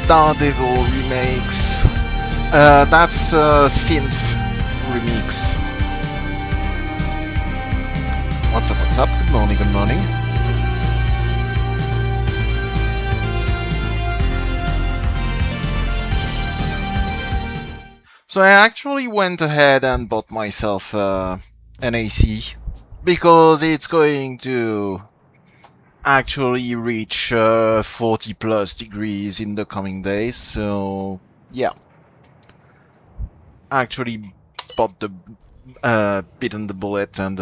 Daredevil remakes. That's Synth remix. What's up, what's up? Good morning, good morning. So I actually went ahead and bought myself an AC because it's going to actually reach 40 plus degrees in the coming days, so yeah. Actually bought the bitten the bullet and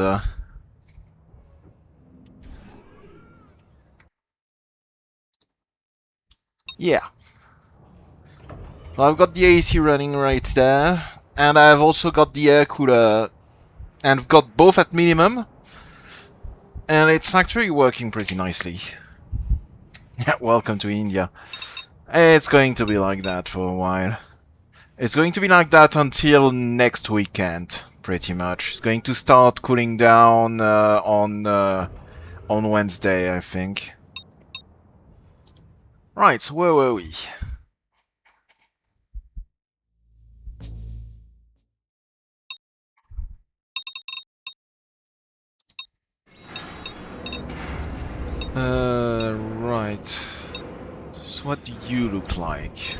yeah. So I've got the AC running right there, and I've also got the air cooler, and I've got both at minimum, and it's actually working pretty nicely. Welcome to India. It's going to be like that for a while. It's going to be like that until next weekend, pretty much. It's going to start cooling down on Wednesday, I think. Right, so where were we? Right. So what do you look like?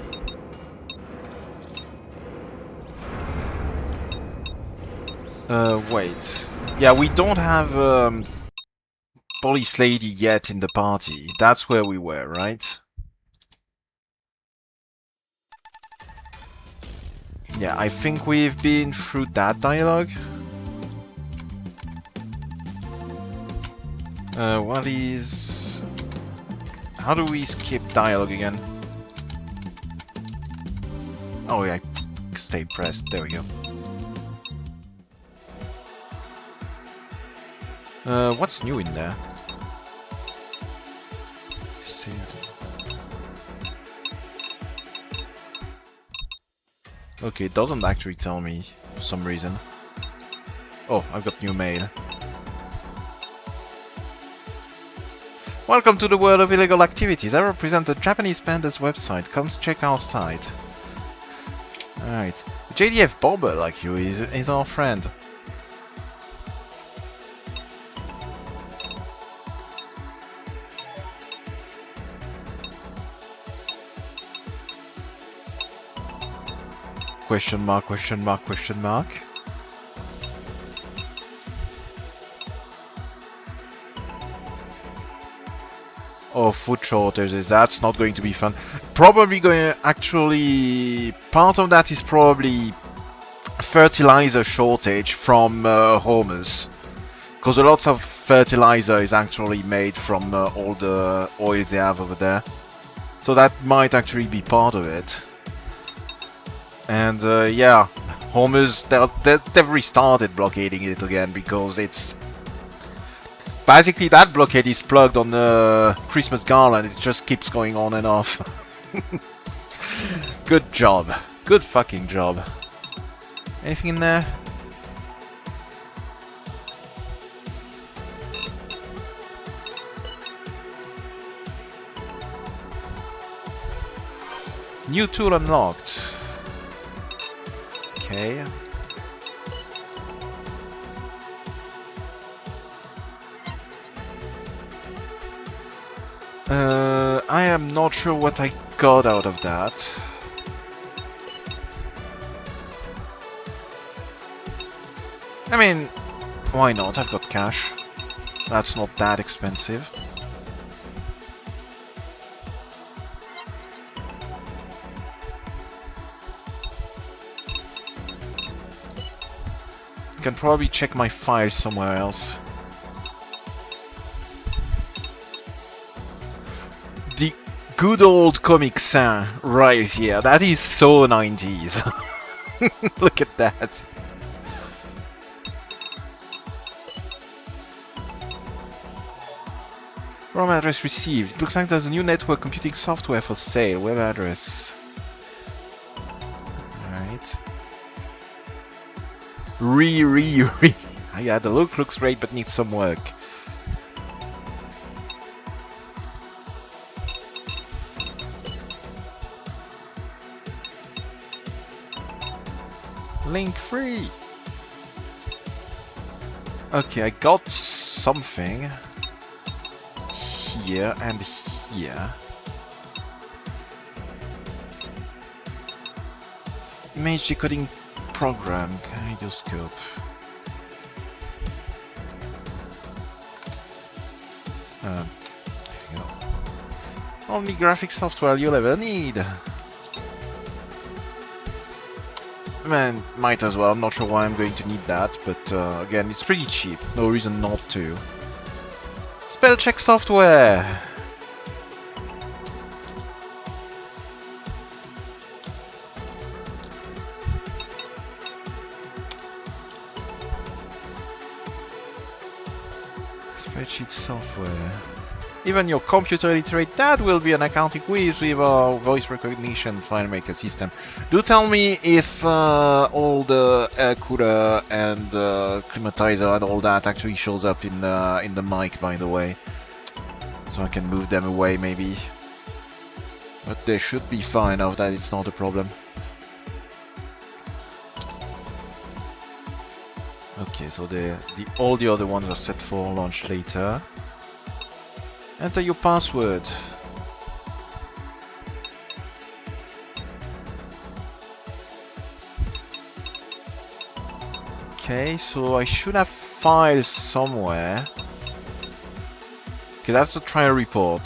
Wait. Yeah, we don't have Police Lady yet in the party. That's where we were, right? Yeah, I think we've been through that dialogue. What is... How do we skip dialogue again? Oh yeah, stay pressed, there we go. What's new in there? Okay, it doesn't actually tell me for some reason. Oh, I've got new mail. Welcome to the world of illegal activities. I represent the Japanese panda's website. Come check our site. Alright. JDF Bomber like you is our friend. Question mark, question mark, question mark. Oh, food shortages, that's not going to be fun. Probably going to actually... Part of that is probably fertilizer shortage from homers. Because a lot of fertilizer is actually made from all the oil they have over there. So that might actually be part of it. And yeah, homers, they've restarted blockading it again because it's... Basically, that blockade is plugged on the Christmas garland. It just keeps going on and off. Good job. Good fucking job. Anything in there? New tool unlocked. Okay. I am not sure what I got out of that. I mean, why not? I've got cash. That's not that expensive. Can probably check my files somewhere else. The good old Comic Sans right here. That is so 90s. Look at that. ROM address received. Looks like there's a new network computing software for sale. Web address. Alright. Re. Yeah, the look looks great but needs some work. Link free! Okay, I got something here and here. Image decoding program, kaleidoscope. There you go. Only graphic software you'll ever need. Man, might as well. I'm not sure why I'm going to need that, but again, it's pretty cheap. No reason not to. Spell check software! Spreadsheet software. Even your computer illiterate dad will be an accounting whiz with our voice recognition FileMaker system. Do tell me if all the air cooler and climatizer and all that actually shows up in the mic, by the way, so I can move them away maybe. But they should be fine now that it's not a problem. Okay, so all the other ones are set for launch later. Enter your password. Okay, so I should have files somewhere. Okay, that's the trial report.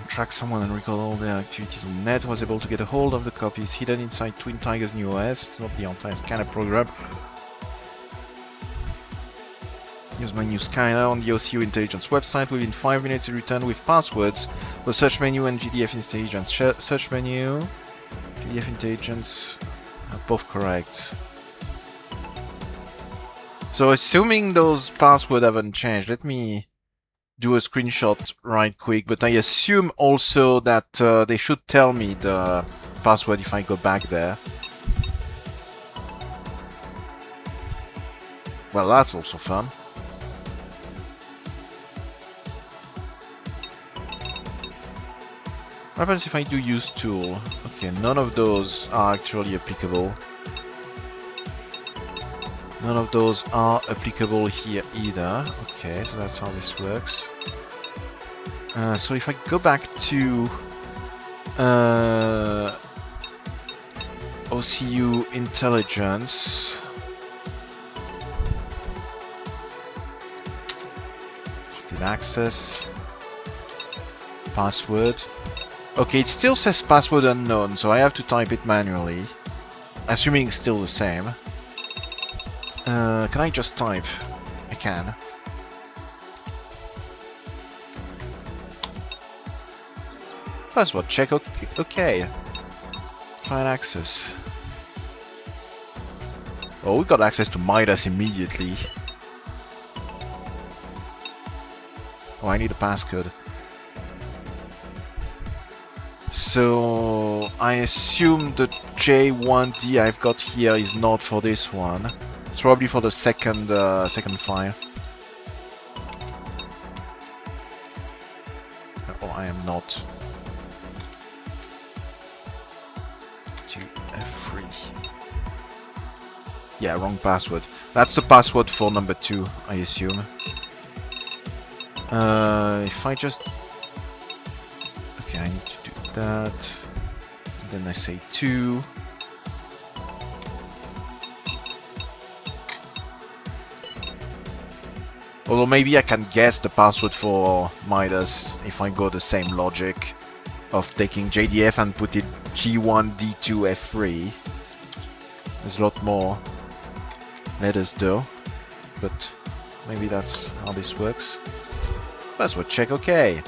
Track someone and record all their activities on net. Was able to get a hold of the copies hidden inside Twin Tiger's new OS. It's not the entire scanner program. Use my new scanner on the OCU Intelligence website. Within 5 minutes, you return with passwords. The search menu and GDF Intelligence. Search menu, GDF Intelligence are both correct. So, assuming those passwords haven't changed, let me do a screenshot right quick. But I assume also that they should tell me the password if I go back there. Well, that's also fun. What happens if I do use tool? Okay, none of those are actually applicable. None of those are applicable here either. Okay, so that's how this works. So if I go back to OCU Intelligence, did access password. Okay, it still says password unknown, so I have to type it manually. Assuming it's still the same. Can I just type? I can. Password check, okay. Find access. Oh, we got access to Midas immediately. Oh, I need a passcode. So I assume the J1D I've got here is not for this one. It's probably for the second file. Oh, I am not. To F3. Yeah, wrong password. That's the password for number 2, I assume. If I just... Okay, I need to do that. And then I say 2. Although maybe I can guess the password for Midas if I go the same logic of taking JDF and put it G1, D2, F3. There's a lot more letters though, but maybe that's how this works. Password check, okay.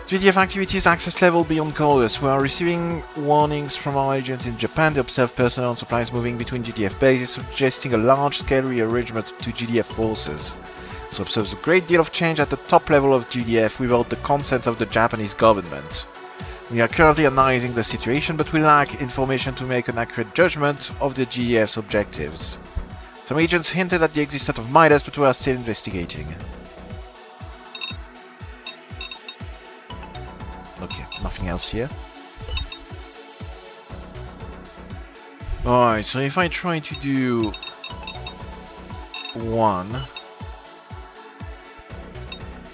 GDF activities access level beyond callers. We are receiving warnings from our agents in Japan. They observe personnel and supplies moving between GDF bases, suggesting a large-scale rearrangement to GDF forces. This observes a great deal of change at the top level of GDF without the consent of the Japanese government. We are currently analyzing the situation, but we lack information to make an accurate judgment of the GDF's objectives. Some agents hinted at the existence of Midas, but we are still investigating. nothing else here. Alright, so if I try to do 1,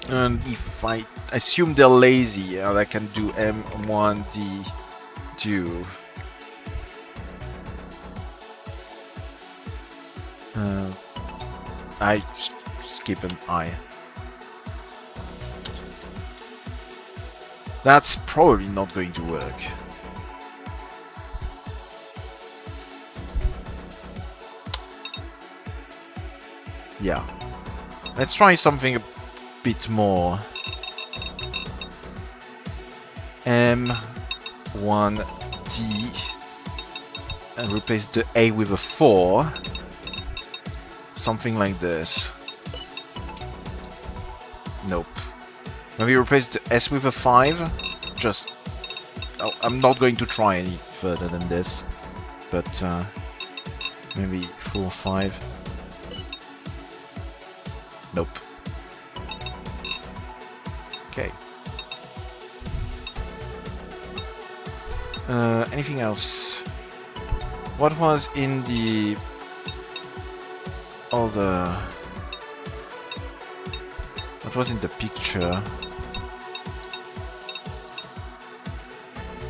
and if I assume they're lazy, I can do M1, D2. I skip an I. That's probably not going to work. Yeah. Let's try something a bit more. M1D and replace the A with a 4. Something like this. Nope. Maybe replace the S with a 5. Just... oh, I'm not going to try any further than this. But maybe 4, 5. Nope. Okay. Anything else? What was in the other... what was in the picture?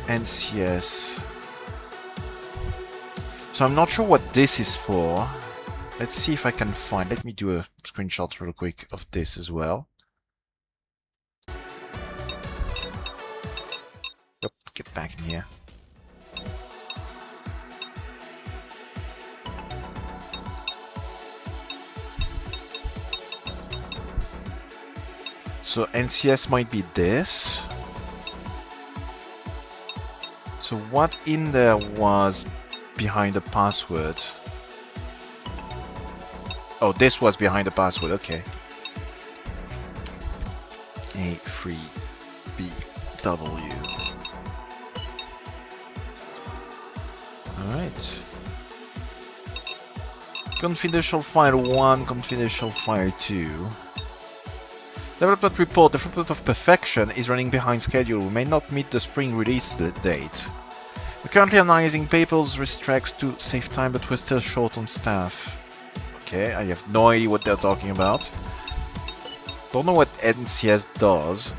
NCS. So I'm not sure what this is for. Let's see if I can find... let me do a screenshot real quick of this as well. Yep, get back in here. So NCS might be this. So what in there was behind the password? Oh, this was behind the password, okay. A3BW. Alright. Confidential file 1, confidential file 2. Development report. Development of Perfection is running behind schedule. We may not meet the spring release date. We're currently analyzing papers, restricts to save time, but we're still short on staff. Okay, I have no idea what they're talking about. Don't know what NCS does.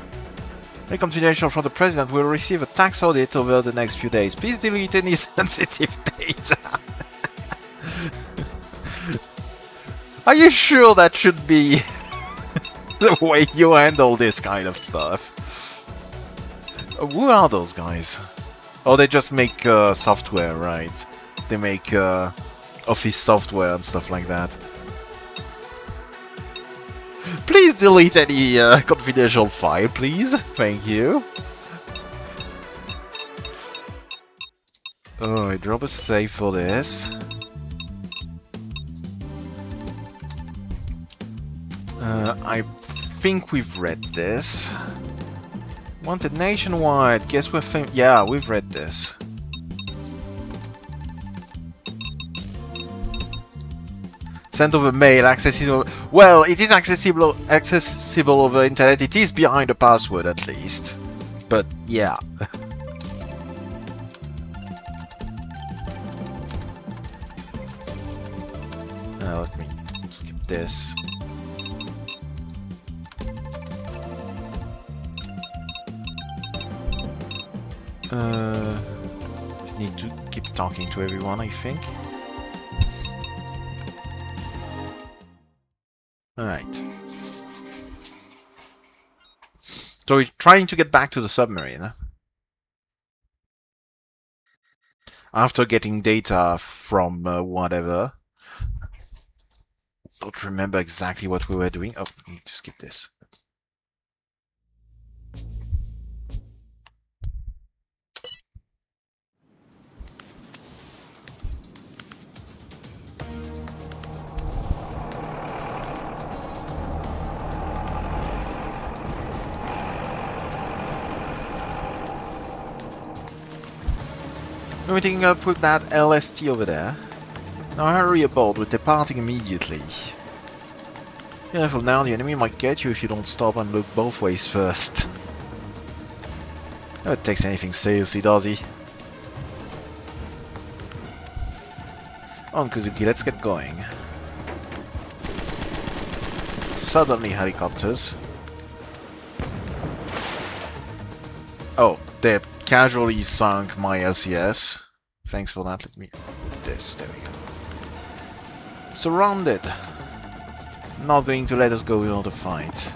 Very confidential from the President. We'll receive a tax audit over the next few days. Please delete any sensitive data. Are you sure that should be the way you handle this kind of stuff? Who are those guys? Oh, they just make software, right? They make office software and stuff like that. Please delete any confidential file, please. Thank you. Oh, I drop a save for this. I think we've read this. Wanted nationwide. Guess we're yeah, we've read this. Sent over mail, accessible. Well, it is accessible over internet. It is behind a password at least. But yeah. Let me skip this. Need to keep talking to everyone, I think. Alright. So we're trying to get back to the submarine. After getting data from whatever. Don't remember exactly what we were doing. Oh, I need to skip this. Meeting up with that LST over there. Now hurry aboard, we're departing immediately. Careful now, the enemy might get you if you don't stop and look both ways first. Never takes anything seriously, does he? On Kazuki, let's get going. Suddenly helicopters. Oh, they casually sunk my LCS. Thanks for that. Let me put this. There we go. Surrounded. Not going to let us go without a fight.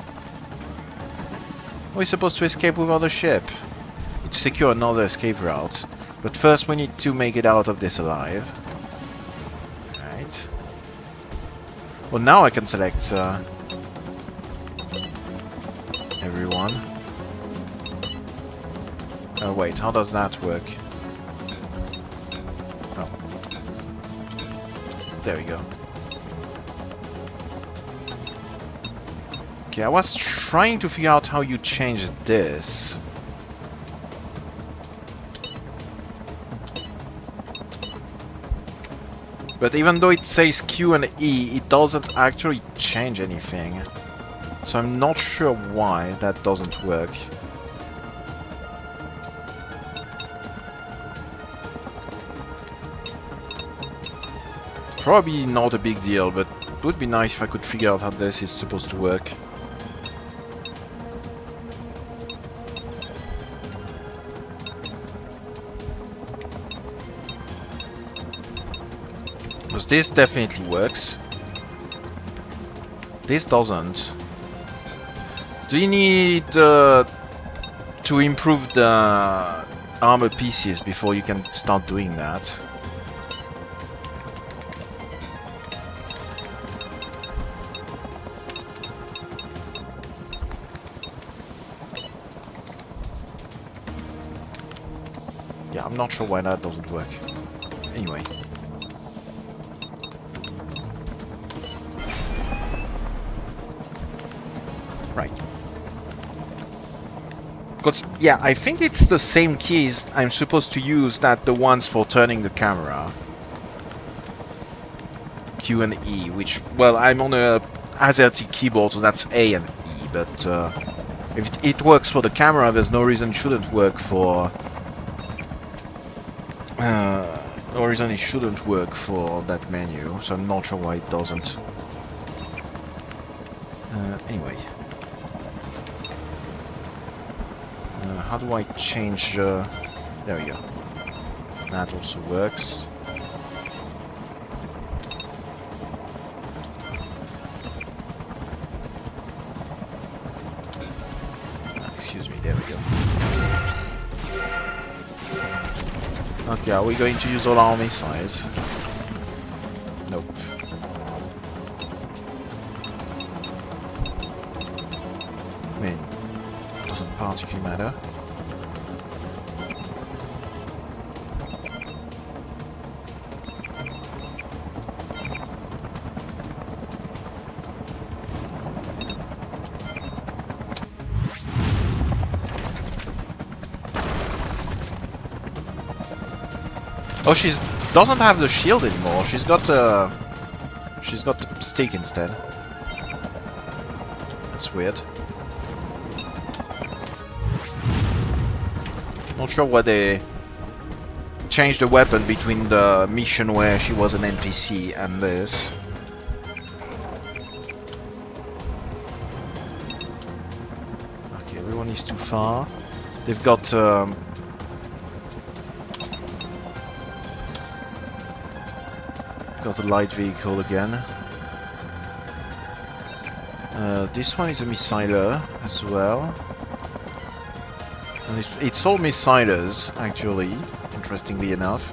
We're supposed to escape without a ship. Need to secure another escape route. But first we need to make it out of this alive. Right. Well, now I can select everyone. Oh wait, how does that work? Oh. There we go. Okay, I was trying to figure out how you change this. But even though it says Q and E, it doesn't actually change anything. So I'm not sure why that doesn't work. Probably not a big deal, but it would be nice if I could figure out how this is supposed to work. Because this definitely works. This doesn't. Do you need to improve the armor pieces before you can start doing that? Yeah, I'm not sure why that doesn't work. Anyway. Right. Because, yeah, I think it's the same keys I'm supposed to use that the ones for turning the camera. Q and E, which, well, I'm on a AZERTY keyboard, so that's A and E, but if it works for the camera, there's no reason it shouldn't work for... no reason it shouldn't work for that menu, so I'm not sure why it doesn't. Anyway. How do I change... there we go. That also works. Excuse me, there we go. Okay, are we going to use all our missiles? Nope. I mean, doesn't particularly matter. Oh, she doesn't have the shield anymore. She's got the stick instead. That's weird. Not sure why they changed the weapon between the mission where she was an NPC and this. Okay, everyone is too far. They've got got a light vehicle again. This one is a missiler as well. And it's all missilers, actually, interestingly enough.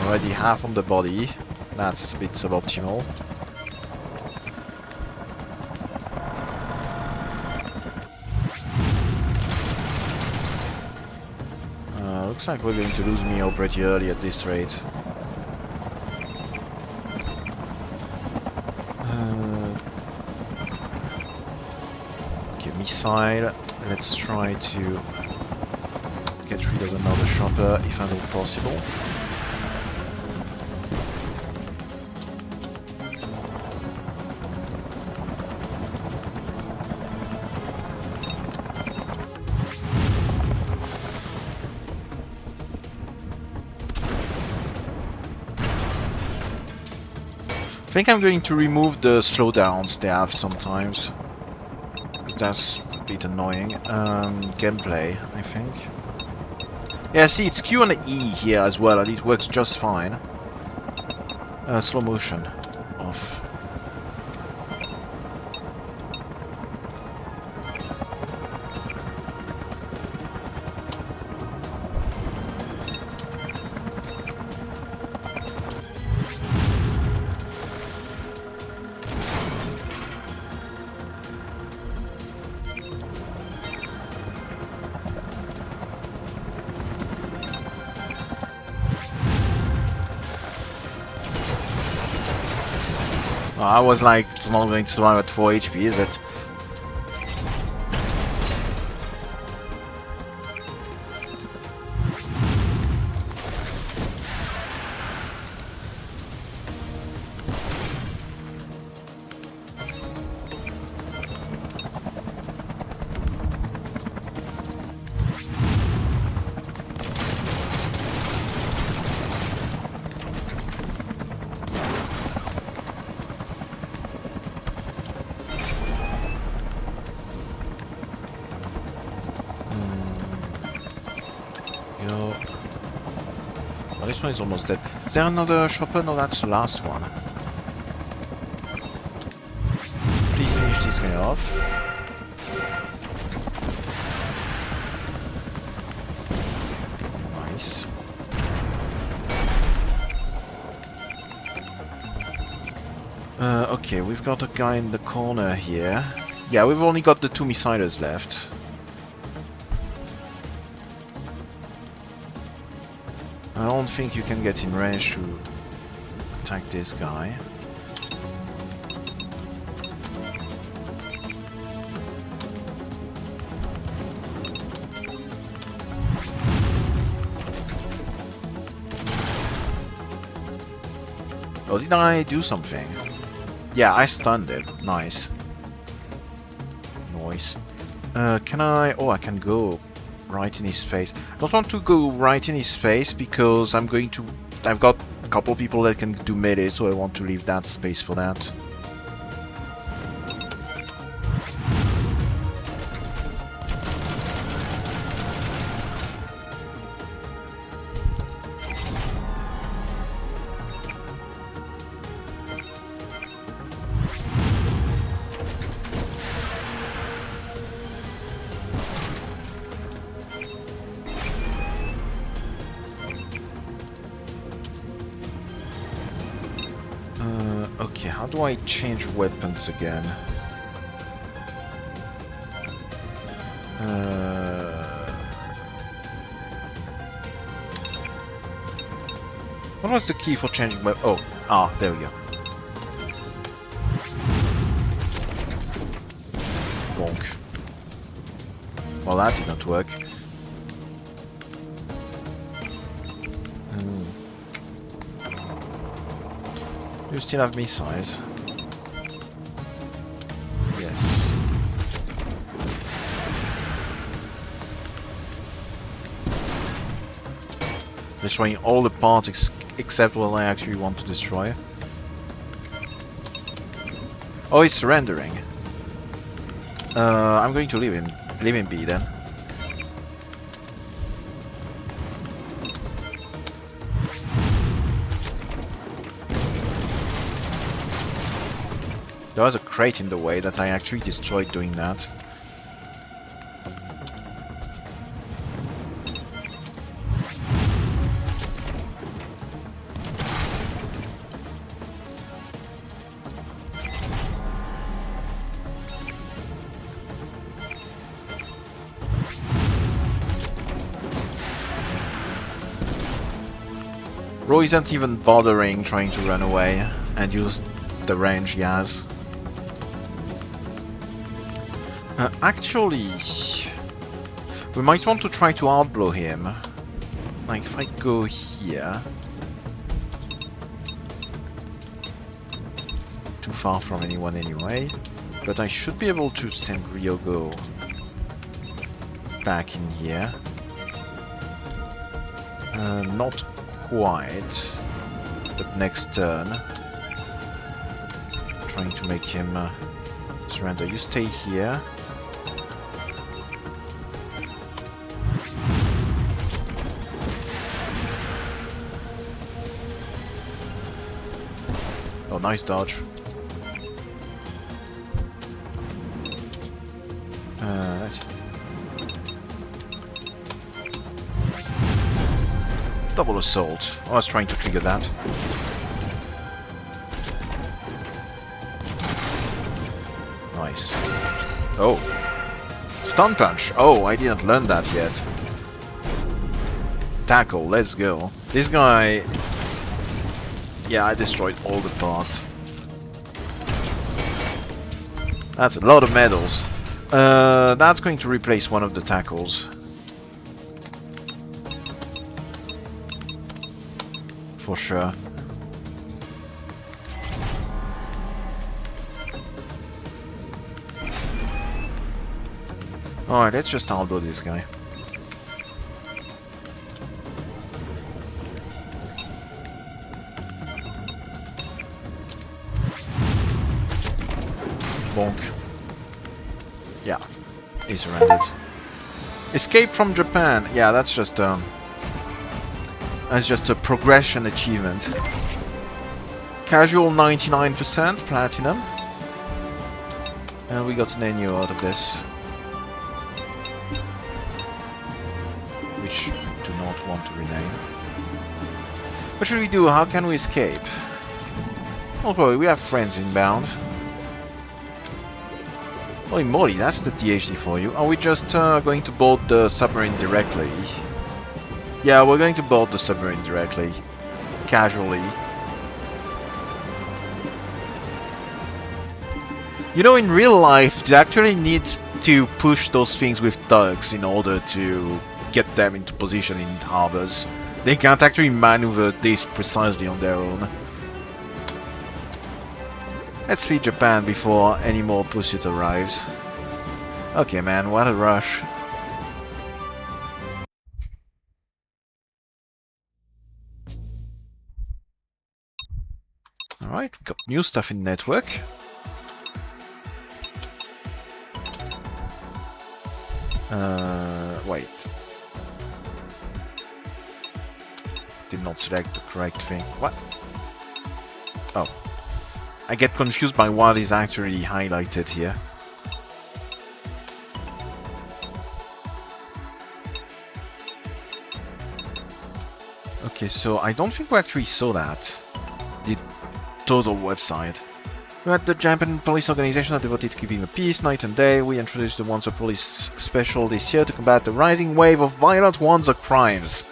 Already half on the body. That's a bit suboptimal. Looks like we're going to lose Mio pretty early at this rate. Okay, missile. Let's try to get rid of another chopper if at all possible. I think I'm going to remove the slowdowns they have sometimes. That's a bit annoying. Gameplay, I think. Yeah, see, it's Q and E here as well, and it works just fine. Slow motion off. I was like, it's not going to survive at 4 HP, is it? Oh, this one is almost dead. Is there another chopper? No, that's the last one. Please finish this guy off. Nice. Okay, we've got a guy in the corner here. Yeah, we've only got the 2 missilers left. I don't think you can get in range to attack this guy. Oh, did I do something? Yeah, I stunned it. Nice. Noise. Can I... Oh, I can go right in his face. I don't want to go right in his face because I'm going to... I've got a couple people that can do melee, so I want to leave that space for that. Okay, how do I change weapons again? What was the key for changing weapon? Oh, there we go. Bonk. Well, that did not work. You still have missiles. Yes. Destroying all the parts except what I actually want to destroy. Oh, he's surrendering. I'm going to leave him be then. There was a crate in the way that I actually destroyed doing that. Ro isn't even bothering trying to run away and use the range he has. Actually, we might want to try to outblow him. Like if I go here. Too far from anyone anyway. But I should be able to send Ryogo back in here. Not quite, but next turn. Trying to make him surrender. You stay here. Oh, nice dodge. That's... Double assault. I was trying to trigger that. Nice. Oh. Stun punch. Oh, I didn't learn that yet. Tackle. Let's go. This guy... Yeah, I destroyed all the parts. That's a lot of medals. That's going to replace one of the tackles. For sure. Alright, let's just outdo this guy. Bonk. Yeah, he surrendered. Escape from Japan. Yeah, that's just a progression achievement. Casual 99% platinum. And we got an Enyo out of this. Which I do not want to rename. What should we do? How can we escape? Oh boy, we have friends inbound. Holy moly, that's the DHD for you. Are we just going to board the submarine directly? Yeah, we're going to board the submarine directly. Casually. You know, in real life, you actually need to push those things with tugs in order to get them into position in harbors. They can't actually maneuver this precisely on their own. Let's flee Japan before any more pursuit arrives. Okay, man, what a rush. Alright, we got new stuff in network. Wait. Did not select the correct thing. What? Oh. I get confused by what is actually highlighted here. Okay, so I don't think we actually saw that. The total website. We had the Japan police organization that devoted to keeping the peace night and day. We introduced the Wanzer Police Special this year to combat the rising wave of violent Wanzer crimes.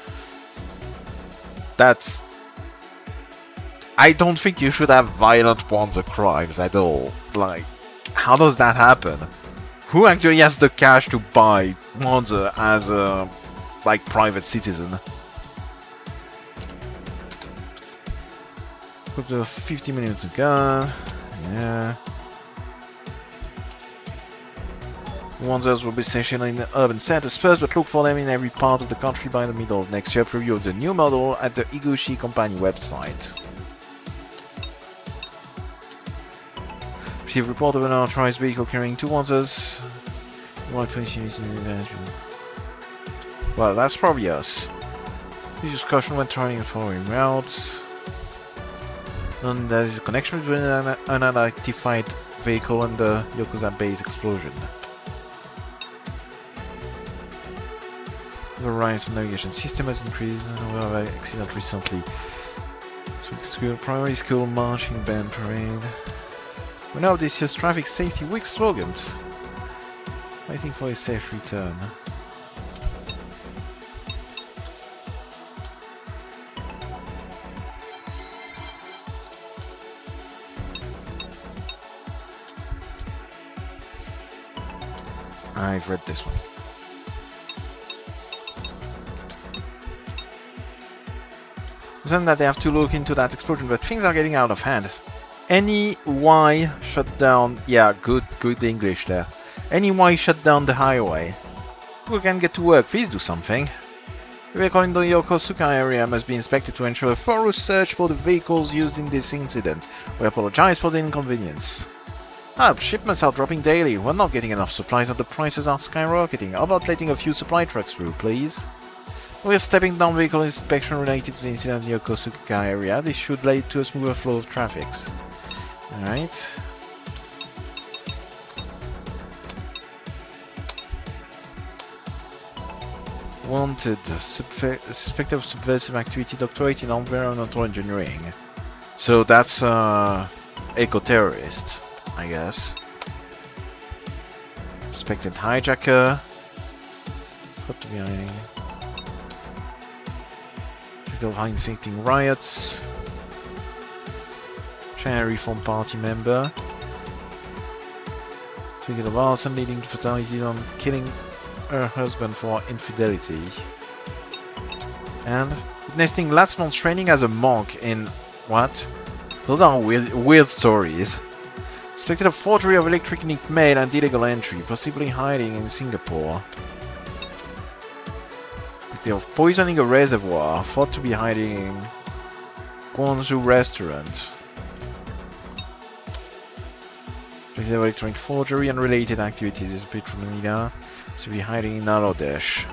That's... I don't think you should have violent Wanzer crimes at all. Like, how does that happen? Who actually has the cash to buy Wanzer as a, like, private citizen? Put the 50 minutes ago. Yeah. Wanzers will be stationed in the urban centers first, but look for them in every part of the country by the middle of next year. Preview of the new model at the Iguchi Company website. Receive report of an unauthorized vehicle carrying 2 Wanzers. Well, that's probably us. Use caution when traveling the following routes. And there is a connection between an unidentified vehicle and the Yokoza base explosion. The Ryan's navigation system has increased over accident recently. School, primary school marching band parade. We know this year's Traffic Safety Week slogans. Waiting for a safe return. I've read this one. Then that they have to look into that explosion, but things are getting out of hand. Any Y shut down... Yeah, good English there. Any Y shut down the highway. We can get to work, please do something. The vehicle in the Yokosuka area must be inspected to ensure a thorough search for the vehicles used in this incident. We apologize for the inconvenience. Shipments are dropping daily. We're not getting enough supplies and the prices are skyrocketing. How about letting a few supply trucks through, please? We're stepping down vehicle inspection related to the incident in the Yokosuka area. This should lead to a smoother flow of traffic. Alright. Wanted, suspected of subversive activity, doctorate in environmental engineering. So that's eco-terrorist, I guess. Suspected hijacker. Got to be hiding. Inciting riots. China Reform Party member. Figure of arson leading to fatalities on killing her husband for infidelity. And witnessing last month's training as a monk in... What? Those are weird stories. Suspected of forgery of electronic mail and illegal entry, possibly hiding in Singapore. Of poisoning a reservoir, thought to be hiding in Guangzhou restaurant. Suspected of electronic forgery and related activities is a bit from Manila, to be hiding in Bangladesh.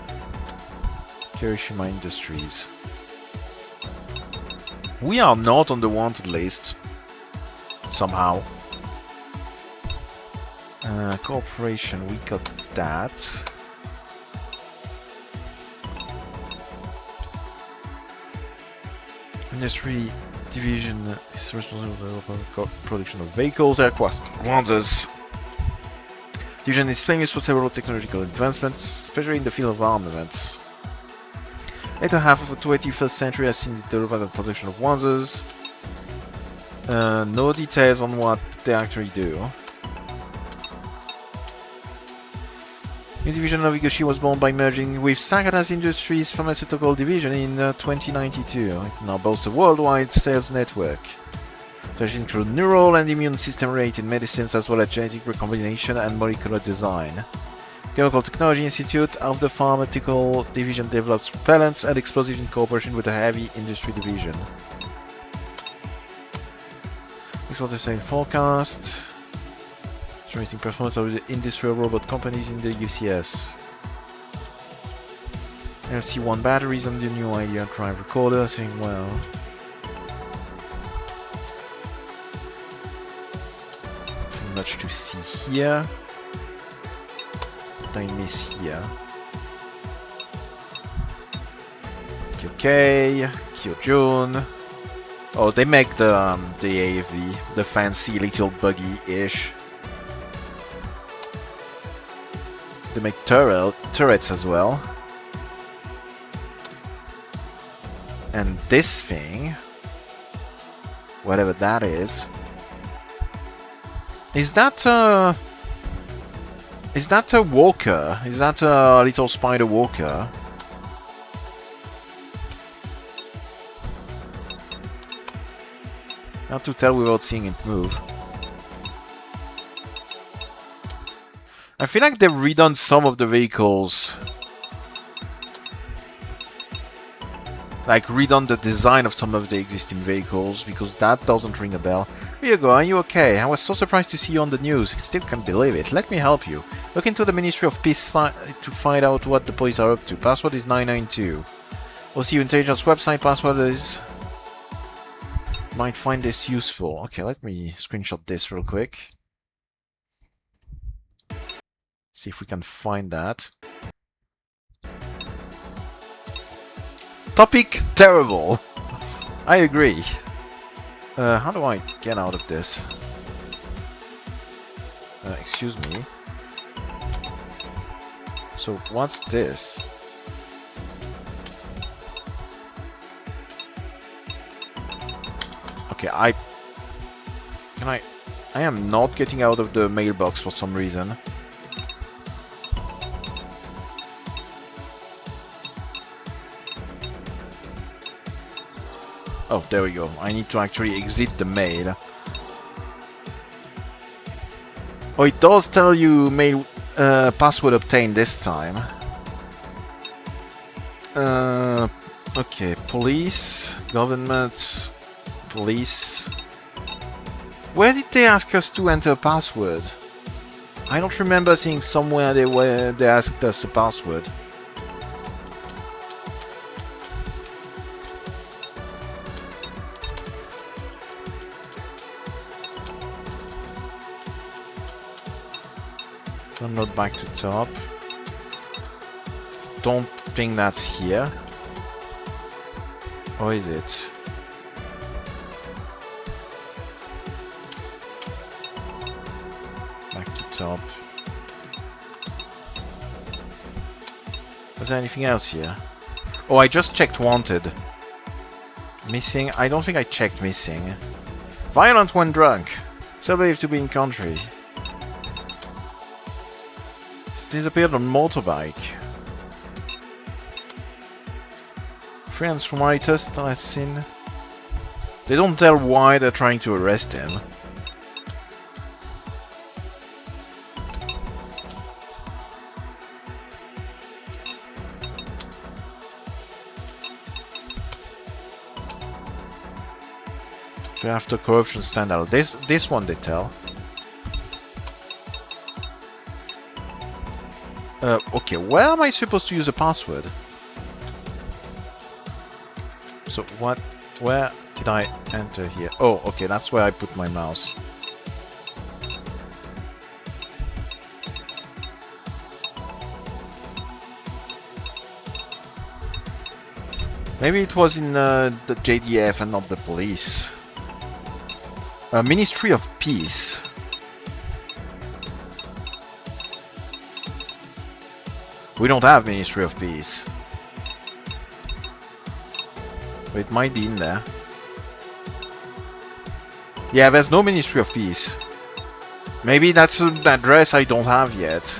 Kirishima Industries. We are not on the wanted list. Somehow. Corporation, we got that. Industry division is responsible for production of vehicles, aircraft, wonders. Division is famous for several technological advancements, especially in the field of armaments. Later half of the 21st century has seen the development and production of wonders. No details on what they actually do. New division of Higoshi was born by merging with Sagata's Industries pharmaceutical division in 2092. It now boasts a worldwide sales network. These include neural and immune system related medicines as well as genetic recombination and molecular design. Chemical Technology Institute of the pharmaceutical division develops propellants and explosives in cooperation with the heavy industry division. This was the same forecast. Estimating performance of the industrial robot companies in the UCS. LC1 batteries on the new idea drive recorder, saying well. Nothing much to see here. What I miss here. Kyokei, Kyojun. Oh, they make the AFV, the fancy little buggy-ish. They make turrets as well. And this thing, whatever that is that a walker? Is that a little spider walker? Hard to tell without seeing it move. I feel like they've redone some of the vehicles. Like, redone the design of some of the existing vehicles, because that doesn't ring a bell. Here you go, are you okay? I was so surprised to see you on the news. I still can't believe it. Let me help you. Look into the Ministry of Peace to find out what the police are up to. Password is 992. OCU Intelligence website password is... Might find this useful. Okay, let me screenshot this real quick. See if we can find that. Topic terrible. I agree. How do I get out of this? Excuse me. So what's this? Okay, I am not getting out of the mailbox for some reason. Oh, there we go. I need to actually exit the mail. Oh, it does tell you mail password obtained this time. Okay, police, government, police. Where did they ask us to enter a password? I don't remember seeing somewhere they asked us a password. Download back to top. Don't think that's here. Or is it? Back to top. Was there anything else here? Oh, I just checked wanted. Missing? I don't think I checked missing. Violent when drunk. Still believed to be in country. Disappeared on motorbike. Friends writers I've seen. They don't tell why they're trying to arrest him. After corruption scandal. This one they tell. Okay, where am I supposed to use a password? So what? Where did I enter here? Oh, okay, that's where I put my mouse. Maybe it was in the JDF and not the police. Ministry of Peace. We don't have Ministry of Peace. But it might be in there. Yeah, there's no Ministry of Peace. Maybe that's an address I don't have yet.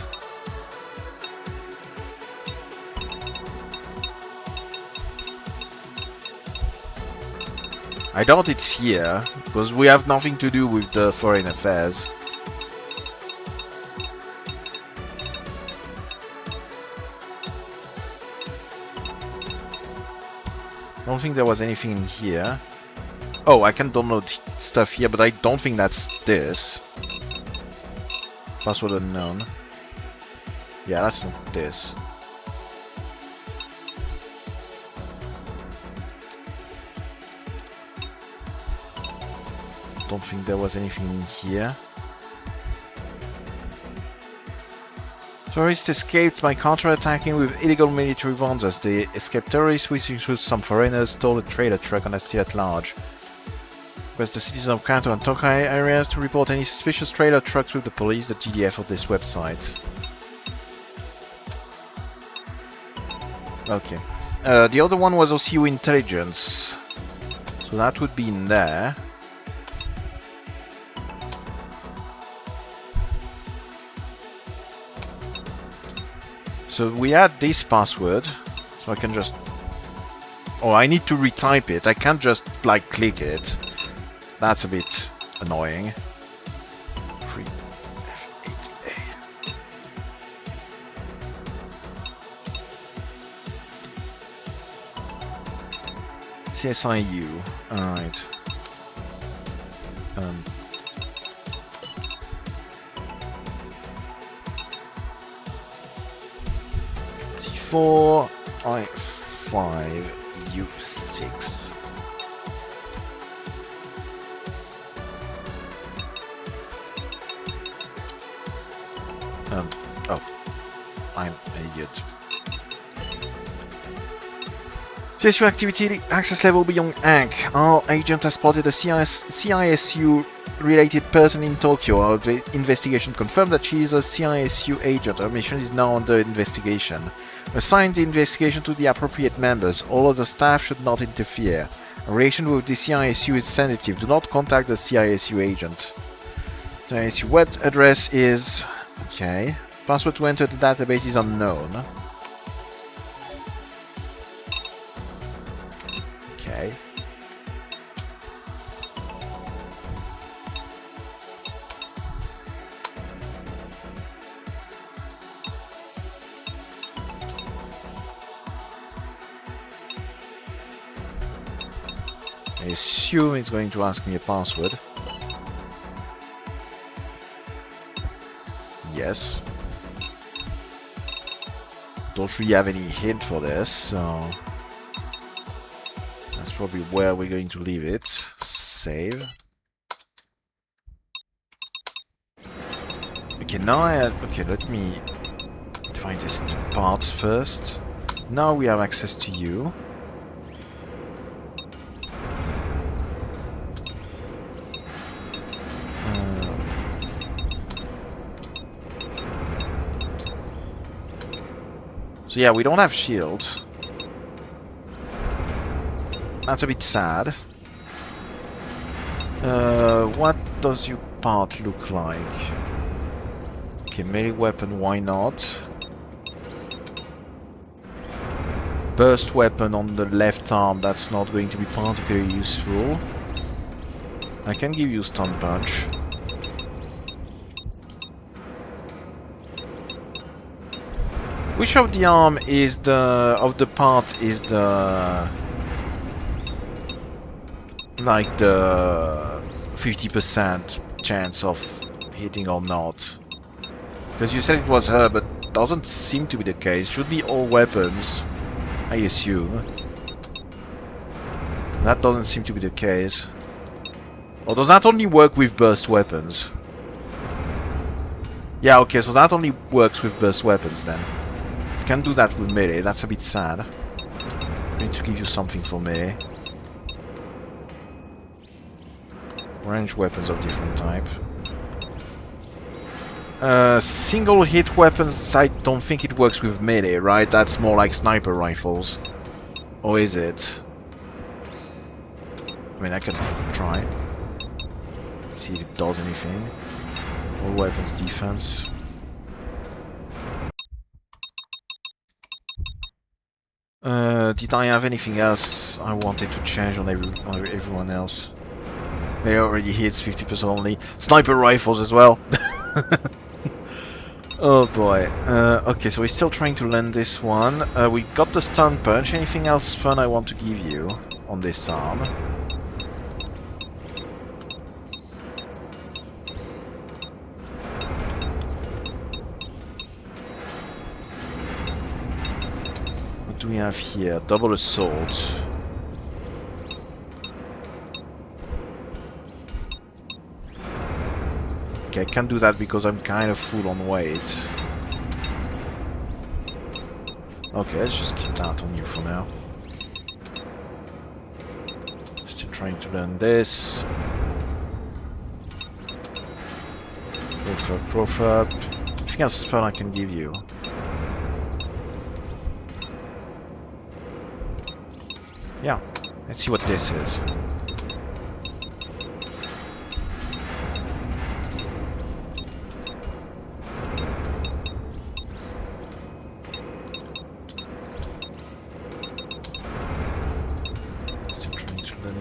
I doubt it's here, because we have nothing to do with the foreign affairs. I don't think there was anything in here. Oh, I can download stuff here, but I don't think that's this. Password unknown. Yeah, that's not this. Don't think there was anything in here. Terrorists escaped by counterattacking with illegal military vans. As they escaped, terrorists, which includes some foreigners, stole a trailer truck and are still at large. Request the citizens of Kanto and Tokai areas to report any suspicious trailer trucks with the police, the GDF of this website. Okay. The other one was OCU Intelligence. So that would be in there. So we had this password, so I can just... Oh, I need to retype it. I can't just, like, click it. That's a bit annoying. F8A. CSIU. Alright. 4I5U6. Oh, I'm an idiot. CSU activity access level beyond ANC. Our agent has spotted a CISU related person in Tokyo. Our investigation confirmed that she is a CISU agent. Her mission is now under investigation. Assign the investigation to the appropriate members. All other staff should not interfere. A relation with the CISU is sensitive. Do not contact the CISU agent. CISU web address is... Okay. Password to enter the database is unknown. Okay. I assume it's going to ask me a password. Yes. Don't really have any hint for this, so that's probably where we're going to leave it. Save. Okay, now okay, let me divide this into parts first. Now we have access to you. So yeah, we don't have shields. That's a bit sad. What does your part look like? Okay, melee weapon, why not? Burst weapon on the left arm, that's not going to be particularly useful. I can give you stun punch. Which of the arm is the part is the like the 50% chance of hitting or not? Because you said it was her, but doesn't seem to be the case. Should be all weapons, I assume. That doesn't seem to be the case. Or does that only work with burst weapons? Yeah, okay, so that only works with burst weapons then. Can't do that with melee, that's a bit sad. I need to give you something for melee. Range weapons of different type. Single hit weapons, I don't think it works with melee, right? That's more like sniper rifles. Or is it? I mean, I can try. Let's see if it does anything. All weapons defense. Did I have anything else I wanted to change on everyone else? They already hits 50% only. Sniper rifles as well. Oh boy. Okay, so we're still trying to learn this one. We got the stun punch. Anything else fun I want to give you on this arm? What do we have here? Double assault. Okay, I can't do that because I'm kind of full on weight. Okay, let's just keep that on you for now. Still trying to learn this. Profab. Anything else fun I can give you? Yeah, let's see what this is.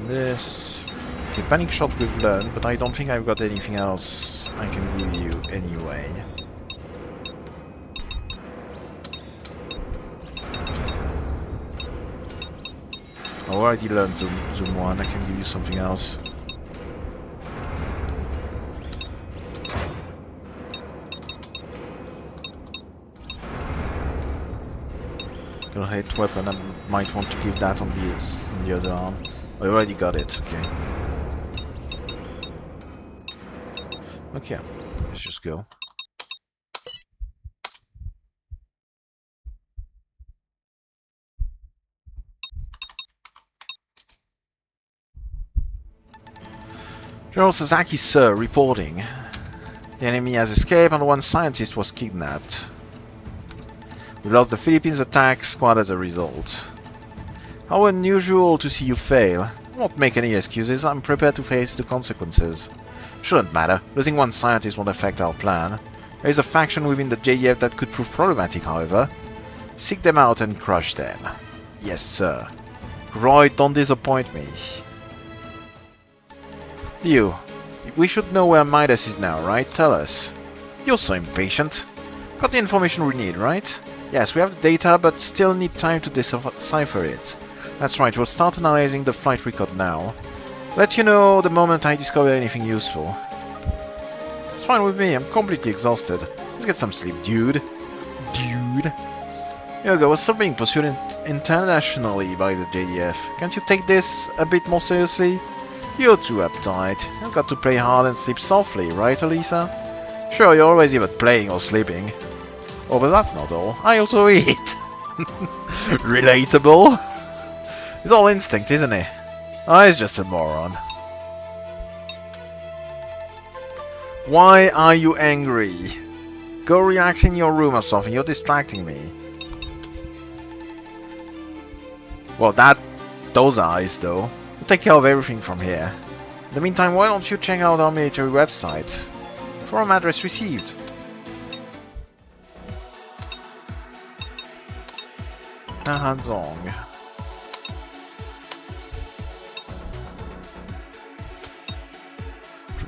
This. Okay, panic shot we've learned, but I don't think I've got anything else I can give you anyway. I already learned Zoom 1, I can give you something else. Your hit weapon, I might want to give that on the other arm. I already got it, okay. Okay, let's just go. General Sasaki, sir, reporting. The enemy has escaped and one scientist was kidnapped. We lost the Philippines attack squad as a result. How unusual to see you fail. I won't make any excuses, I'm prepared to face the consequences. Shouldn't matter, losing one scientist won't affect our plan. There is a faction within the JEF that could prove problematic, however. Seek them out and crush them. Yes, sir. Roy, don't disappoint me. You, we should know where Midas is now, right? Tell us. You're so impatient. Got the information we need, right? Yes, we have the data, but still need time to decipher it. That's right, we'll start analyzing the flight record now. Let you know the moment I discover anything useful. It's fine with me, I'm completely exhausted. Let's get some sleep, dude. Dude. Yoga was still being pursued internationally by the JDF. Can't you take this a bit more seriously? You're too uptight. You've got to play hard and sleep softly, right, Alisa? Sure, you're always either playing or sleeping. Oh, but that's not all. I also eat. Relatable. It's all instinct, isn't it? Oh, he's just a moron. Why are you angry? Go relax in your room or something. You're distracting me. Well, those eyes, though. We'll take care of everything from here. In the meantime, why don't you check out our military website? Forum address received. Hanzong.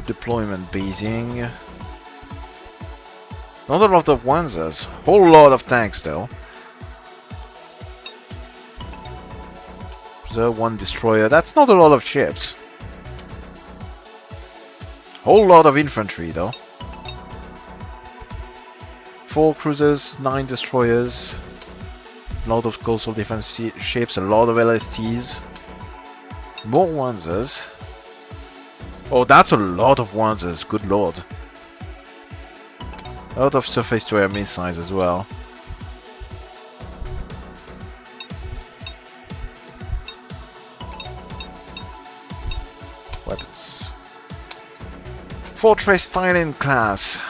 Deployment basing. Not a lot of Wanzers. Whole lot of tanks, though. Preserve one destroyer. That's not a lot of ships. Whole lot of infantry, though. 4 cruisers, 9 destroyers. A lot of coastal defense ships, a lot of LSTs. More Wanzers. Oh, that's a lot of Wanzers, good lord. A lot of surface-to-air missiles as well. Weapons. Fortress Thailand class.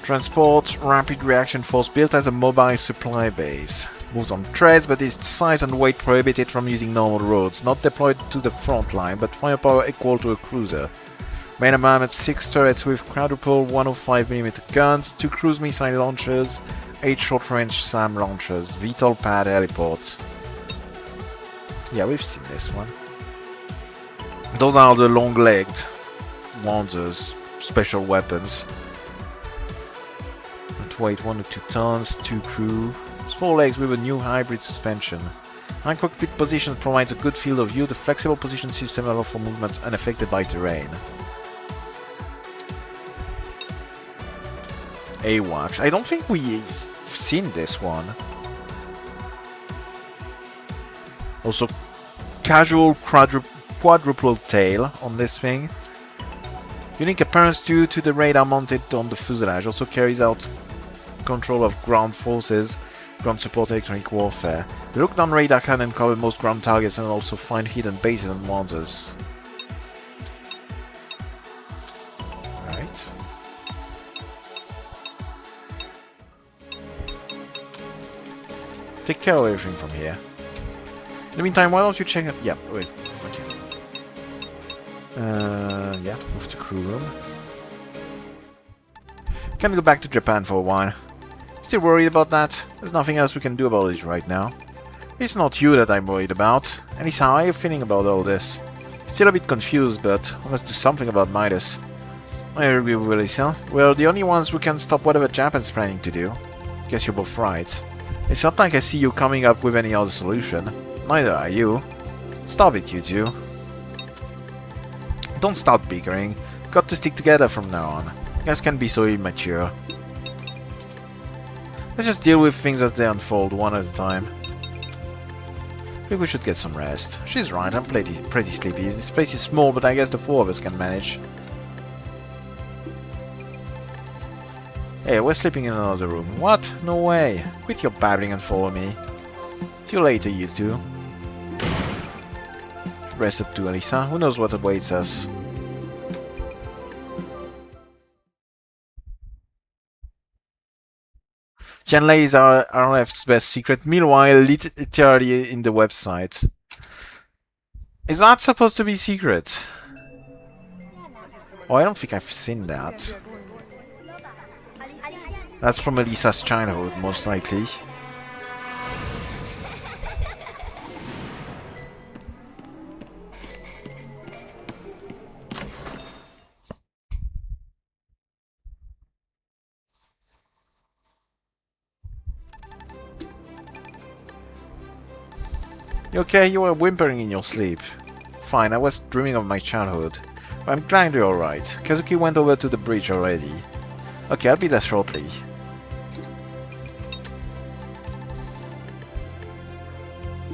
Transport Rapid Reaction Force built as a mobile supply base. Moves on treads, but its size and weight prohibit it from using normal roads. Not deployed to the front line, but firepower equal to a cruiser. Main armament 6 turrets with quadruple 105mm guns, 2 cruise missile launchers, 8 short-range SAM launchers, VTOL pad heliport. Yeah, we've seen this one. Those are the long-legged Wanzers, special weapons. Weight 1 to 2 tons, 2 crew. It's 4 legs with a new hybrid suspension. High cockpit position provides a good field of view. The flexible position system allows for movement unaffected by terrain. AWACS. I don't think we've seen this one. Also, casual quadruple tail on this thing. Unique appearance due to the radar mounted on the fuselage. Also carries out control of ground forces, ground support electronic warfare. The look-down radar can cover most ground targets and also find hidden bases and Wanzers. Right. Take care of everything from here. In the meantime, why don't you check it? Yeah, wait. Okay. Yeah, move to crew room. Can go back to Japan for a while. Still worried about that? There's nothing else we can do about it right now. It's not you that I'm worried about. Elisa, how are you feeling about all this? Still a bit confused, but let's do something about Midas. I agree with Elisa. We're the only ones who can stop whatever Japan's planning to do. Guess you're both right. It's not like I see you coming up with any other solution. Neither are you. Stop it, you two. Don't start bickering. Got to stick together from now on. You guys can't be so immature. Let's just deal with things as they unfold, one at a time. I think we should get some rest. She's right, I'm pretty sleepy. This place is small, but I guess the 4 of us can manage. Hey, we're sleeping in another room. What? No way. Quit your babbling and follow me. See you later, you two. Rest up to Alisa. Who knows what awaits us. Tianlei is our RF's best secret, meanwhile literally in the website. Is that supposed to be secret? Oh, I don't think I've seen that. That's from Elisa's childhood, most likely. You okay? You were whimpering in your sleep. fine, I was dreaming of my childhood. But I'm glad you're alright. Kazuki went over to the bridge already. Okay, I'll be there shortly.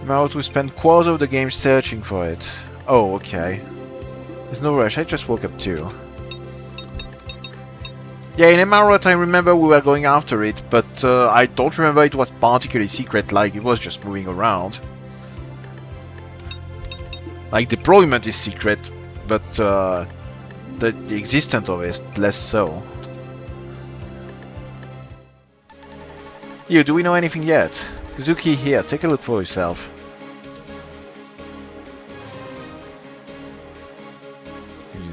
Now we spend quarter of the game searching for it. Oh, okay. There's no rush, I just woke up too. Yeah, in Emerald I remember we were going after it, but I don't remember it was particularly secret, like it was just moving around. Like, deployment is secret, but the existence of it is less so. You, do we know anything yet? Kazuki, here, take a look for yourself.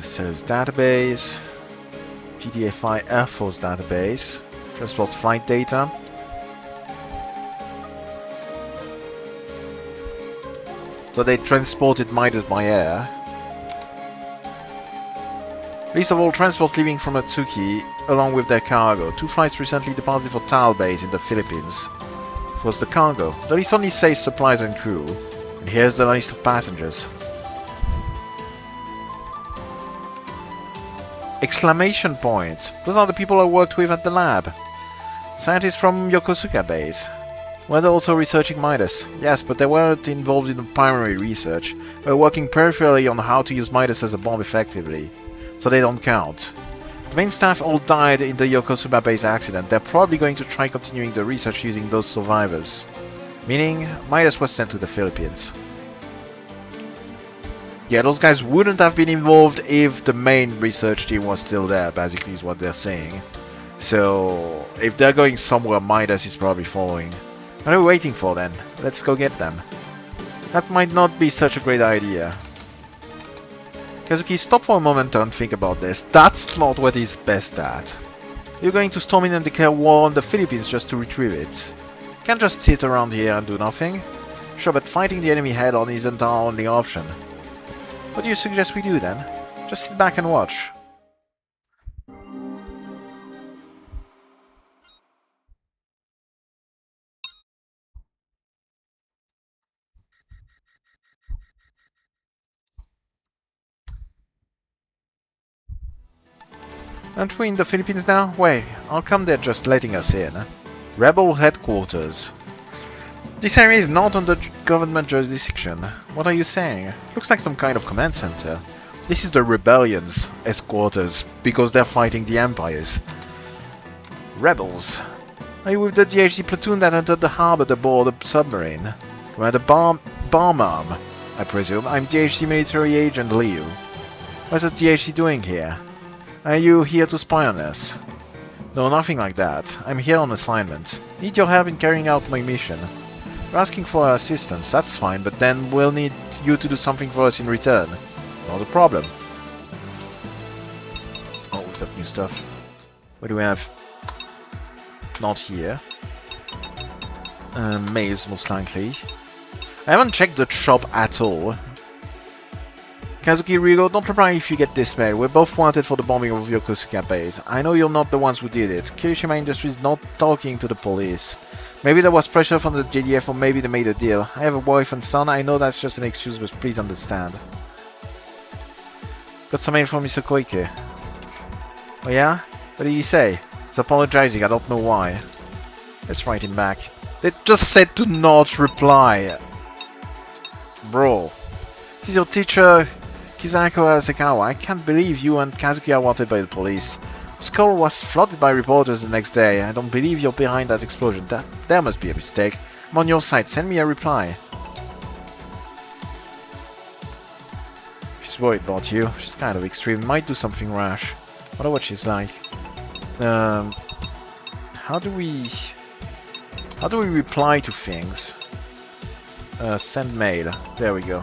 Sales database, PDFI Air Force database, transport flight data. So they transported Midas by air. List of all transport leaving from Atsuki, along with their cargo. 2 flights recently departed for Tal Base in the Philippines. It was the cargo. The list only says supplies and crew. And here's the list of passengers. Exclamation point! Those are the people I worked with at the lab. Scientists from Yokosuka base. Were they also researching Midas? Yes, but they weren't involved in the primary research. They were working peripherally on how to use Midas as a bomb effectively. So they don't count. The main staff all died in the Yokosuka base accident. They're probably going to try continuing the research using those survivors. Meaning, Midas was sent to the Philippines. Yeah, those guys wouldn't have been involved if the main research team was still there, basically is what they're saying. So, if they're going somewhere, Midas is probably following. What are we waiting for then? Let's go get them. That might not be such a great idea. Kazuki, stop for a moment and think about this. That's not what he's best at. You're going to storm in and declare war on the Philippines just to retrieve it. You can't just sit around here and do nothing. Sure, but fighting the enemy head-on isn't our only option. What do you suggest we do then? Just sit back and watch. Aren't we in the Philippines now? Wait, how come they're just letting us in? Rebel headquarters. This area is not under government jurisdiction. What are you saying? Looks like some kind of command center. This is the rebellion's headquarters, because they're fighting the empires. Rebels. Are you with the DHD platoon that entered the harbor aboard the submarine? Commander Barmam, I presume. I'm DHD military agent Liu. What's the DHD doing here? Are you here to spy on us? No, nothing like that. I'm here on assignment. Need your help in carrying out my mission. You're asking for our assistance, that's fine, but then we'll need you to do something for us in return. Not a problem. Oh, we've got new stuff. What do we have? Not here. Mails, most likely. I haven't checked the shop at all. Kazuki Rigo, don't reply if you get this mail. We're both wanted for the bombing of Yokosuka base. I know you're not the ones who did it. Kirishima Industries not talking to the police. Maybe there was pressure from the JDF or maybe they made a deal. I have a wife and son. I know that's just an excuse, but please understand. Got some mail from Mr. Koike. Oh yeah? What did he say? He's apologizing, I don't know why. Let's write him back. They just said to not reply. Bro. He's your teacher, Kizako Asakawa. I can't believe you and Kazuki are wanted by the police. Skull was flooded by reporters the next day. I don't believe you're behind that explosion. There must be a mistake. I'm on your side. Send me a reply. She's worried about you. She's kind of extreme. Might do something rash. I wonder what she's like. How do we reply to things? Send mail. There we go.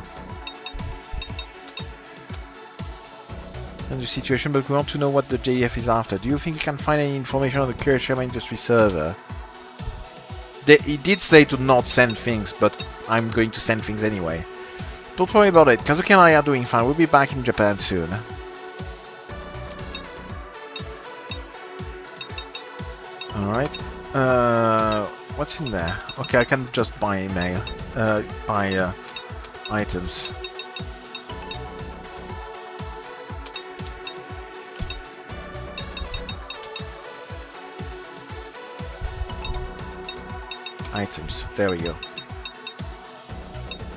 The situation, but we want to know what the JDF is after. Do you think you can find any information on the Kirishima Industry server? He did say to not send things, but I'm going to send things anyway. Don't worry about it. Kazuki and I are doing fine. We'll be back in Japan soon. Alright. What's in there? Okay, I can just buy email. Buy items. Items. There we go.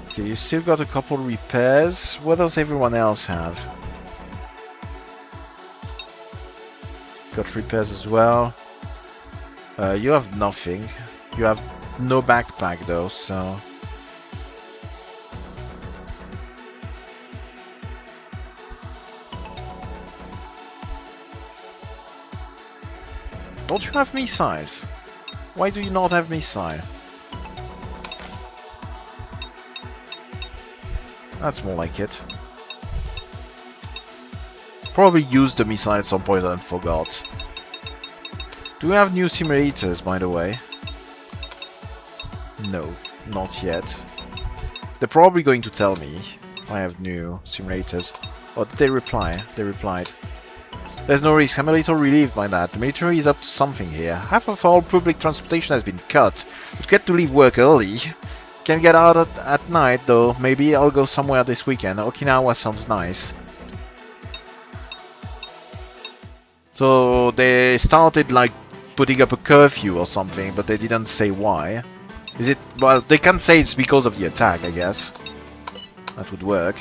Okay, you still got a couple repairs. What does everyone else have? Got repairs as well. You have nothing. You have no backpack though, so... Don't you have missiles? Why do you not have missile? That's more like it. Probably used the missile at some point and forgot. Do we have new simulators, by the way? No, not yet. They're probably going to tell me if I have new simulators. Or did they reply? They replied. There's no risk. I'm a little relieved by that. The military is up to something here. Half of all public transportation has been cut. But get to leave work early. Can get out at night though. Maybe I'll go somewhere this weekend. Okinawa sounds nice. So they started like putting up a curfew or something, but they didn't say why. Is it... well, they can't say it's because of the attack, I guess. That would work.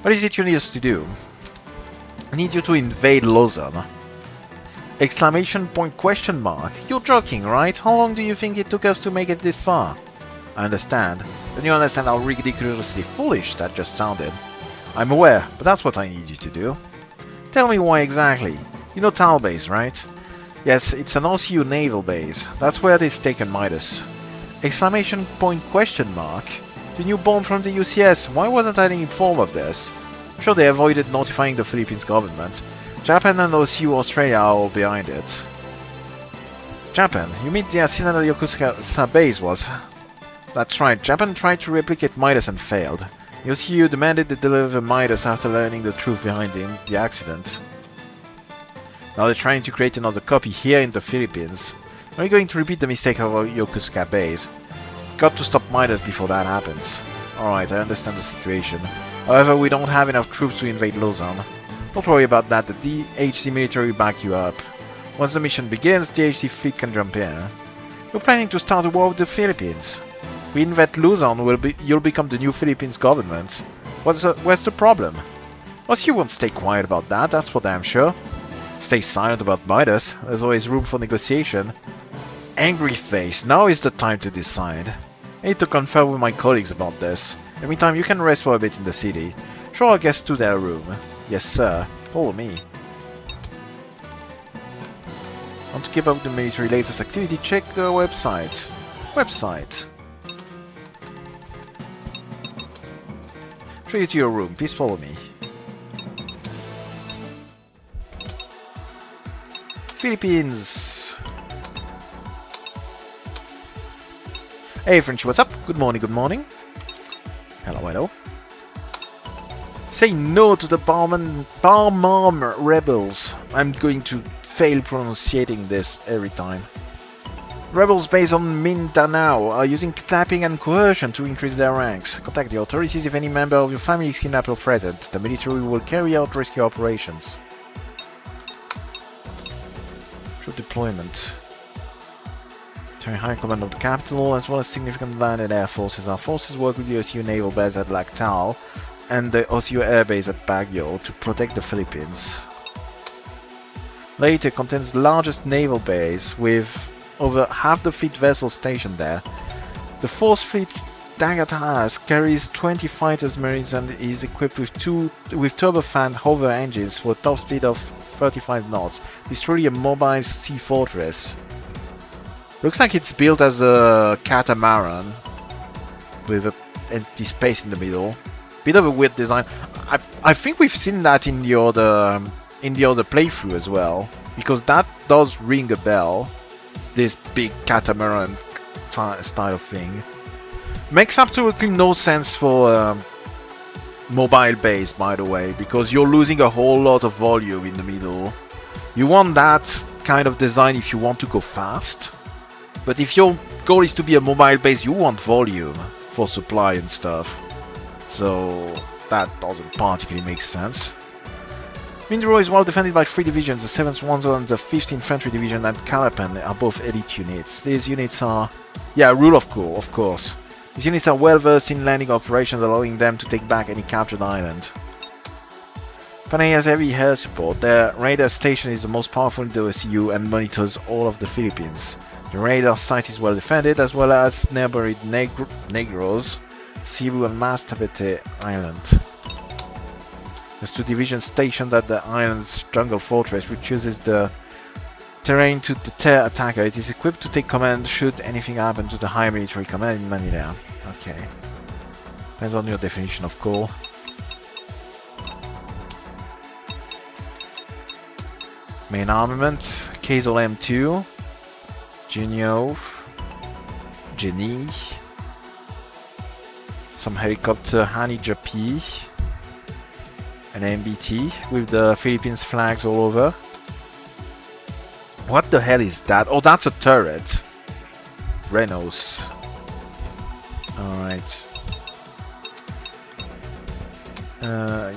What is it you need us to do? I need you to invade Lausanne. Exclamation point question mark. You're joking, right? How long do you think it took us to make it this far? I understand. Then you understand how ridiculously foolish that just sounded. I'm aware, but that's what I need you to do. Tell me why exactly. You know Tal Base, right? Yes, it's an OCU naval base. That's where they've taken Midas. Exclamation point question mark. The new bomb from the UCS. Why wasn't I informed of this? I'm sure they avoided notifying the Philippines government. Japan and OCU Australia are all behind it. Japan? You mean the accident at Yokosuka base was? That's right. Japan tried to replicate Midas and failed. OCU demanded they deliver Midas after learning the truth behind the accident. Now they're trying to create another copy here in the Philippines. Are you going to repeat the mistake of Yokosuka base? Got to stop Midas before that happens. Alright, I understand the situation. However, we don't have enough troops to invade Lausanne. Don't worry about that, the DHC military will back you up. Once the mission begins, the DHC fleet can jump in. We're planning to start a war with the Philippines. We invade Lausanne, you'll become the new Philippines government. What's the problem? OCU won't stay quiet about that, that's for damn sure. Stay silent about Midas, there's always room for negotiation. Angry face, now is the time to decide. I need to confer with my colleagues about this. In the meantime, you can rest for a bit in the city. Show our guests to their room. Yes, sir. Follow me. Want to keep up with the military latest activity? Check the website. Show you to your room. Please follow me. Philippines. Hey, Frenchie, what's up? Good morning, good morning. Hello, hello. Say no to the Barmam rebels. I'm going to fail pronunciating this every time. Rebels based on Mindanao are using kidnapping and coercion to increase their ranks. Contact the authorities if any member of your family is kidnapped or threatened. The military will carry out rescue operations. Troop deployment. High command of the capital, as well as significant land and air forces. Our forces work with the OCU naval base at Lac Tal and the OCU air base at Baguio to protect the Philippines. Later contains the largest naval base with over half the fleet vessels stationed there. The 4th Fleet's Dagat carries 20 fighters, marines, and is equipped with turbofan hover engines for a top speed of 35 knots. It's truly a mobile sea fortress. Looks like it's built as a catamaran with an empty space in the middle. Bit of a weird design. I think we've seen that in the other playthrough as well, because that does ring a bell. This big catamaran style thing makes absolutely no sense for mobile base, by the way, because you're losing a whole lot of volume in the middle. You want that kind of design if you want to go fast. But if your goal is to be a mobile base, you want volume for supply and stuff. So that doesn't particularly make sense. Mindoro is well defended by 3 divisions, the 7th Wanzer and the 5th Infantry Division and Calapan are both elite units. These units are... yeah, rule of course. These units are well versed in landing operations, allowing them to take back any captured island. Panay has heavy air support. Their radar station is the most powerful in the OSU and monitors all of the Philippines. The radar site is well defended, as well as neighboring Negros, Cebu and Mastabete Island. There's 2 divisions stationed at the island's jungle fortress, which uses the terrain to deter attacker. It is equipped to take command should anything happen to the high military command in Manila. Okay. Depends on your definition of cool. Main armament, Kazel M2, Genio, Genie, some helicopter Hanija P, an MBT with the Philippines flags all over. What the hell is that? Oh, that's a turret. Renos. Alright.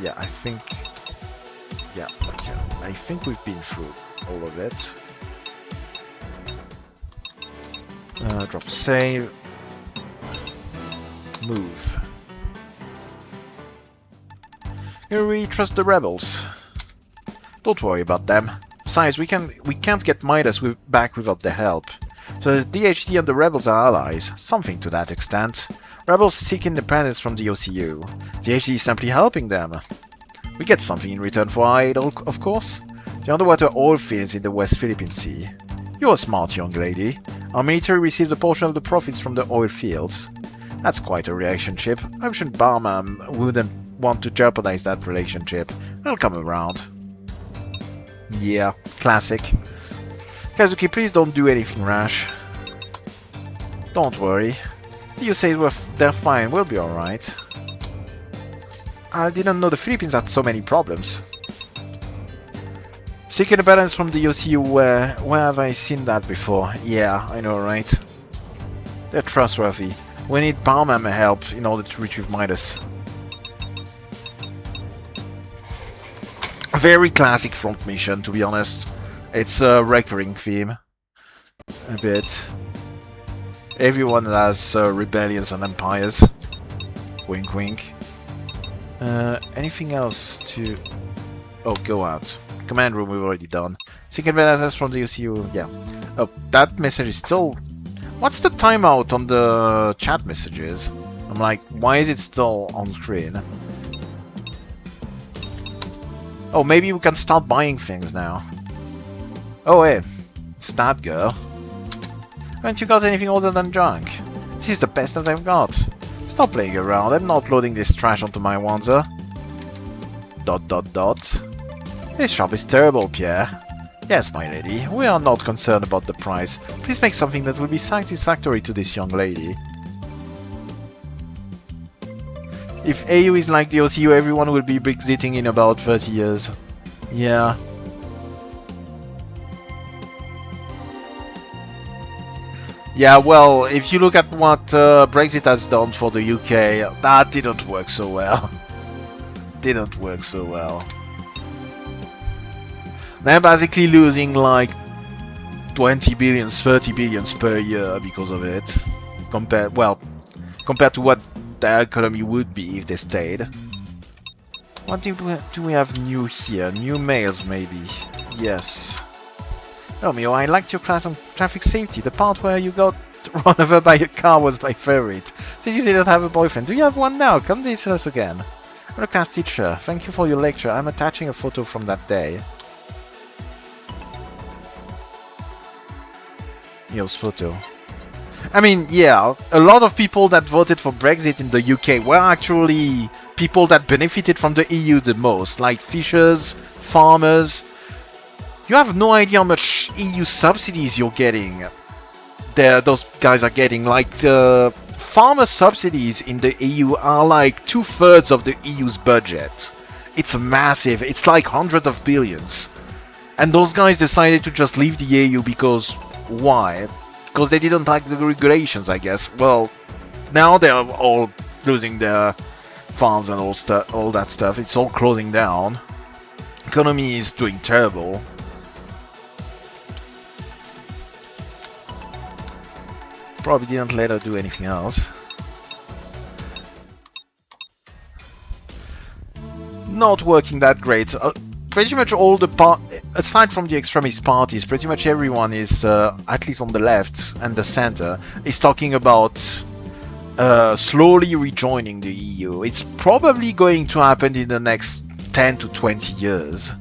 Yeah, I think... yeah, okay. I think we've been through all of it. Drop save. Move. You really trust the rebels? Don't worry about them. Besides, we can't get Midas back without their help. So the DHD and the rebels are allies, something to that extent. Rebels seek independence from the OCU. DHD is simply helping them. We get something in return for our aid, of course. The underwater oil fields in the West Philippine Sea. You're a smart young lady. Our military receives a portion of the profits from the oil fields. That's quite a relationship. I'm sure Barman wouldn't want to jeopardize that relationship. I'll come around. Yeah, classic. Kazuki, please don't do anything rash. Don't worry. You say they're fine, we'll be alright. I didn't know the Philippines had so many problems. Seeking a balance from the OCU, where have I seen that before? Yeah, I know, right? They're trustworthy. We need Barman help in order to retrieve Midas. Very classic front mission, to be honest. It's a recurring theme. A bit. Everyone has rebellions and empires. Wink wink. Anything else to... oh, go out. Command room we've already done. Second balance from the UCU, yeah. Oh, that message is still... what's the timeout on the chat messages? I'm like, why is it still on screen? Oh, maybe we can start buying things now. Oh, hey. It's that girl. Haven't you got anything other than junk? This is the best that I've got. Stop playing around. I'm not loading this trash onto my Wanzer. ... This shop is terrible, Pierre. Yes, my lady. We are not concerned about the price. Please make something that will be satisfactory to this young lady. If AU is like the OCU, everyone will be Brexiting in about 30 years. Yeah. Yeah, well, if you look at what Brexit has done for the UK, that didn't work so well. Didn't work so well. They're basically losing like 20 billions, 30 billions per year because of it. Compared to what their economy would be if they stayed. What do we have new here? New mails, maybe. Yes. Romeo, I liked your class on traffic safety. The part where you got run over by a car was my favorite. Did you not have a boyfriend? Do you have one now? Come visit us again. I'm a class teacher. Thank you for your lecture. I'm attaching a photo from that day. Yo's photo. I mean, yeah, a lot of people that voted for Brexit in the UK were actually people that benefited from the EU the most, like fishers, farmers. You have no idea how much EU subsidies you're getting. Those guys are getting, like, farmer subsidies in the EU are like 2/3 of the EU's budget. It's massive, it's like hundreds of billions. And those guys decided to just leave the EU because... why? Because they didn't like the regulations, I guess. Well, now they're all losing their farms and all that stuff. It's all closing down. economy is doing terrible. Probably didn't let her do anything else. Not working that great. Pretty much all the aside from the extremist parties, pretty much everyone is, at least on the left and the center, is talking about slowly rejoining the EU. It's probably going to happen in the next 10 to 20 years.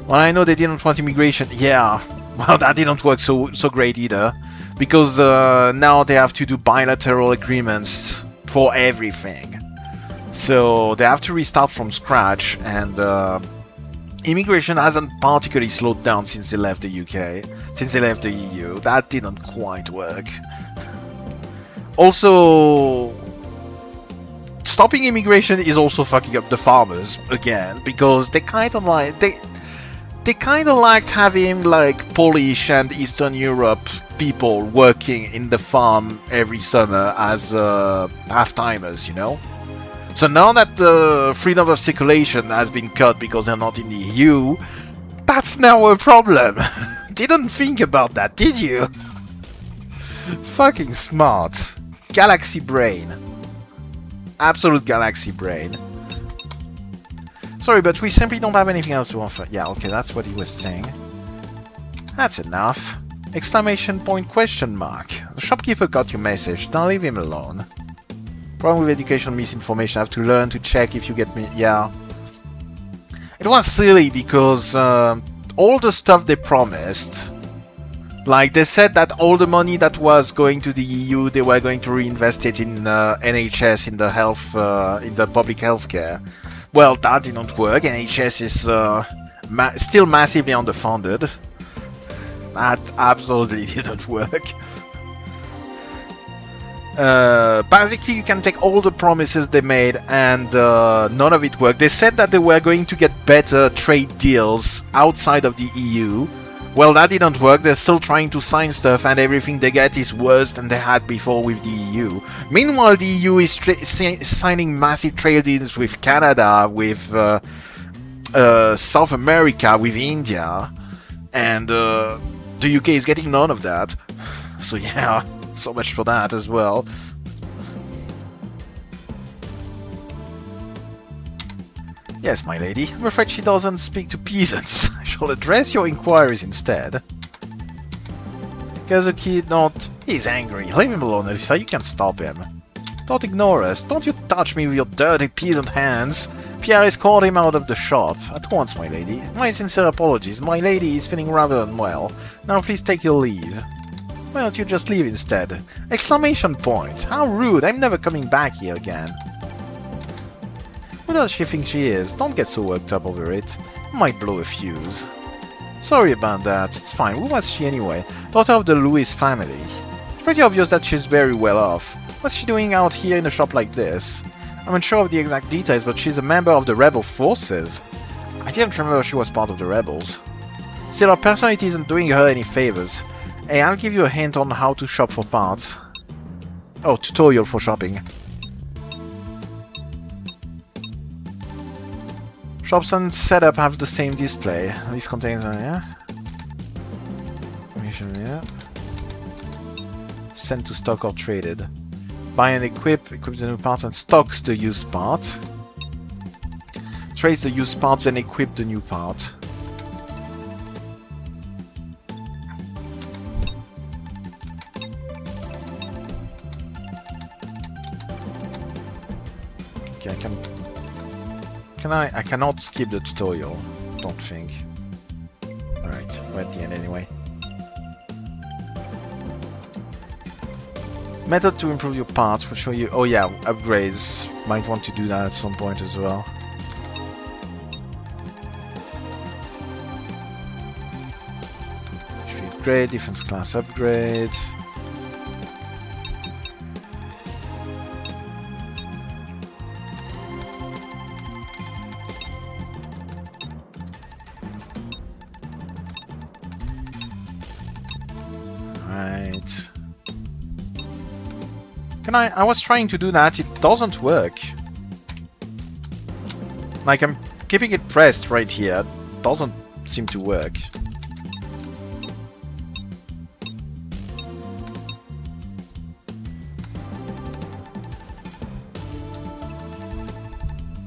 Well, I know they didn't want immigration. Yeah, well, that didn't work so great either, because now they have to do bilateral agreements for everything. So they have to restart from scratch, and immigration hasn't particularly slowed down since they left the UK, since they left the EU. That didn't quite work. Also, stopping immigration is also fucking up the farmers again, because they kind of like they kind of liked having like Polish and Eastern Europe people working in the farm every summer as half-timers, you know. So now that the freedom of circulation has been cut because they're not in the EU, that's now a problem. Didn't think about that, did you? Fucking smart. Galaxy brain. Absolute galaxy brain. Sorry, but we simply don't have anything else to offer. Yeah, okay, that's what he was saying. That's enough. Exclamation point question mark. The shopkeeper got your message. Now leave him alone. Problem with educational misinformation. I have to learn to check if you get me. Yeah. It was silly because all the stuff they promised, like they said that all the money that was going to the EU, they were going to reinvest it in NHS, in the health, in the public healthcare. Well, that didn't work. NHS is still massively underfunded. That absolutely didn't work. Basically, you can take all the promises they made and none of it worked. They said that they were going to get better trade deals outside of the EU. Well, that didn't work. They're still trying to sign stuff and everything they get is worse than they had before with the EU. Meanwhile, the EU is signing massive trade deals with Canada, with South America, with India, and the UK is getting none of that. So yeah, so much for that as well. Yes, my lady. I'm afraid she doesn't speak to peasants. I shall address your inquiries instead. Kazuki, not... He's angry. Leave him alone, Alisa. You can't stop him. Don't ignore us. Don't you touch me with your dirty peasant hands. Pierre has called him out of the shop. At once, my lady. My sincere apologies. My lady is feeling rather unwell. Now please take your leave. Why don't you just leave instead? Exclamation point. How rude. I'm never coming back here again. Who does she think she is? Don't get so worked up over it. Might blow a fuse. Sorry about that. It's fine. Who was she anyway? Daughter of the Louis family. It's pretty obvious that she's very well off. What's she doing out here in a shop like this? I'm unsure of the exact details, but she's a member of the rebel forces. I didn't remember she was part of the rebels. Still, her personality isn't doing her any favors. Hey, I'll give you a hint on how to shop for parts. Oh, tutorial for shopping. Shops and setup have the same display. This contains, yeah. Yeah. Send to stock or traded. Buy and equip the new parts and stocks the used part. Trades the used parts and equip the new part. Okay, I cannot skip the tutorial, don't think. Alright, we're at the end anyway. Method to improve your parts will show you... Oh yeah, upgrades. Might want to do that at some point as well. Upgrade, defense class upgrade. I was trying to do that, it doesn't work. Like, I'm keeping it pressed right here doesn't seem to work.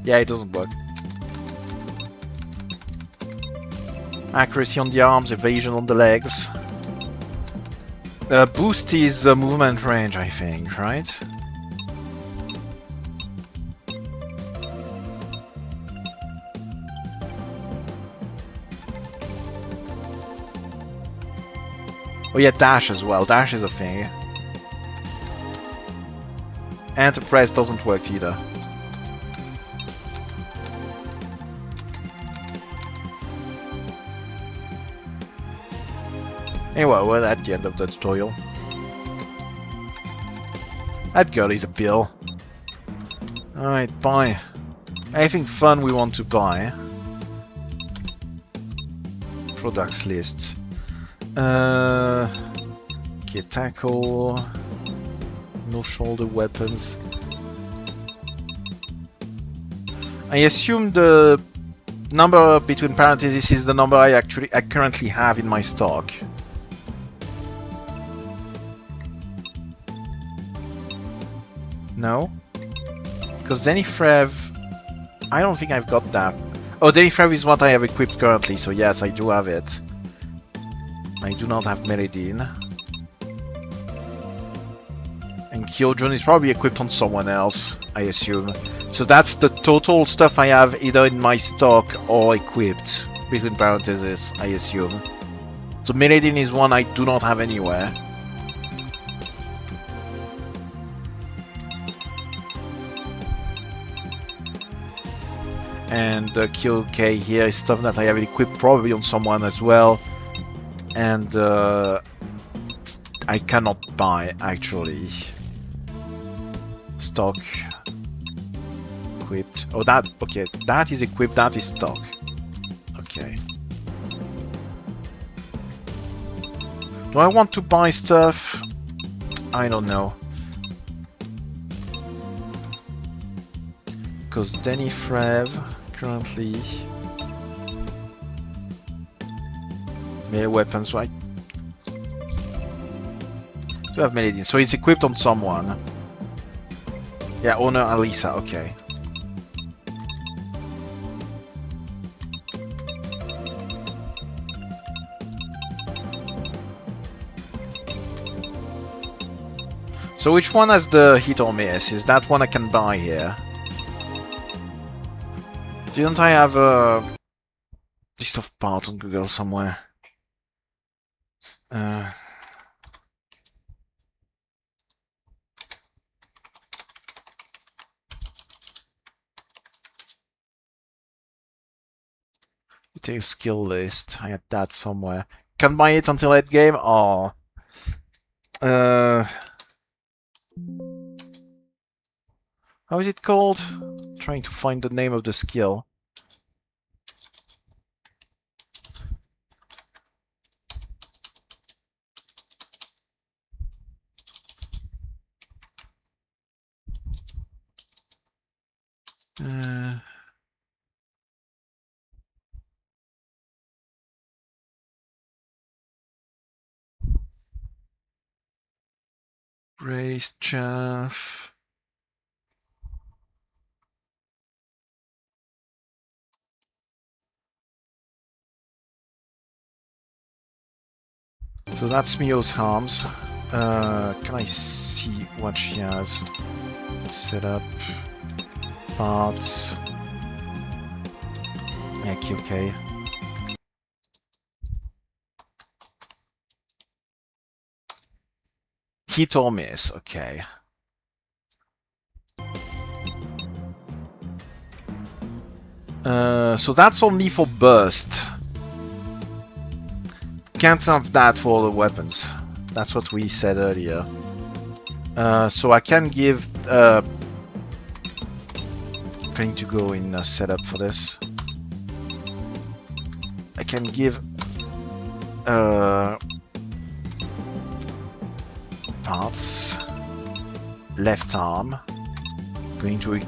Yeah, it doesn't work. Accuracy on the arms, evasion on the legs. Boost is movement range, I think, right? Oh yeah, dash as well. Dash is a thing. And to press doesn't work either. Anyway, we're at the end of the tutorial. That girl is a bill. Alright, buy. Anything fun we want to buy. Products list. Okay, tackle. No shoulder weapons. I assume the number between parentheses is the number I currently have in my stock. No? Because Zenithrev... I don't think I've got that. Oh, Zenithrev is what I have equipped currently, so yes, I do have it. I do not have Meridine. And Kyojun is probably equipped on someone else, I assume. So that's the total stuff I have either in my stock or equipped, between parentheses, I assume. So Meridine is one I do not have anywhere. And the QK here is stuff that I have equipped probably on someone as well. And I cannot buy, actually. Stock. Equipped. Oh, that, okay, that is equipped, that is stock. Okay. Do I want to buy stuff? I don't know. Because Zenithrev currently melee weapons, right? Do have Meridine, so it's equipped on someone. Yeah, owner Alisa, okay. So which one has the hit or miss? Is that one I can buy here? Didn't I have a list of parts on Google somewhere? Detail skill list. I had that somewhere. Can buy it until late game? Oh. How is it called? Trying to find the name of the skill. Brace chaff. So that's Mio's harms. Can I see what she has? Setup. Parts. Yeah, okay. Hit or miss, okay. So that's only for burst. Can't have that for the weapons. That's what we said earlier. So I can give... Trying to go in setup for this. I can give... parts. Left arm. Going to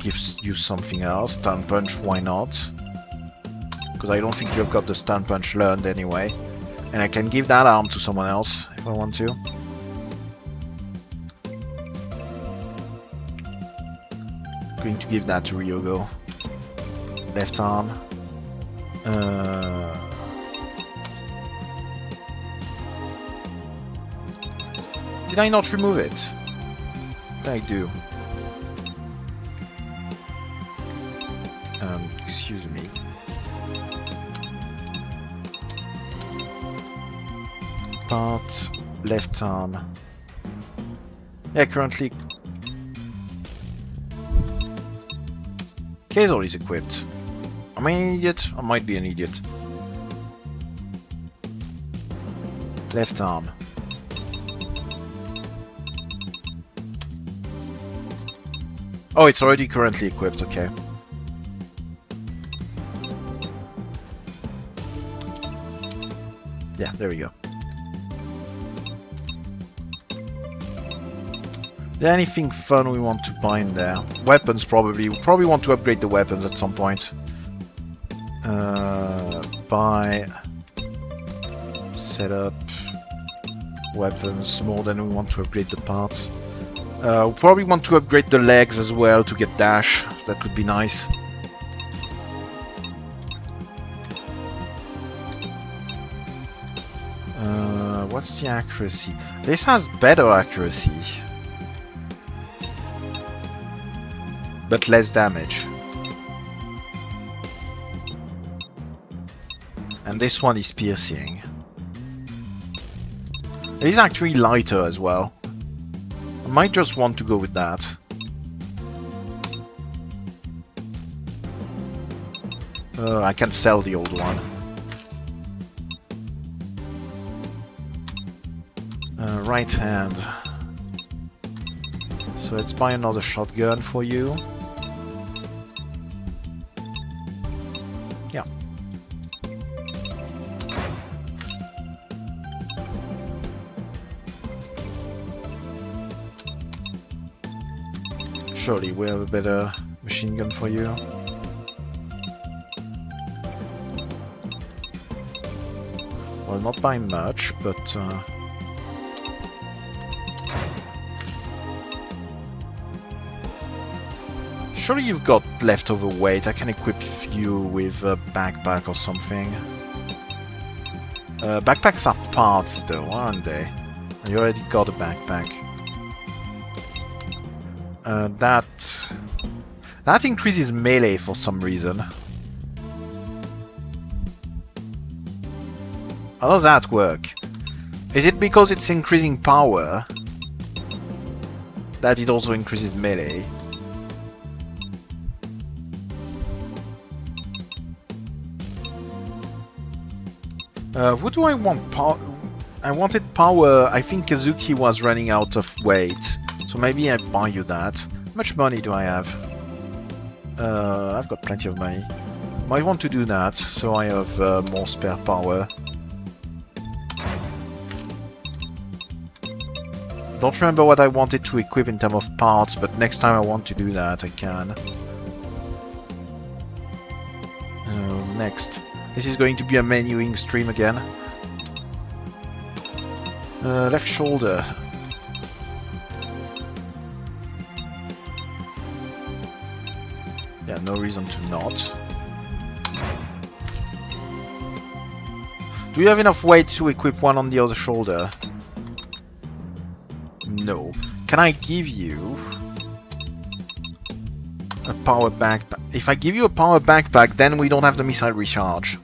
give you something else. Stun Punch, why not? Because I don't think you've got the Stun Punch learned anyway. And I can give that arm to someone else if I want to. Going to give that to Ryogo. Left arm. Did I not remove it? I do. Excuse me. Part, left arm. Yeah, currently... Kazor is equipped. Am I an idiot? I might be an idiot. Left arm. Oh, it's already currently equipped, okay. Yeah, there we go. Is there anything fun we want to buy in there? Weapons, probably. We probably want to upgrade the weapons at some point. Buy... Setup... Weapons, more than we want to upgrade the parts. We probably want to upgrade the legs as well to get dash. That would be nice. What's the accuracy? This has better accuracy. But less damage. And this one is piercing. It is actually lighter as well. I might just want to go with that. I can sell the old one. Right hand. So let's buy another shotgun for you. Yeah. Surely we have a better machine gun for you. Well, not by much, but... Surely you've got leftover weight. I can equip you with a backpack or something. Backpacks are parts though, aren't they? You already got a backpack. That increases melee for some reason. How does that work? Is it because it's increasing power that it also increases melee? What do I want? I wanted power. I think Kazuki was running out of weight. So maybe I buy you that. How much money do I have? I've got plenty of money. Might want to do that, so I have more spare power. Don't remember what I wanted to equip in terms of parts, but next time I want to do that, I can. Next. This is going to be a menuing stream again. Left shoulder. Yeah, no reason to not. Do you have enough weight to equip one on the other shoulder? No. Can I give you a power backpack? If I give you a power backpack, then we don't have the missile recharge.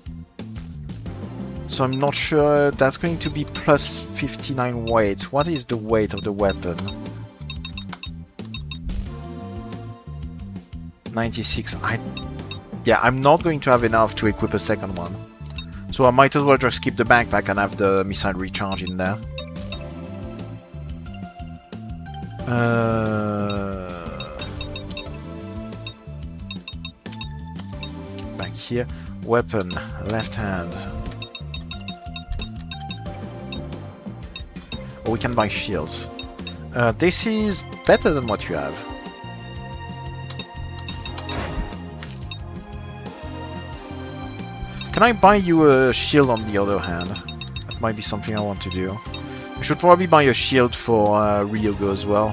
So I'm not sure. That's going to be plus 59 weight. What is the weight of the weapon? 96. Yeah, I'm not going to have enough to equip a second one. So I might as well just keep the backpack and have the missile recharge in there. Back here. Weapon, left hand. Or we can buy shields. This is better than what you have. Can I buy you a shield on the other hand? That might be something I want to do. I should probably buy a shield for Ryogo as well,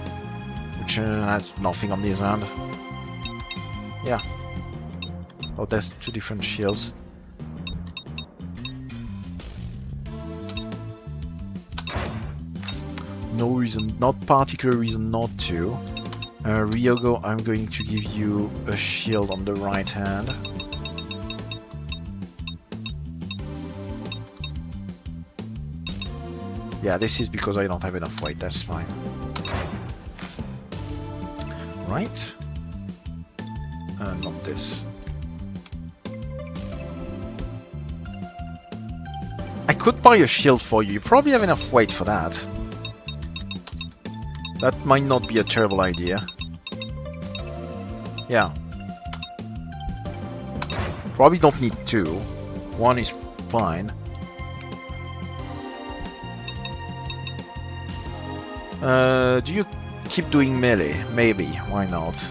which has nothing on his hand. Yeah. Oh, there's two different shields. No reason, not particular reason not to. Ryogo, I'm going to give you a shield on the right hand. Yeah, this is because I don't have enough weight, that's fine. Right? Not this. I could buy a shield for you. You probably have enough weight for that. That might not be a terrible idea. Yeah. Probably don't need two. One is fine. Do you keep doing melee? Maybe. Why not?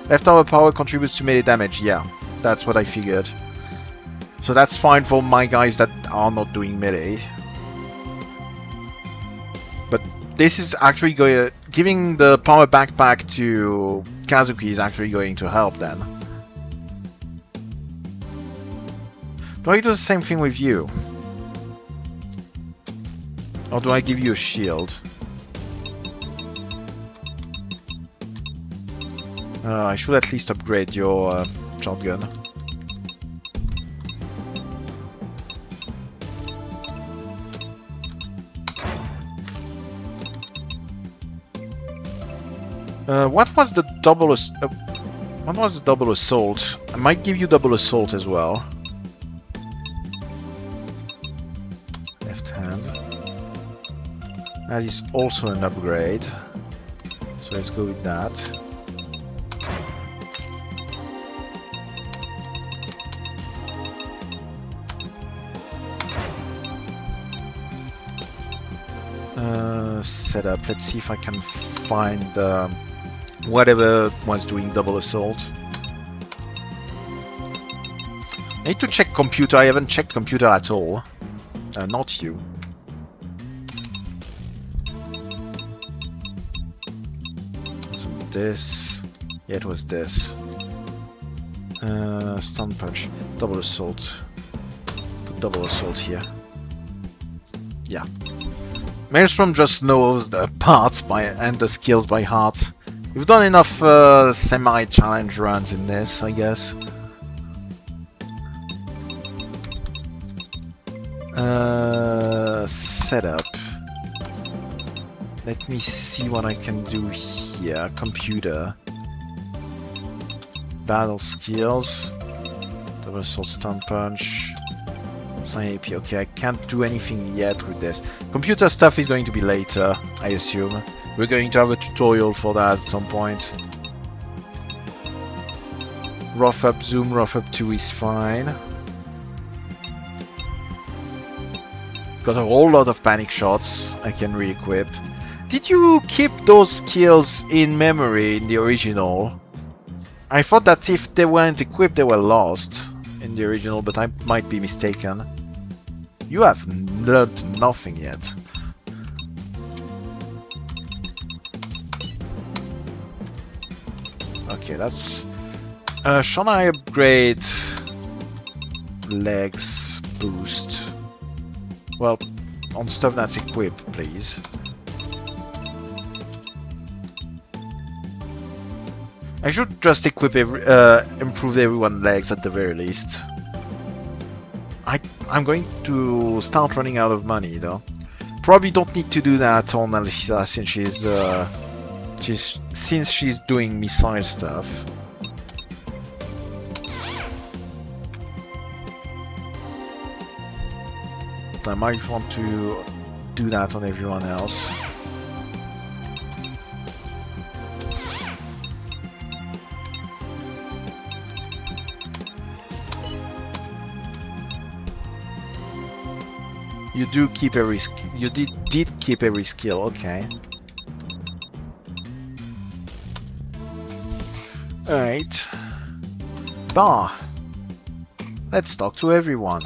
Leftover power contributes to melee damage. Yeah, that's what I figured. So that's fine for my guys that are not doing melee. But this is actually going... Giving the power backpack to Kazuki is actually going to help then. Do I do the same thing with you? Or do I give you a shield? I should at least upgrade your shotgun. What was the double? What was the double assault? I might give you double assault as well. Left hand. That is also an upgrade. So let's go with that. Setup. Let's see if I can find whatever was doing double assault. I need to check computer. I haven't checked computer at all. Not you. So this. Yeah, it was this. Stun punch. Double assault. Put double assault here. Yeah. Maelstrom just knows the parts and the skills by heart. We've done enough semi-challenge runs in this, I guess. Setup. Let me see what I can do here. Computer. Battle skills. Double assault, stun punch. AP. Okay, I can't do anything yet with this. Computer stuff is going to be later, I assume. We're going to have a tutorial for that at some point. Rough up zoom, rough up 2 is fine. Got a whole lot of panic shots I can re-equip. Did you keep those skills in memory in the original? I thought that if they weren't equipped they were lost in the original, but I might be mistaken. You have learned nothing yet. Okay, that's... shall I upgrade... legs boost? Well, on stuff that's equipped, please. I should just equip improve everyone's legs at the very least. I'm going to start running out of money though. Probably don't need to do that on Alisa since she's doing missile stuff. But I might want to do that on everyone else. You do keep every you did keep every skill, okay. Alright. Bah. Let's talk to everyone.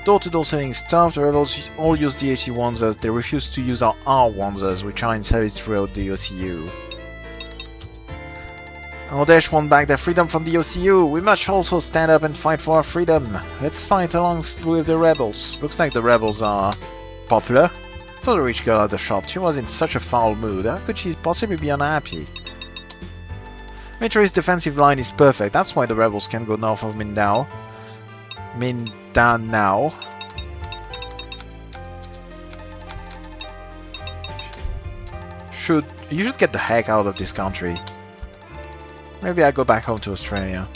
Door-to-door selling stuff. The rebels all use DHD Wanzers. They refuse to use our Wanzers, which are in service throughout the OCU. Our Daesh want back their freedom from the OCU. We must also stand up and fight for our freedom. Let's fight along with the rebels. Looks like the rebels are popular. So the rich girl at the shop, she was in such a foul mood. How could she possibly be unhappy? Military's defensive line is perfect. That's why the rebels can go north of Mindanao. Mindanao. You should get the heck out of this country. Maybe I go back home to Australia.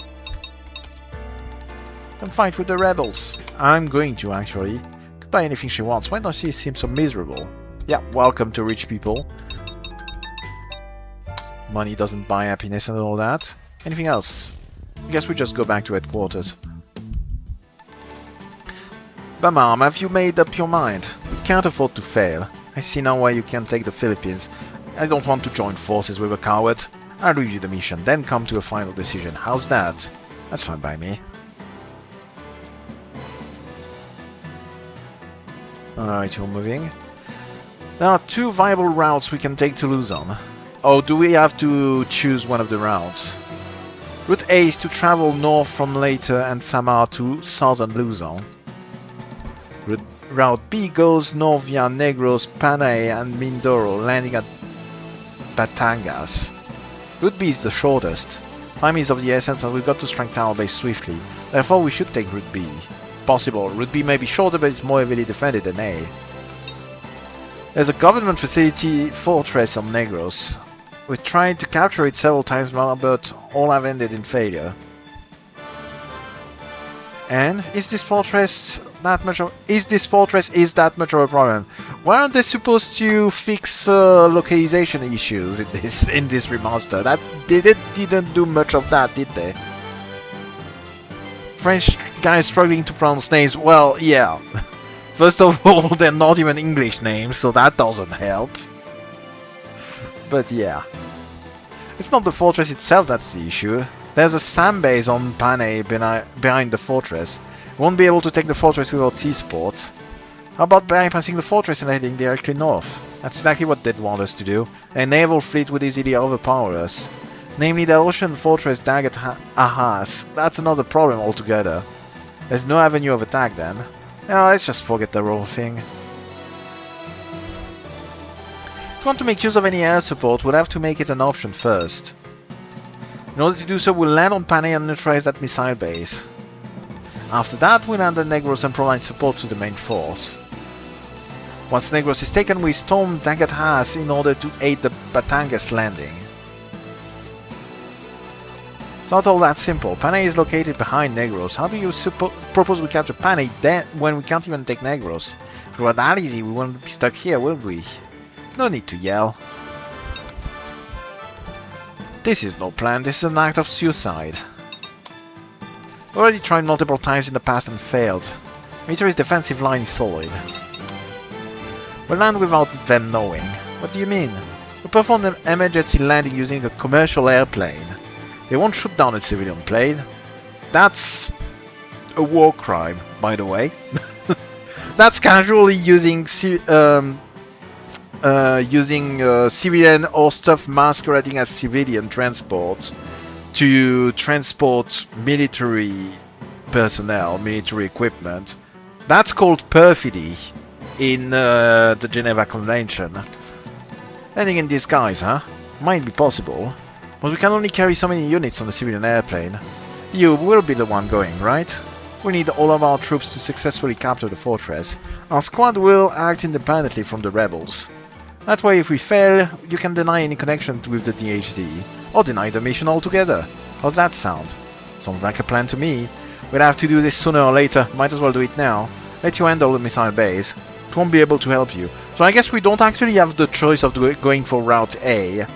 And fight with the rebels. I'm going to, actually. Could buy anything she wants. Why does she seem so miserable? Yeah, welcome to rich people. Money doesn't buy happiness and all that. Anything else? I guess we just go back to headquarters. But Mom, have you made up your mind? We can't afford to fail. I see now why you can't take the Philippines. I don't want to join forces with a coward. I'll review the mission, then come to a final decision. How's that? That's fine by me. Alright, you're moving. There are 2 viable routes we can take to Luzon. Oh, do we have to choose one of the routes? Route A is to travel north from Leyte and Samar to southern Luzon. Route B goes north via Negros, Panay and Mindoro, landing at Batangas. Route B is the shortest. Time is of the essence and we've got to strengthen our base swiftly. Therefore we should take Route B. Possible. Route B may be shorter but it's more heavily defended than A. There's a government facility fortress on Negros. We tried to capture it several times but all have ended in failure. And is this fortress that much of a problem? Why aren't they supposed to fix localization issues in this remaster? They didn't do much of that, did they? French guys struggling to pronounce names. Well, yeah. First of all, they're not even English names, so that doesn't help. But yeah. It's not the fortress itself that's the issue. There's a sand base on Panay behind the fortress. We won't be able to take the fortress without sea support. How about bypassing the fortress and heading directly north? That's exactly what they'd want us to do. A naval fleet would easily overpower us. Namely the ocean fortress Dagat Ahas. That's another problem altogether. There's no avenue of attack then. Yeah, let's just forget the whole thing. If we want to make use of any air support, we'll have to make it an option first. In order to do so, we'll land on Panay and neutralize that missile base. After that, we'll land at Negros and provide support to the main force. Once Negros is taken, we storm Dagat Has in order to aid the Batangas landing. It's not all that simple. Panay is located behind Negros. How do you propose we capture Panay when we can't even take Negros? If it were that easy, we wouldn't be stuck here, would we? No need to yell. This is no plan, this is an act of suicide. Already tried multiple times in the past and failed. Military's defensive line is solid. We'll land without them knowing. What do you mean? We performed an emergency landing using a commercial airplane. They won't shoot down a civilian plane. That's a war crime, by the way. That's casually using civilian or stuff masquerading as civilian transport to transport military personnel, military equipment. That's called perfidy in the Geneva Convention. Landing in disguise, huh? Might be possible, but we can only carry so many units on a civilian airplane. You will be the one going, right? We need all of our troops to successfully capture the fortress. Our squad will act independently from the rebels. That way, if we fail, you can deny any connection with the DHD, or deny the mission altogether. How's that sound? Sounds like a plan to me. We'll have to do this sooner or later, might as well do it now. Let you handle the missile base. It won't be able to help you. So I guess we don't actually have the choice of going for Route A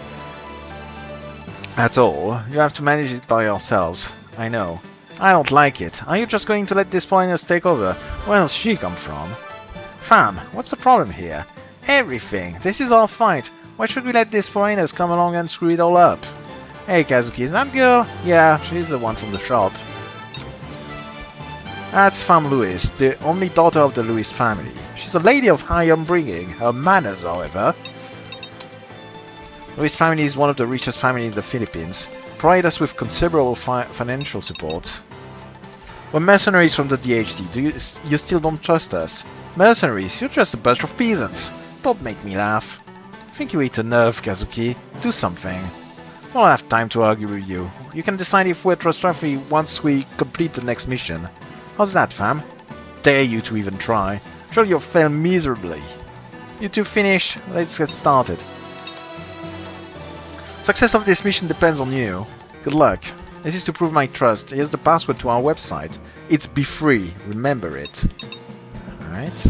at all. You have to manage it by yourselves. I know. I don't like it. Are you just going to let this foreigners take over? Where does she come from? Fam, what's the problem here? Everything. This is our fight. Why should we let these foreigners come along and screw it all up? Hey Kazuki, is that girl? Yeah, she's the one from the shop. That's Femme Louis, the only daughter of the Louis family. She's a lady of high upbringing. Her manners, however. Louis family is one of the richest families in the Philippines. Provide us with considerable financial support. We're mercenaries from the DHD. You still don't trust us? Mercenaries? You're just a bunch of peasants. Don't make me laugh. I think you hit a nerve, Kazuki. Do something. I don't have time to argue with you. You can decide if we're trustworthy once we complete the next mission. How's that, fam? Dare you to even try. Sure, you'll fail miserably. You two finished? Let's get started. Success of this mission depends on you. Good luck. This is to prove my trust. Here's the password to our website. It's Be Free. Remember it. Alright.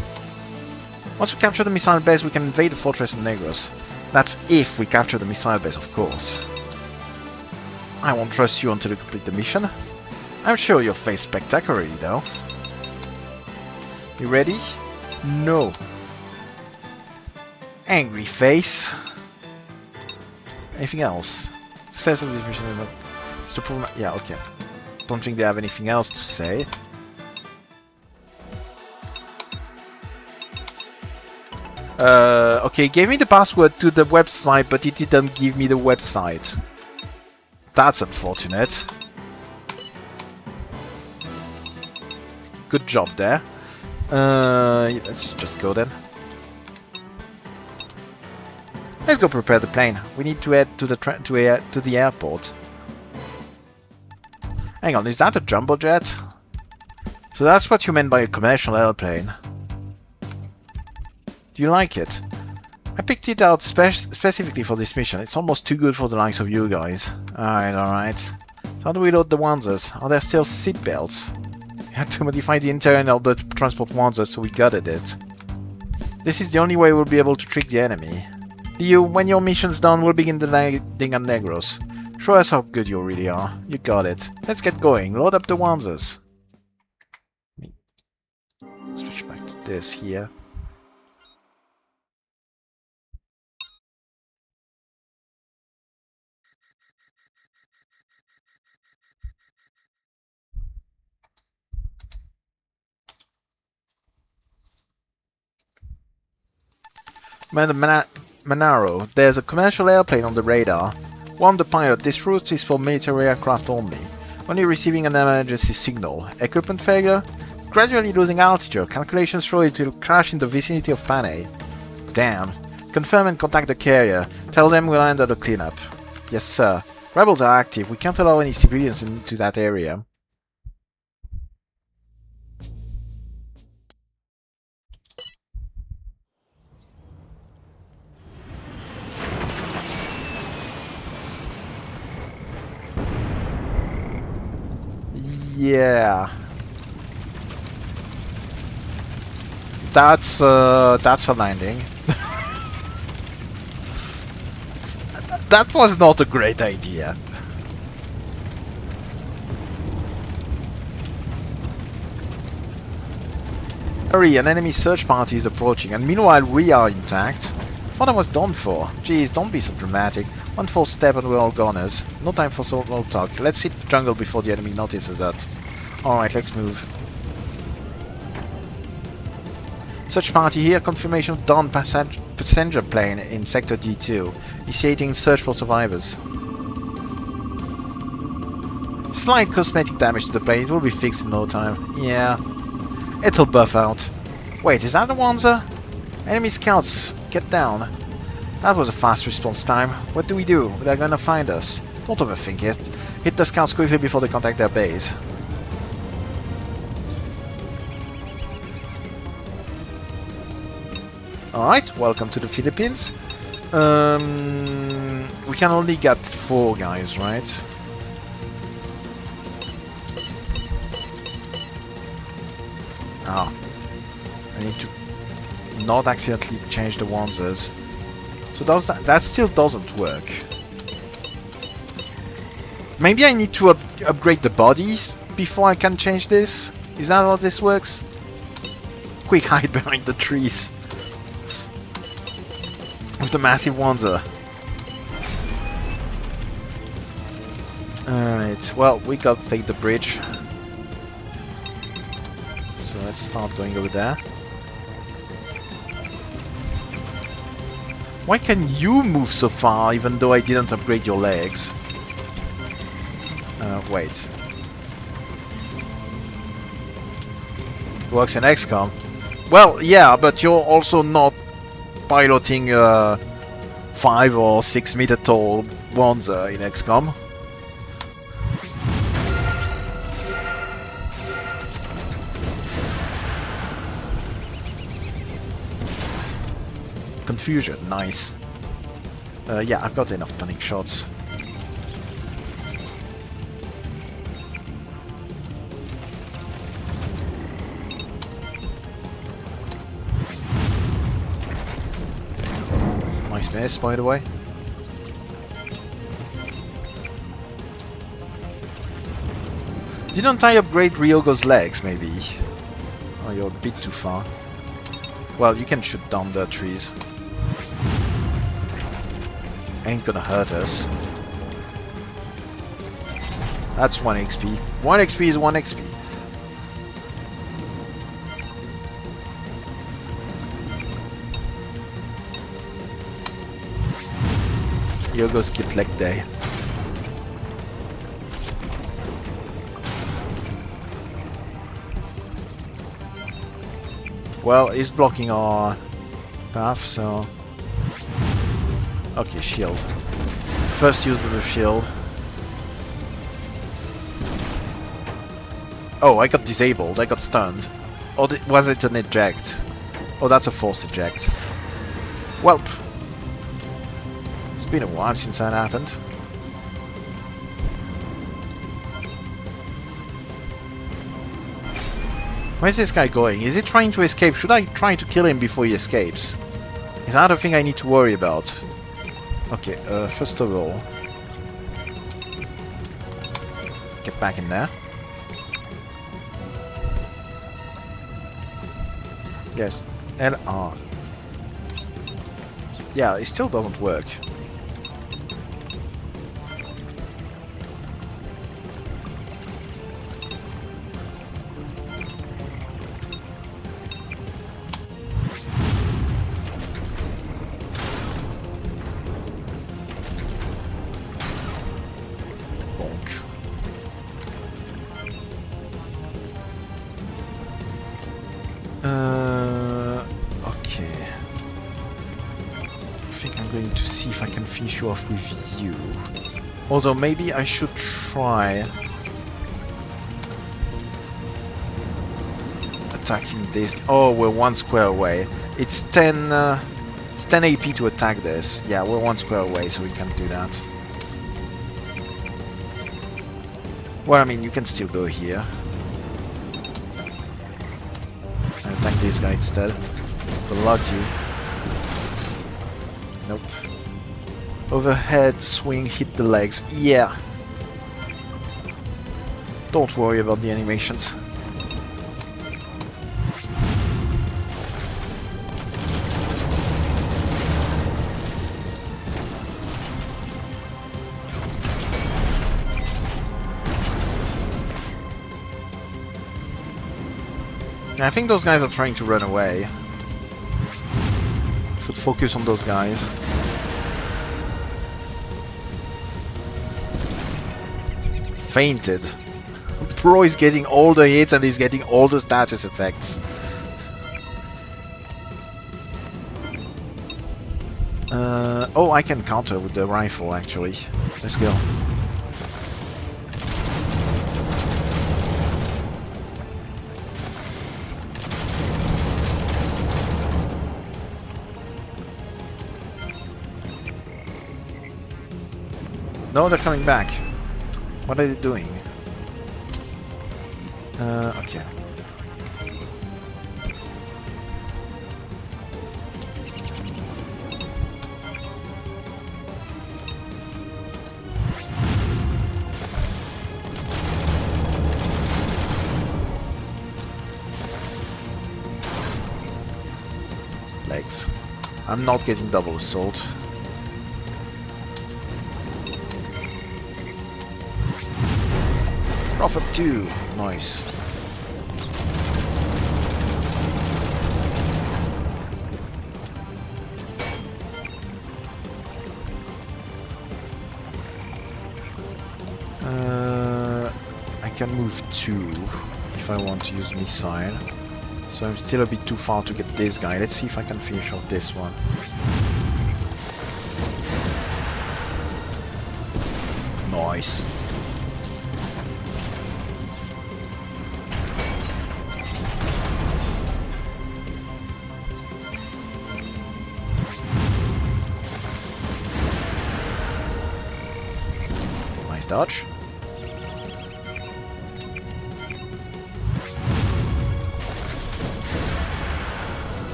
Once we capture the missile base, we can invade the fortress of Negros. That's if we capture the missile base, of course. I won't trust you until you complete the mission. I'm sure you'll face spectacularly, though. You ready? No. Angry face. Anything else? Success of this mission is to prove... Yeah, okay. Don't think they have anything else to say. Okay, gave me the password to the website, but it didn't give me the website. That's unfortunate. Good job there. Let's just go then. Let's go prepare the plane. We need to head to the airport. Hang on, is that a jumbo jet? So that's what you meant by a commercial airplane. Do you like it? I picked it out specifically for this mission. It's almost too good for the likes of you guys. Alright. So how do we load the Wanzers? Are there still seatbelts? We had to modify the interior of the transport Wanzers, so we gutted it. This is the only way we'll be able to trick the enemy. When your mission's done, we'll begin the landing at Negros. Show us how good you really are. You got it. Let's get going. Load up the Wanzers. Switch back to this here. Manaro, there's a commercial airplane on the radar. Warn the pilot, this route is for military aircraft only. Only receiving an emergency signal. Equipment failure? Gradually losing altitude. Calculations show it will crash in the vicinity of Panay. Damn. Confirm and contact the carrier. Tell them we'll handle the cleanup. Yes, sir. Rebels are active. We can't allow any civilians into that area. Yeah. That's a landing. That was not a great idea. Hurry, an enemy search party is approaching, and meanwhile we are intact. Thought I was done for. Jeez, don't be so dramatic. One false step and we're all goners. No time for small talk. Let's hit the jungle before the enemy notices us. Alright, let's move. Search party here. Confirmation of Dawn passenger plane in Sector D2. Initiating search for survivors. Slight cosmetic damage to the plane. It will be fixed in no time. Yeah. It'll buff out. Wait, is that the Wanzer? Enemy scouts, get down. That was a fast response time. What do we do? They're gonna find us. Don't overthink it. Hit the scouts quickly before they contact their base. Alright, welcome to the Philippines. We can only get 4 guys, right? Ah. I need to not accidentally change the Wanzers. So that still doesn't work. Maybe I need to upgrade the bodies before I can change this? Is that how this works? Quick, hide behind the trees. With the massive Wanzer. Alright, well, we gotta take the bridge. let's start going over there. Why can you move so far even though I didn't upgrade your legs? Wait. Works in XCOM. Well, yeah, but you're also not piloting a 5 or 6 meter tall Wanzer in XCOM. Confusion, nice. Yeah, I've got enough panic shots. Nice miss, by the way. Didn't I upgrade Ryogo's legs, maybe? Oh, you're a bit too far. Well, you can shoot down the trees. Ain't gonna hurt us. That's 1 XP. 1 XP is 1 XP. Ryogo skipped leg day. Well, he's blocking our path, so... Okay, shield. First use of the shield. Oh, I got disabled. I got stunned. Or was it an eject? Oh, that's a force eject. Welp. It's been a while since that happened. Where's this guy going? Is he trying to escape? Should I try to kill him before he escapes? Is that a thing I need to worry about? Okay, first of all... Get back in there. Yes, LR. Yeah, it still doesn't work. Okay. I think I'm going to see if I can finish you off with you. Although maybe I should try attacking this. Oh, we're 1 square away. It's 10 AP to attack this. Yeah, we're 1 square away, so we can't do that. Well, I mean, you can still go here. Attack this guy instead. Block you. Nope. Overhead swing, hit the legs. Yeah. Don't worry about the animations. I think those guys are trying to run away. Should focus on those guys. Fainted. Pro is getting all the hits and he's getting all the status effects. Oh, I can counter with the rifle actually. Let's go. No, they're coming back. What are they doing? Okay. Legs. I'm not getting double assault. Prophet 2. Nice. can move 2 if I want to use missile. So I'm still a bit too far to get this guy. Let's see if I can finish off this one. Nice. Nice dodge.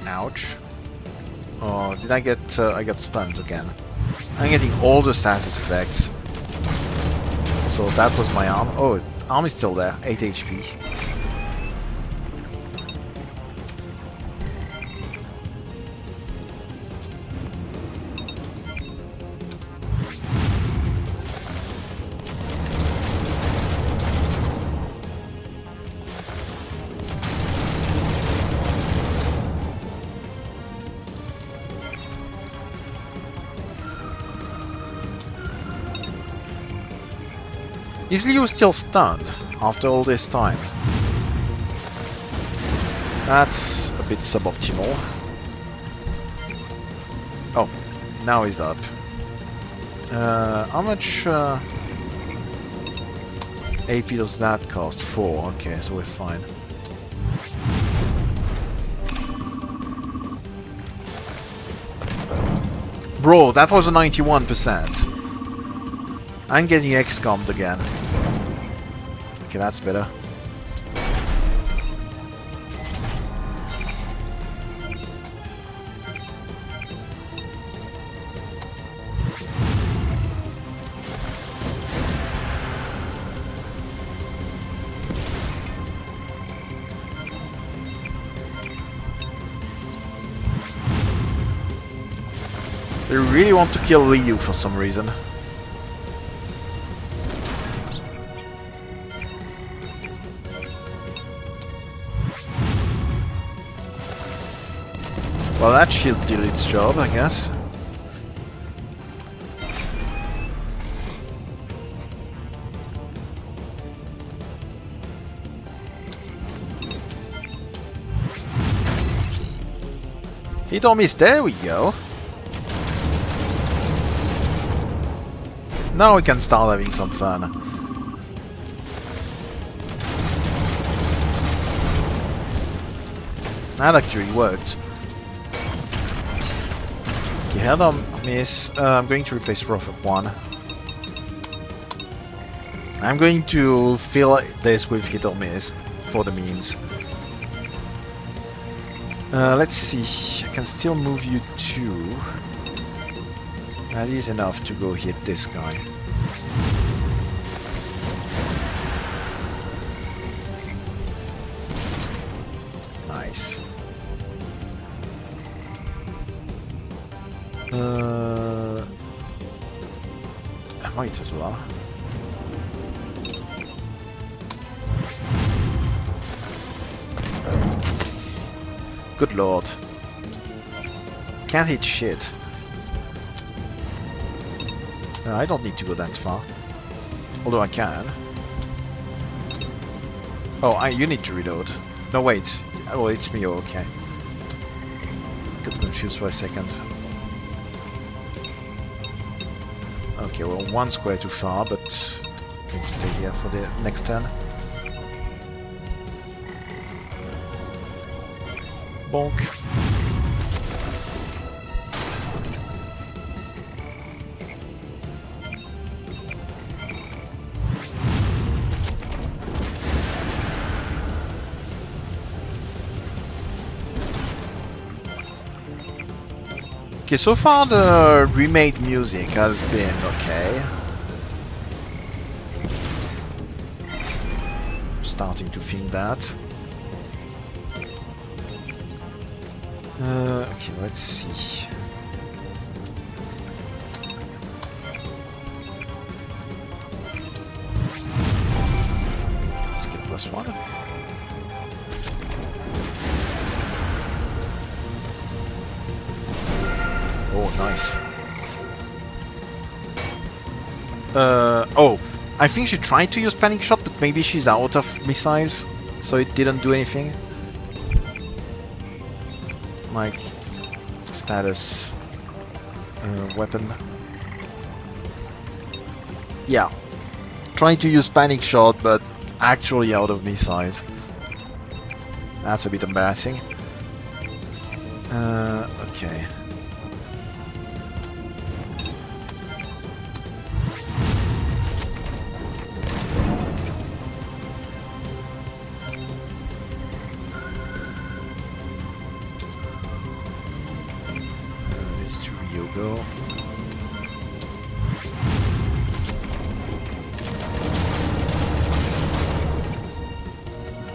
Ouch. Oh, did I get... I got stunned again. I'm getting all the status effects. So that was my arm. Oh, arm is still there. 8 HP. Is Liu still stunned after all this time? That's a bit suboptimal. Oh, now he's up. How much AP does that cost? 4. Okay, so we're fine. Bro, that was a 91%. I'm getting XCOM'd again. Okay, that's better. They really want to kill Ryu for some reason. Well, that shield did its job, I guess. Hit or miss, there we go. Now we can start having some fun. That actually worked. Okay, hit or miss. I'm going to replace Rough at 1. I'm going to fill this with hit or miss for the memes. Let's see. I can still move you 2. That is enough to go hit this guy. Nice. I might as well. Good lord. Can't hit shit. I don't need to go that far. Although I can. Oh, you need to reload. No, wait. Oh, it's me. Oh, okay. Got confused for a second. Okay, well, 1 square too far, but let's stay here for the next turn. Bonk. Okay, so far the remade music has been okay. Starting to feel that. Okay, let's see. Skip +1. Oh, nice. Oh, I think she tried to use Panic Shot, but maybe she's out of missiles, so it didn't do anything. Like, status, weapon. Yeah, trying to use Panic Shot, but actually out of missiles. That's a bit embarrassing. Okay. Let's do Ryogo.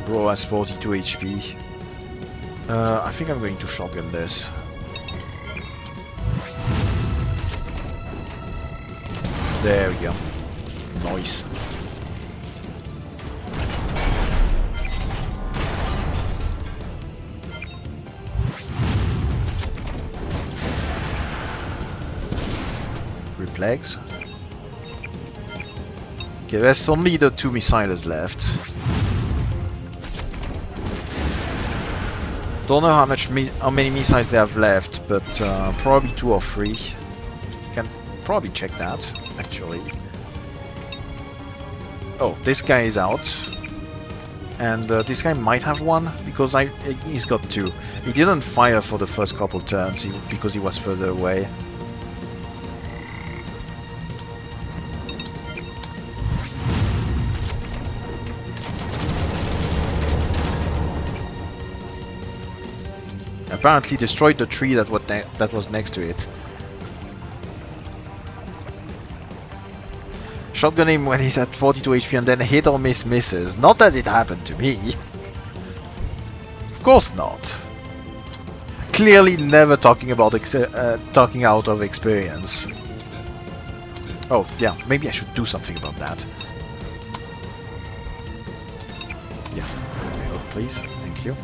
Bro has 42 HP. I think I'm going to shotgun this. There we go. Nice. Reflex. Okay, there's only the 2 missiles left. Don't know how many missiles they have left, but probably 2 or 3. Can probably check that, actually. Oh, this guy is out, and this guy might have 1 because he's got 2. He didn't fire for the first couple turns because he was further away. Apparently destroyed the tree that was next to it. Shotgun him when he's at 42 HP and then hit or misses. Not that it happened to me. Of course not. Clearly never talking about talking out of experience. Oh yeah, maybe I should do something about that. Yeah, reload please, thank you.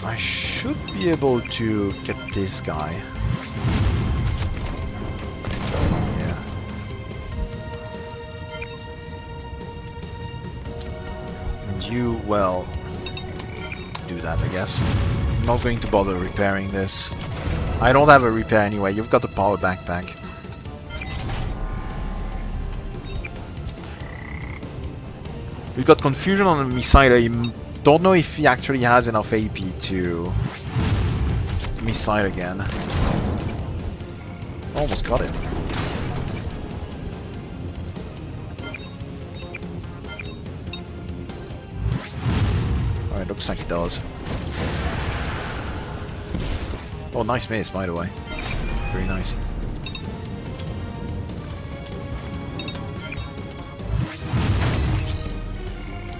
I should be able to get this guy. Yeah. And you, well, do that, I guess. I'm not going to bother repairing this. I don't have a repair anyway. You've got the power backpack. We've got confusion on the missile. Don't know if he actually has enough AP to missile again. Almost got it. Alright, looks like it does. Oh, nice miss, by the way. Very nice.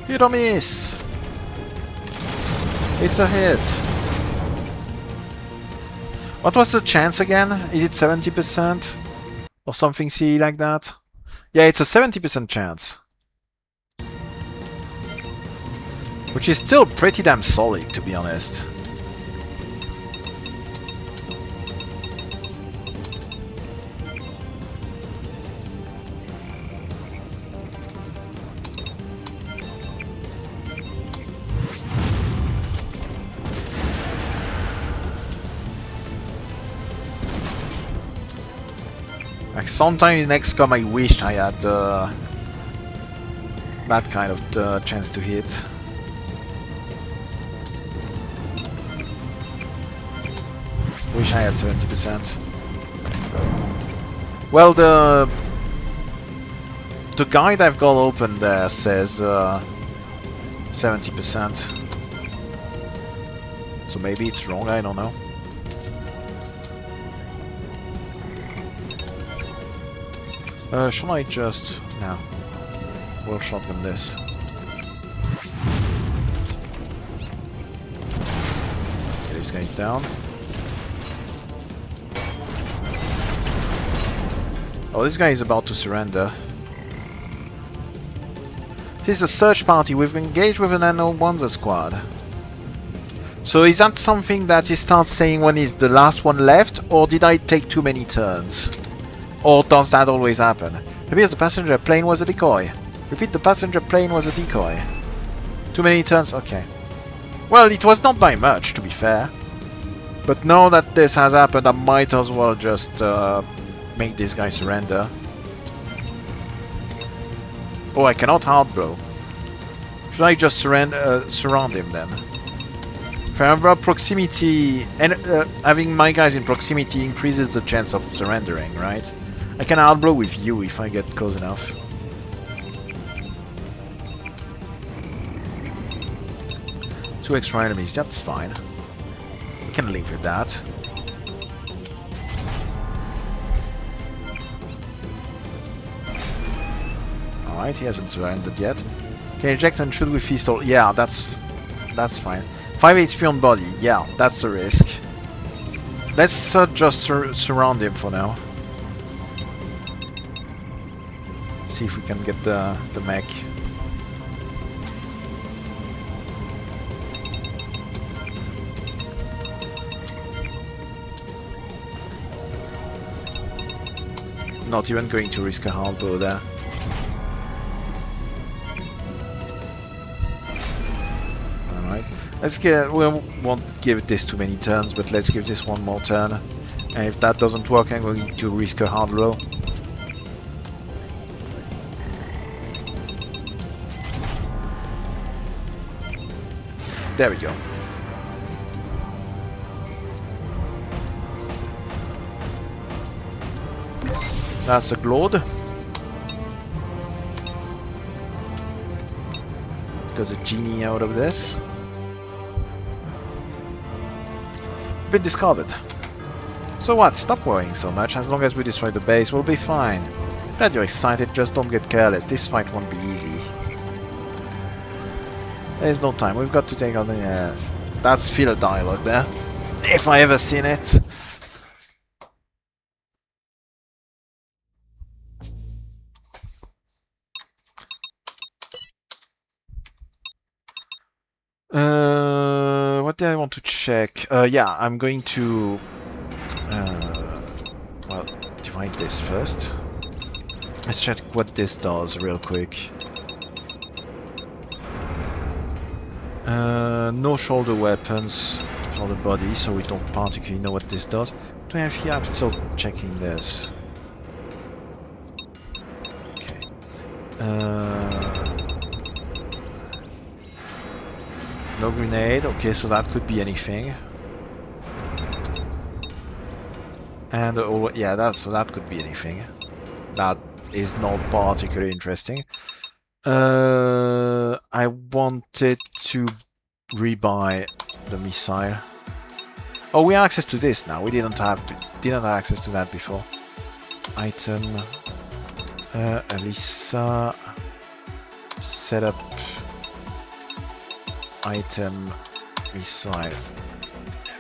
Hit or miss! It's a hit. What was the chance again? Is it 70%? Or something silly like that? Yeah, it's a 70% chance. Which is still pretty damn solid, to be honest. Like sometimes in XCOM I wished I had that kind of chance to hit. Wish I had 70%. Well, the guide I've got open there says 70%. So maybe it's wrong, I don't know. Shall I just... no. We'll shotgun this. Okay, this guy's down. Oh, this guy is about to surrender. This is a search party. We've engaged with an unknown Wanzer squad. So is that something that he starts saying when he's the last one left, or did I take too many turns? Or does that always happen? Maybe the passenger plane was a decoy. Repeat, the passenger plane was a decoy. Too many turns? Okay. Well, it was not by much, to be fair. But now that this has happened, I might as well just make this guy surrender. Oh, I cannot hard blow. Should I just surround him then? If I remember, proximity and having my guys in proximity increases the chance of surrendering, right? I can hard blow with you if I get close enough. Two extra enemies, that's fine. I can live with that. Alright, he hasn't surrendered yet. Okay, eject and shoot with pistol. Yeah, that's fine. 5 HP on body. Yeah, that's a risk. Let's just surround him for now. See if we can get the mech. Not even going to risk a hard blow there. Alright. Let's get... we won't give this too many turns, but let's give this one more turn. And if that doesn't work, I'm going to risk a hard blow. There we go. That's a Glode. Got a genie out of this. Been discarded. So what? Stop worrying so much. As long as we destroy the base, we'll be fine. Glad you're excited, just don't get careless. This fight won't be easy. There's no time. We've got to take out the... that's filler dialogue there. If I ever seen it. What did I want to check? Yeah, I'm going to... well, divide this first. Let's check what this does real quick. No shoulder weapons for the body, so we don't particularly know what this does. What do I have here? I'm still checking this. Okay. No grenade. Okay, so that could be anything. And yeah, so that could be anything. That is not particularly interesting. I wanted to rebuy the missile. Oh, we have access to this now. We didn't have access to that before. Item Alisa setup item missile. There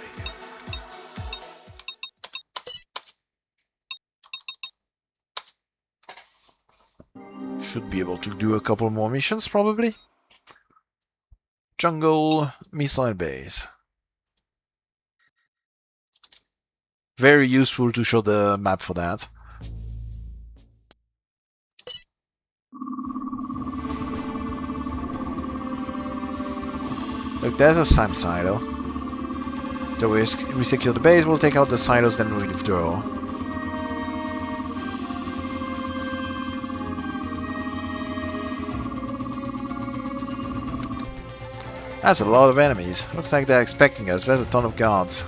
we go. Should be able to do a couple more missions probably. Jungle missile base. Very useful to show the map for that. Look, there's a SAM silo. So we secure the base, we'll take out the silos, then we withdraw. That's a lot of enemies. Looks like they're expecting us. There's a ton of guards.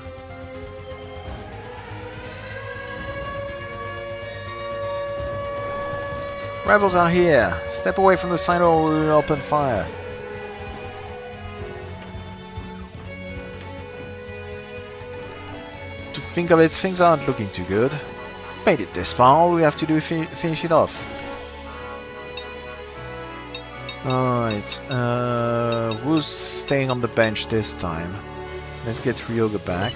Rebels are here. Step away from the silo or we will open fire. To think of it, things aren't looking too good. Made it this far, all we have to do is finish it off. Alright, who's staying on the bench this time? Let's get Ryoga back.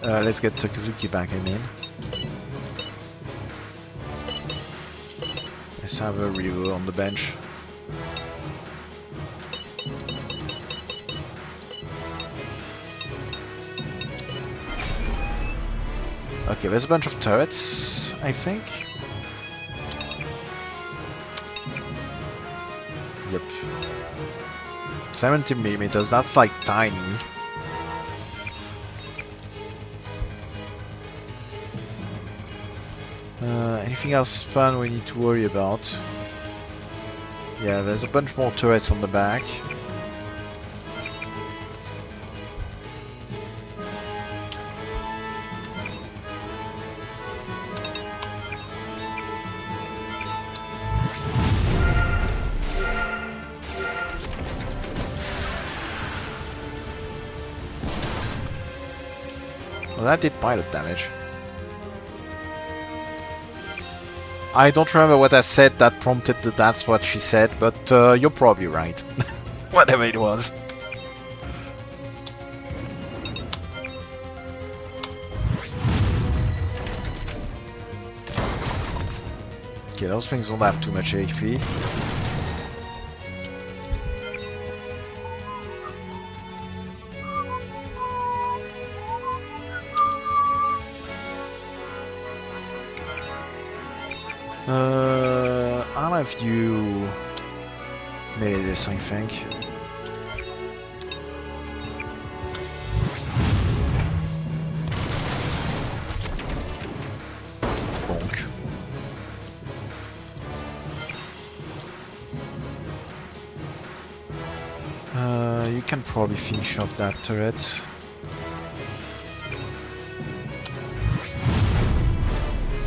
Let's get Takazuki back, I mean. Let's have a Ryu on the bench. Okay, there's a bunch of turrets, I think. Yep. 70mm, that's like tiny. Anything else fun we need to worry about? Yeah, there's a bunch more turrets on the back. Well, that did pilot damage. I don't remember what I said that prompted the that's what she said, but you're probably right. Whatever it was. Okay, those things don't have too much HP. I'll have you melee this, I think. Bonk. You can probably finish off that turret.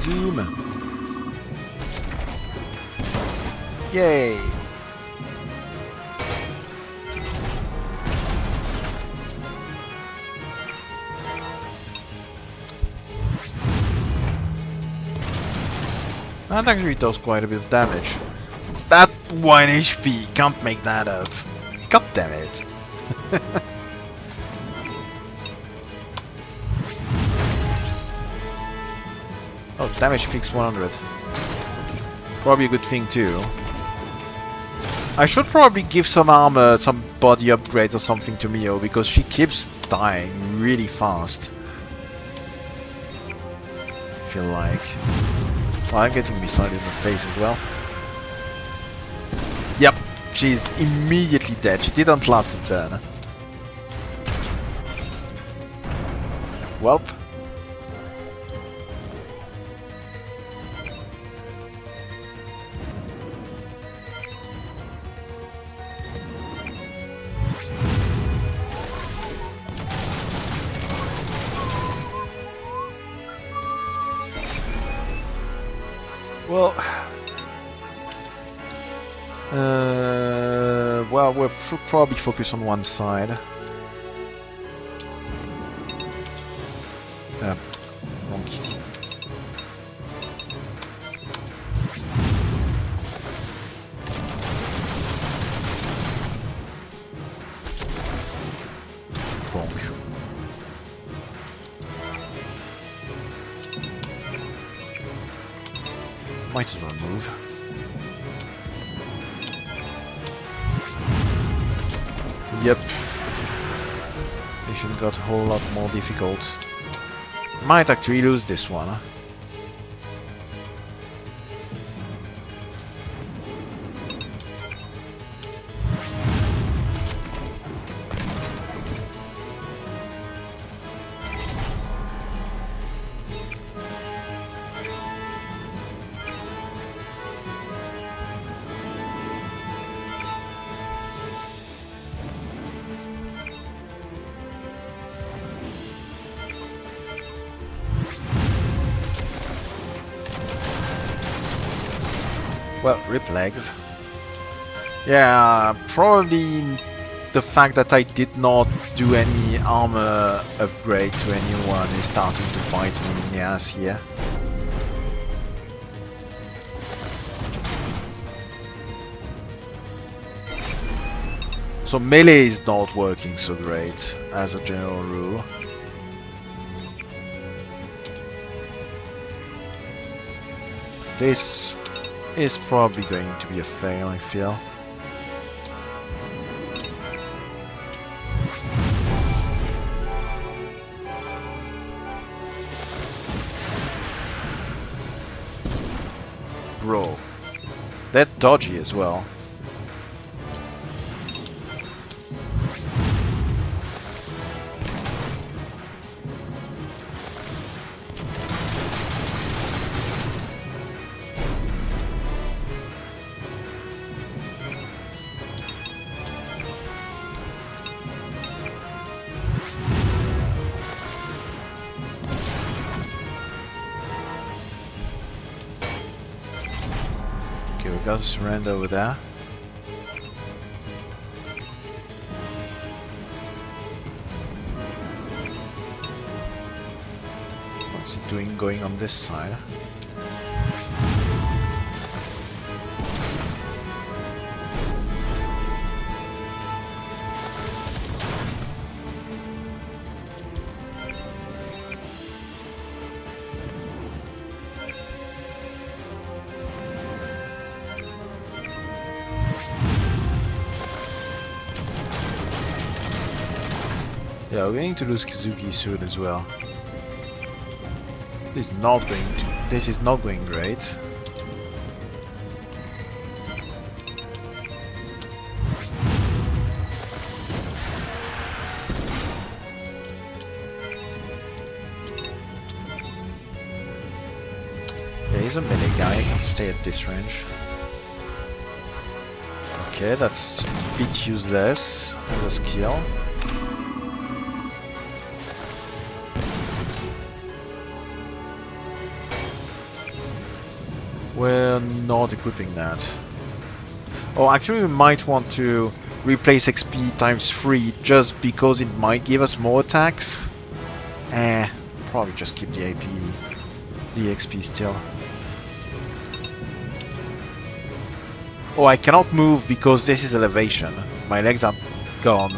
Zoom! Yay! That actually does quite a bit of damage. That 1 HP, can't make that up. God damn it. Oh, damage fixed 100. Probably a good thing too. I should probably give some armor, some body upgrades or something to Mio, because she keeps dying really fast. I feel like. Well, I'm getting missiles in the face as well. Yep, she's immediately dead. She didn't last a turn. Welp. Well, well, we should probably focus on one side. Monkey. Bonk. Might as well move. Yep. Mission got a whole lot more difficult. Might actually lose this one. Well, rip legs. Yeah, probably the fact that I did not do any armor upgrade to anyone is starting to bite me in the ass here. So melee is not working so great, as a general rule. This is probably going to be a fail, I feel. roll. They're dodgy as well. Okay, we got a surrender over there. What's he doing going on this side? Yeah, we're going to lose Kizuki soon as well. This is not going great. Yeah, he's a melee guy, he can stay at this range. Okay, that's a bit useless as a skill. We're not equipping that. Oh, actually we might want to replace XP times 3 just because it might give us more attacks. Probably just keep the AP, the XP still. Oh, I cannot move because this is elevation. My legs are gone.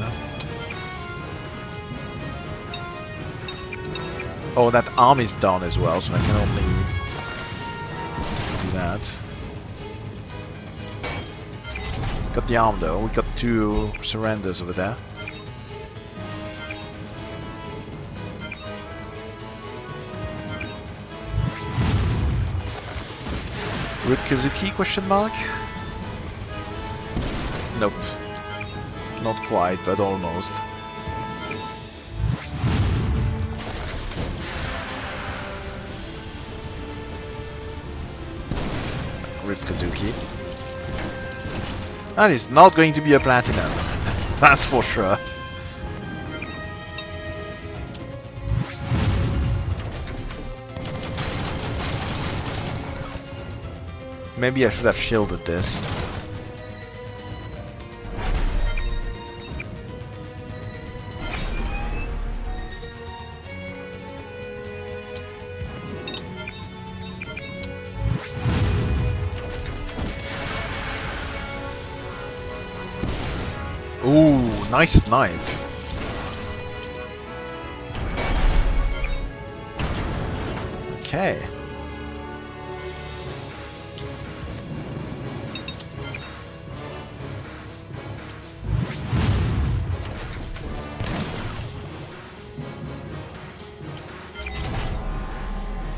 Oh, that arm is down as well, so I can only that. Got the arm though, we got 2 surrenders over there. Root Kazuki question mark? Nope. Not quite, but almost. Rip Kazuki. That is not going to be a platinum. That's for sure. Maybe I should have shielded this. Ooh, nice snipe. Okay.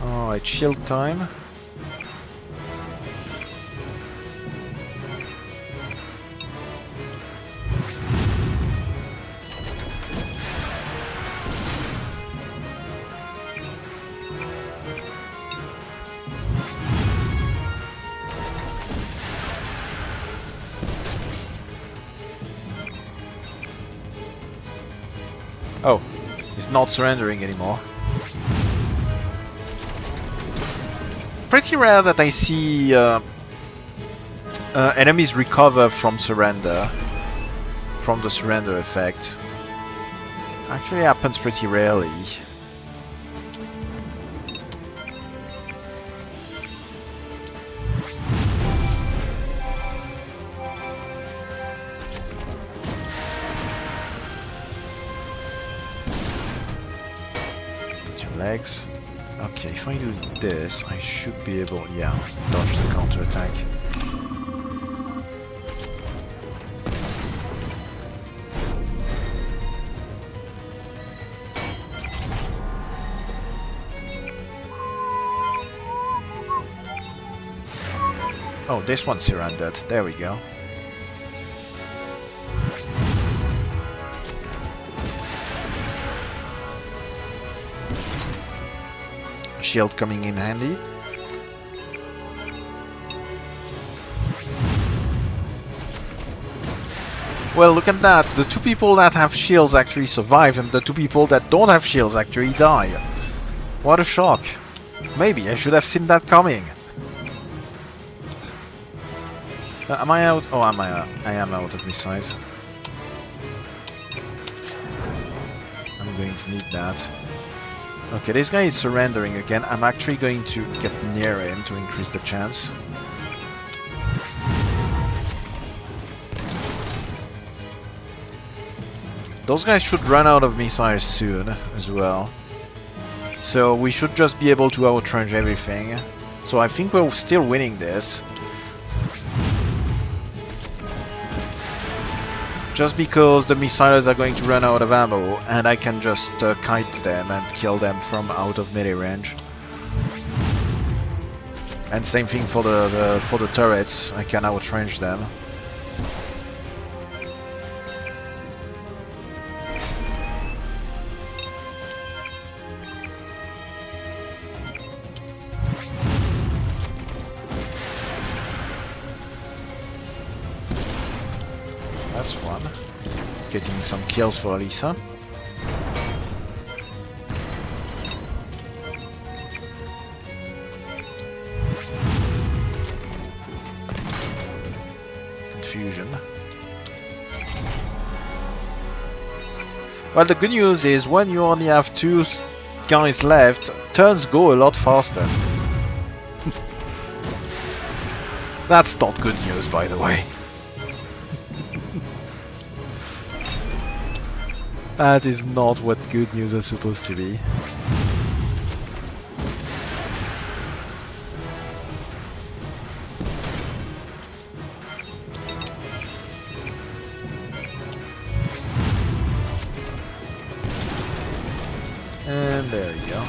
Alright, shield time. Oh, he's not surrendering anymore. Pretty rare that I see enemies recover from surrender, from the surrender effect. Actually happens pretty rarely. Legs. Okay, if I do this, I should be able, yeah, dodge the counter-attack. Oh, this one surrendered. There we go. Shield coming in handy. Well, look at that. The two people that have shields actually survive, and the two people that don't have shields actually die. What a shock. Maybe I should have seen that coming. Am I out? Oh, I am out of missiles. I'm going to need that. Okay, this guy is surrendering again. I'm actually going to get near him to increase the chance. Those guys should run out of missiles soon as well. So we should just be able to outrange everything. So I think we're still winning this. Just because the missiles are going to run out of ammo and I can just kite them and kill them from out of melee range. And same thing for the turrets, I can outrange them. That's one. Getting some kills for Alisa. Confusion. Well, the good news is when you only have two guys left, turns go a lot faster. That's not good news, by the way. That is not what good news is supposed to be. And there you go.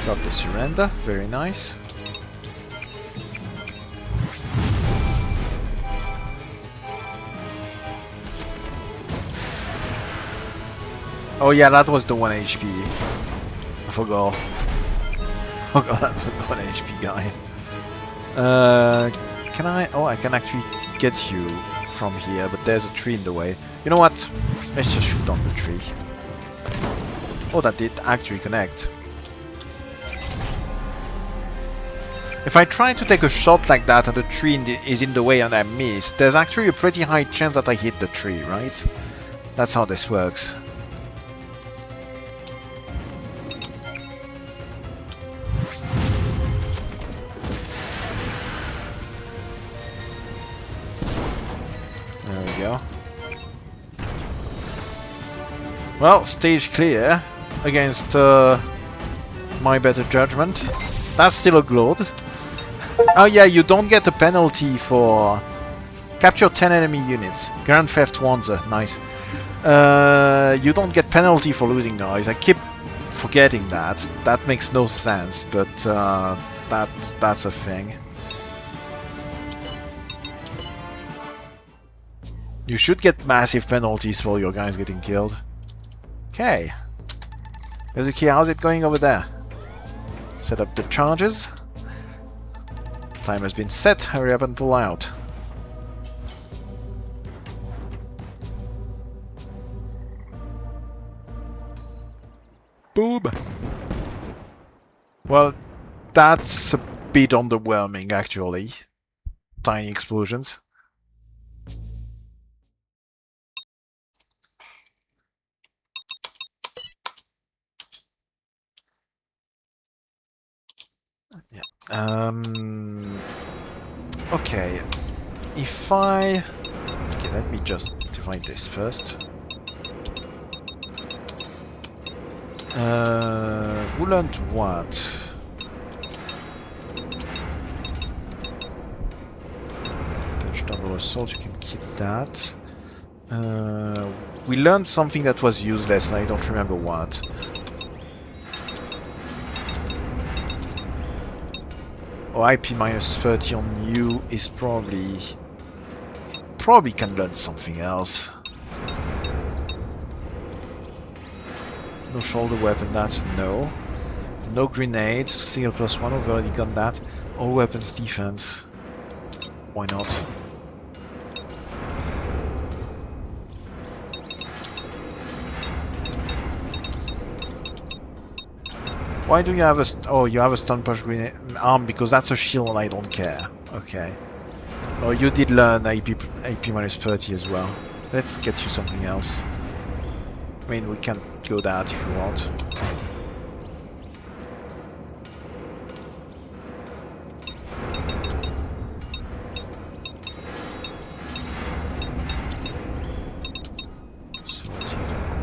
Got the surrender, very nice. Oh yeah, that was the 1 HP. I forgot. Forgot that was the 1 HP guy. Can I? Oh, I can actually get you from here, but there's a tree in the way. You know what? Let's just shoot on the tree. Oh, that did actually connect. If I try to take a shot like that and the tree is in the way and I miss, there's actually a pretty high chance that I hit the tree, right? That's how this works. There we go. Well, stage clear against my better judgment. That's still a gloat. Oh yeah, you don't get a penalty for capture 10 enemy units. Grand Theft 1's nice. You don't get penalty for losing guys. I keep forgetting that. That makes no sense, but that's a thing. You should get massive penalties for your guys getting killed. Okay. Yuzuki, how's it going over there? Set up the charges. Time has been set. Hurry up and pull out. Boom! Well, that's a bit underwhelming, actually. Tiny explosions. Yeah. Okay. If I... Okay, let me just divide this first. Who learned what? Touch double assault, you can keep that. We learned something that was useless, and I don't remember what. Oh, IP minus 30 on you is probably... Probably can learn something else. No shoulder weapon, that's a no. No grenades, single +1, we've already got that. All weapons defense. Why not? Why do you have a... Oh, you have a stun punch grenade arm because that's a shield and I don't care. Okay. Oh, you did learn AP minus 30 as well. Let's get you something else. I mean, we can go that if you want.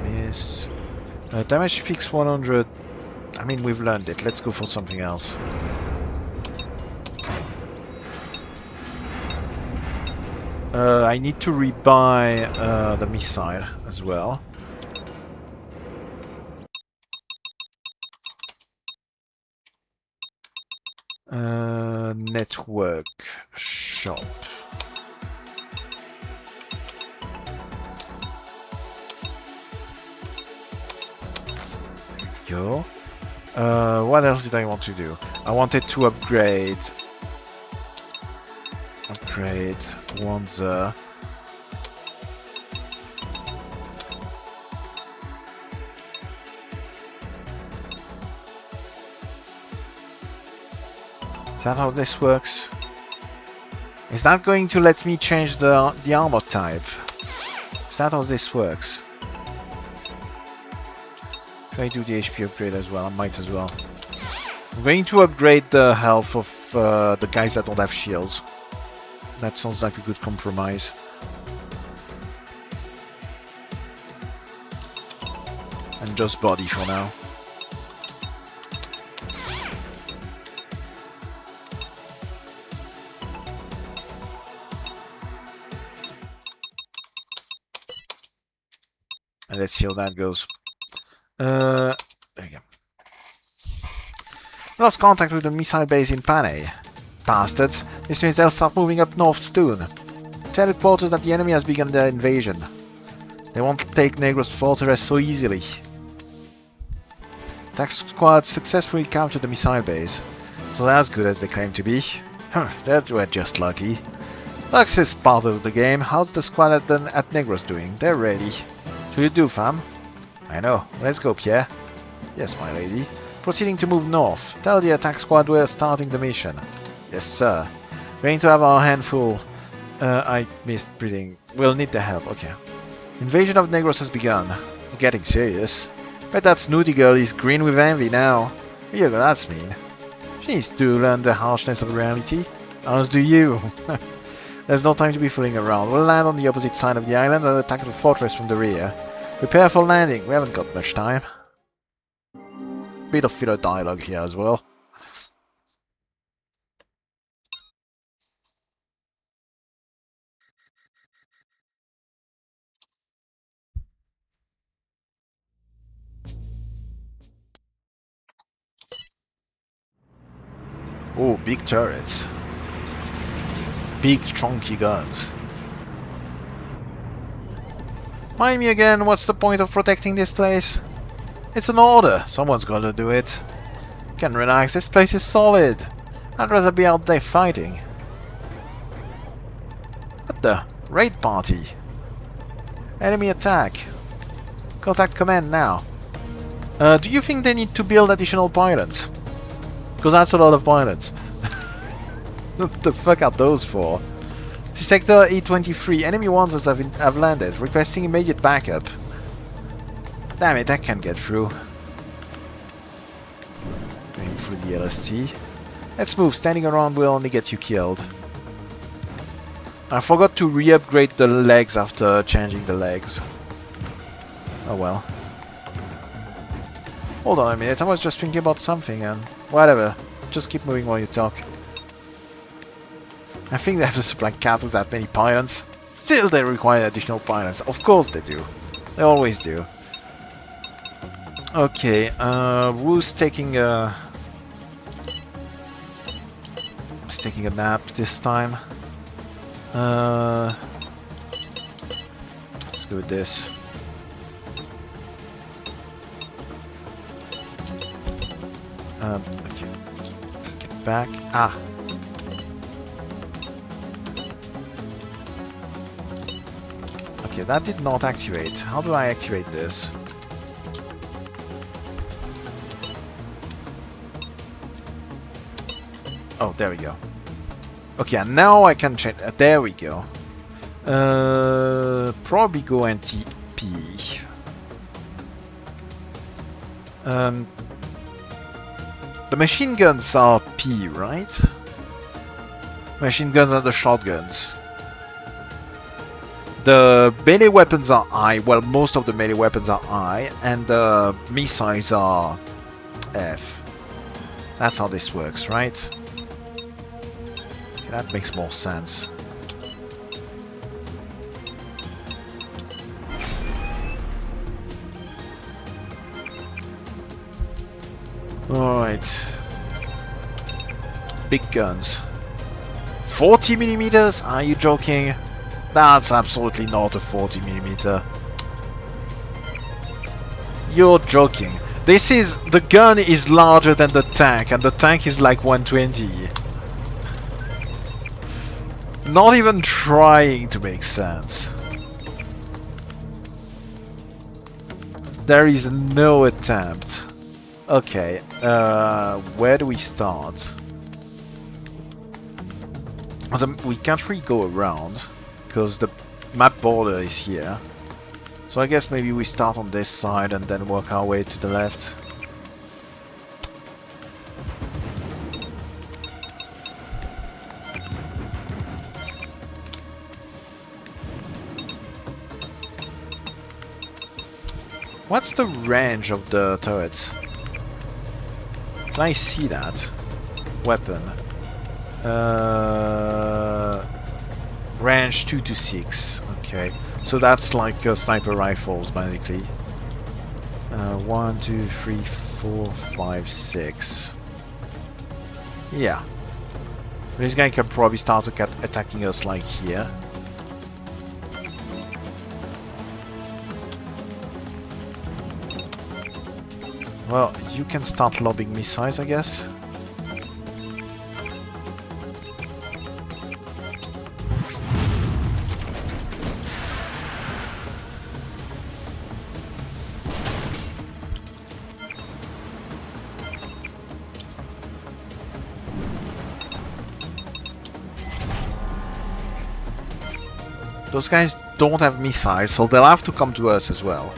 Miss. Damage fix 100. I mean, we've learned it. Let's go for something else. I need to rebuy the missile as well. Network shop. There we go. What else did I want to do? I wanted to upgrade one the... Is that how this works? Is that going to let me change the armor type? Is that how this works? Can I do the HP upgrade as well? I might as well. I'm going to upgrade the health of the guys that don't have shields. That sounds like a good compromise. And just body for now. And let's see how that goes. There you go. Lost contact with the missile base in Panay. Bastards. This means they'll start moving up north soon. Tell headquarters that the enemy has begun their invasion. They won't take Negros fortress so easily. Attack squad successfully captured the missile base. So they're as good as they claim to be. They were just lucky. Luck is part of the game. How's the squad at Negros doing? They're ready. Should you do, fam? I know. Let's go, Pierre. Yes, my lady. Proceeding to move north. Tell the attack squad we're starting the mission. Yes, sir. Going to have our handful. I missed breathing. We'll need the help. Okay. Invasion of Negros has begun. Getting serious. Bet that snooty girl is green with envy now. Yeah, that's mean. She needs to learn the harshness of reality. As do you. There's no time to be fooling around. We'll land on the opposite side of the island and attack the fortress from the rear. Prepare for landing. We haven't got much time. Bit of filler dialogue here as well. Oh, big turrets. Big chunky guns. Mind me again, what's the point of protecting this place? It's an order. Someone's gotta do it. Can relax, this place is solid. I'd rather be out there fighting. What the? Raid party. Enemy attack. Contact command now. Do you think they need to build additional pylons? Because that's a lot of pilots. What the fuck are those for? Sector E23, enemy ones have landed, requesting immediate backup. Damn it, I can't get through. Going through the LST. Let's move, standing around will only get you killed. I forgot to re-upgrade the legs after changing the legs. Oh well. Hold on a minute, I was just thinking about something and... whatever, just keep moving while you talk. I think they have the supply cap with that many pylons. Still they require additional pylons, of course they do. They always do. Okay, Wu's taking a nap this time. Let's go with this. Okay. Get back. Ah. Okay, that did not activate. How do I activate this? Oh, there we go. Okay, and now I can change. There we go. Probably go anti-P. The machine guns are P, right? Machine guns are the shotguns. The melee weapons are I. Well, most of the melee weapons are I, and the missiles are F. That's how this works, right? Okay, that makes more sense. Alright. Big guns. 40mm? Are you joking? That's absolutely not a 40mm. You're joking. This is... The gun is larger than the tank, and the tank is like 120. Not even trying to make sense. There is no attempt. Okay, where do we start? We can't really go around, because the map border is here. So I guess maybe we start on this side and then work our way to the left. What's the range of the turrets? Can I see that? Weapon. Range 2 to 6. Okay. So that's like sniper rifles, basically. 1, 2, 3, 4, 5, 6. Yeah. This guy can probably start attacking us like here. Well, you can start lobbing missiles, I guess. Those guys don't have missiles, so they'll have to come to us as well.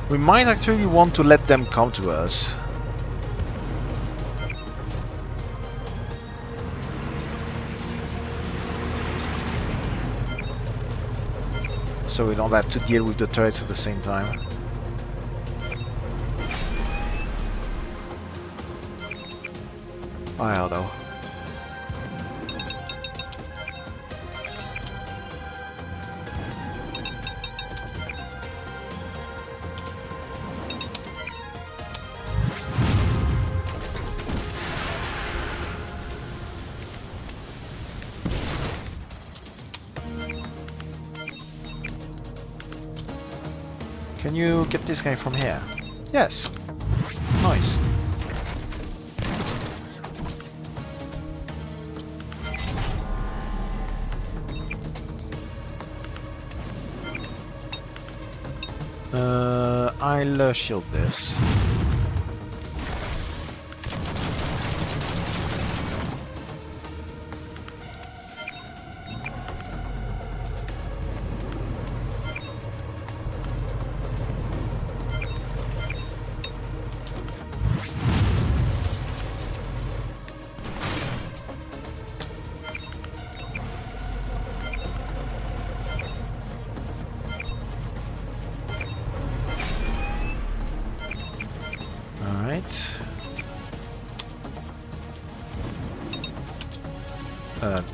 We might actually want to let them come to us. So we don't have to deal with the turrets at the same time. I don't know. Can you get this guy from here? Yes. Nice. I'll shield this.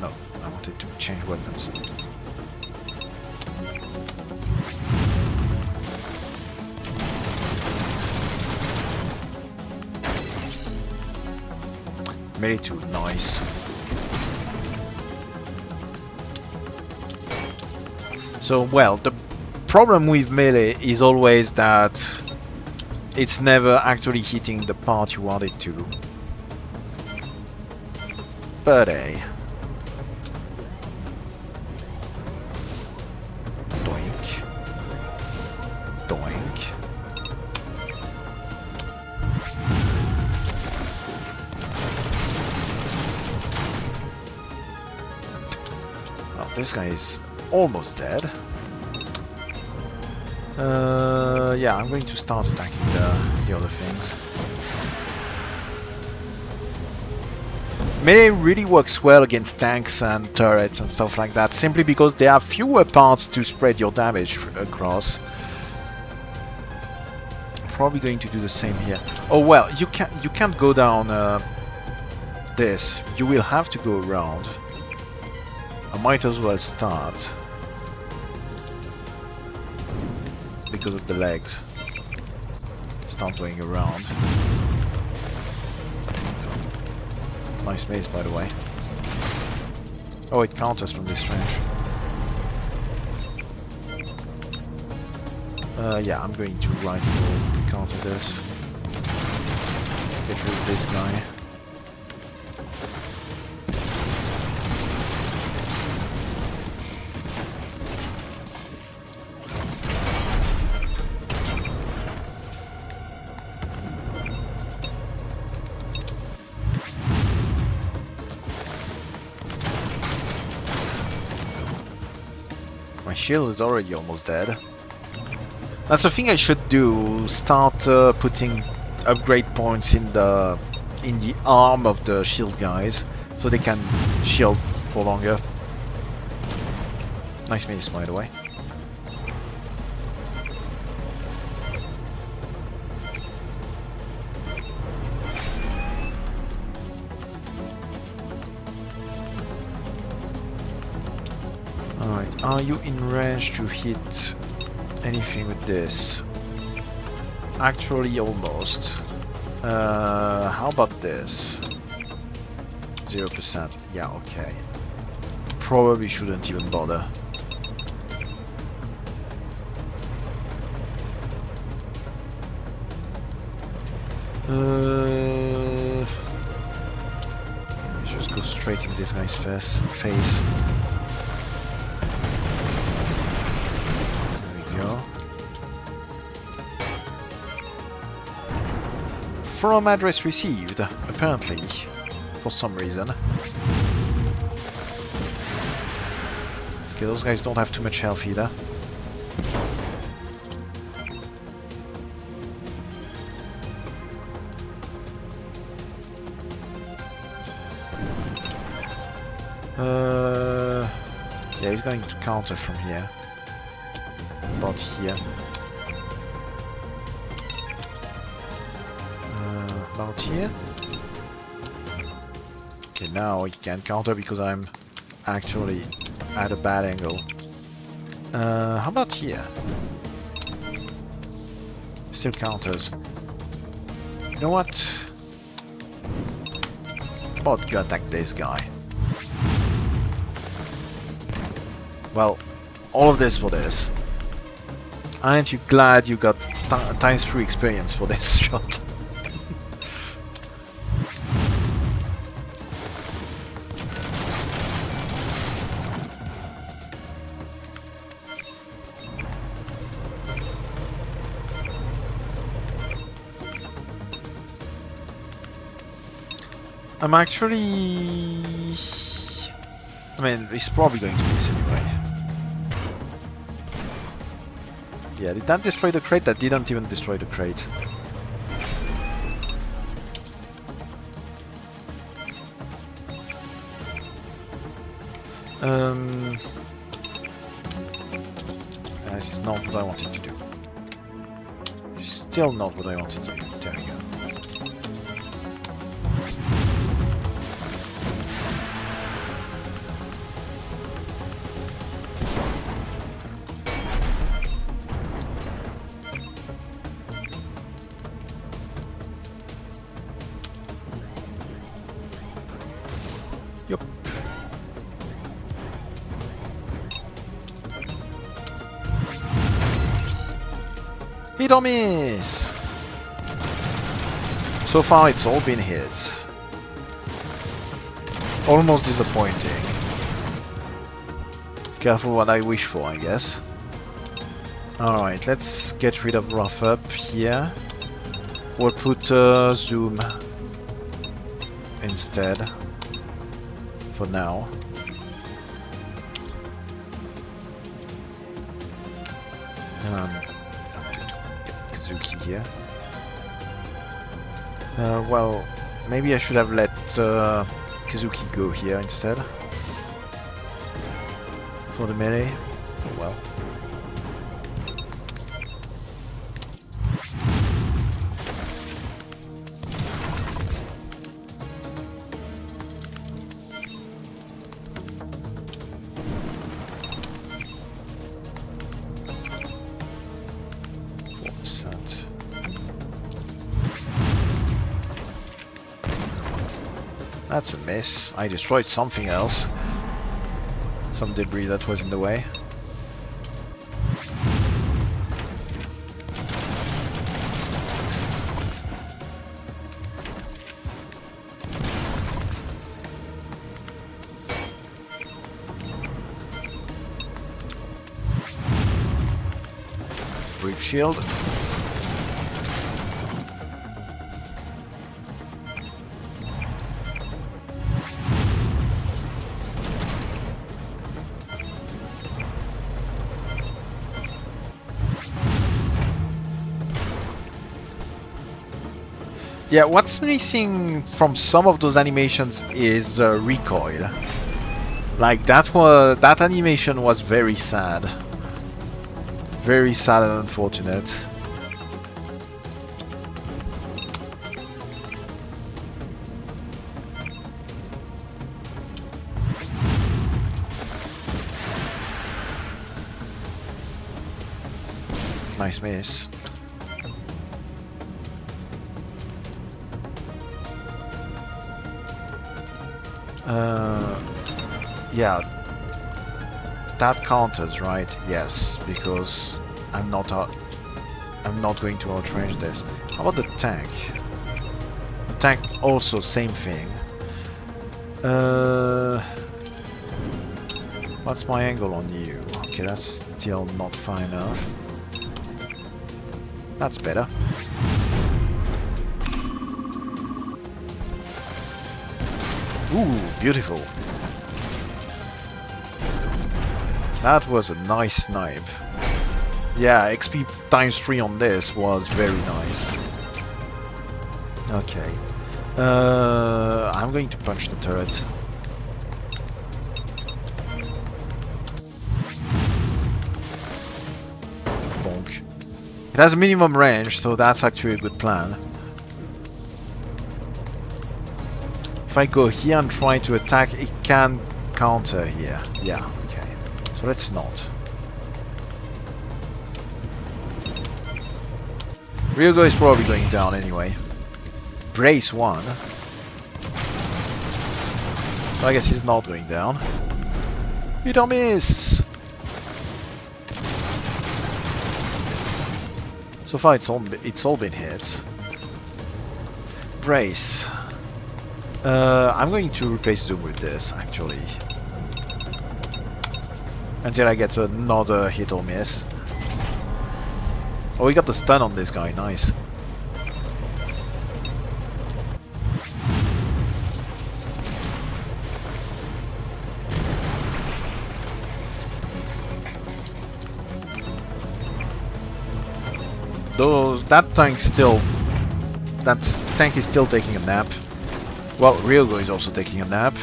No. I wanted to change weapons. Melee 2, nice. So, well, the problem with melee is always that it's never actually hitting the part you want it to. But hey. Doink. Doink. Well, this guy is almost dead. Yeah, I'm going to start attacking the other things. Melee really works well against tanks and turrets and stuff like that, simply because they have fewer parts to spread your damage across. Probably going to do the same here. Oh well, you can't go down this. You will have to go around. I might as well start because of the legs. Start going around. Nice base, by the way. Oh, it counters from this range. Yeah, I'm going to rifle counter this. Get rid of this guy. My shield is already almost dead. That's the thing I should do. Start putting upgrade points in the arm of the shield guys, so they can shield for longer. Nice miss, by the way. Alright, are you in range to hit anything with this? Actually, almost. How about this? 0%. Yeah, okay. Probably shouldn't even bother. Just go straight in this guy's face. From address received, apparently, for some reason. Okay, those guys don't have too much health either. Yeah, he's going to counter from here. About here. About here. Okay, now he can counter because I'm actually at a bad angle. How about here? Still counters. You know what? How about you attack this guy? Well, all of this for this. Aren't you glad you got times 3 experience for this shot? I'm actually... I mean, he's probably going to miss anyway. Yeah, did that destroy the crate? That didn't even destroy the crate. This is not what I wanted to do. This is still not what I wanted to do. There we go. Yup. Hit or miss! So far it's all been hits. Almost disappointing. Careful what I wish for, I guess. Alright, let's get rid of rough up here. We'll put zoom instead for now. I'm going to get Kazuki here. Well, maybe I should have let Kazuki go here instead for the melee. Oh well. That's a miss. I destroyed something else. Some debris that was in the way. Brief shield. Yeah, what's missing from some of those animations is recoil. Like that animation was very sad. Very sad and unfortunate. Nice miss. Yeah, that counters, right? Yes, because I'm not going to outrange this. How about the tank? The tank also same thing. What's my angle on you? Okay, that's still not far enough. That's better. Ooh, beautiful. That was a nice snipe. Yeah, XP times 3 on this was very nice. Okay. I'm going to punch the turret. Bonk. It has a minimum range, so that's actually a good plan. If I go here and try to attack, it can counter here. Yeah, okay. So let's not. Ryogo is probably going down anyway. Brace 1. So I guess he's not going down. You don't miss! So far it's all been hits. Brace. I'm going to replace Zoom with this, actually. Until I get another hit or miss. Oh, we got the stun on this guy, nice. That tank is still taking a nap. Well, Ryogo is also taking a nap.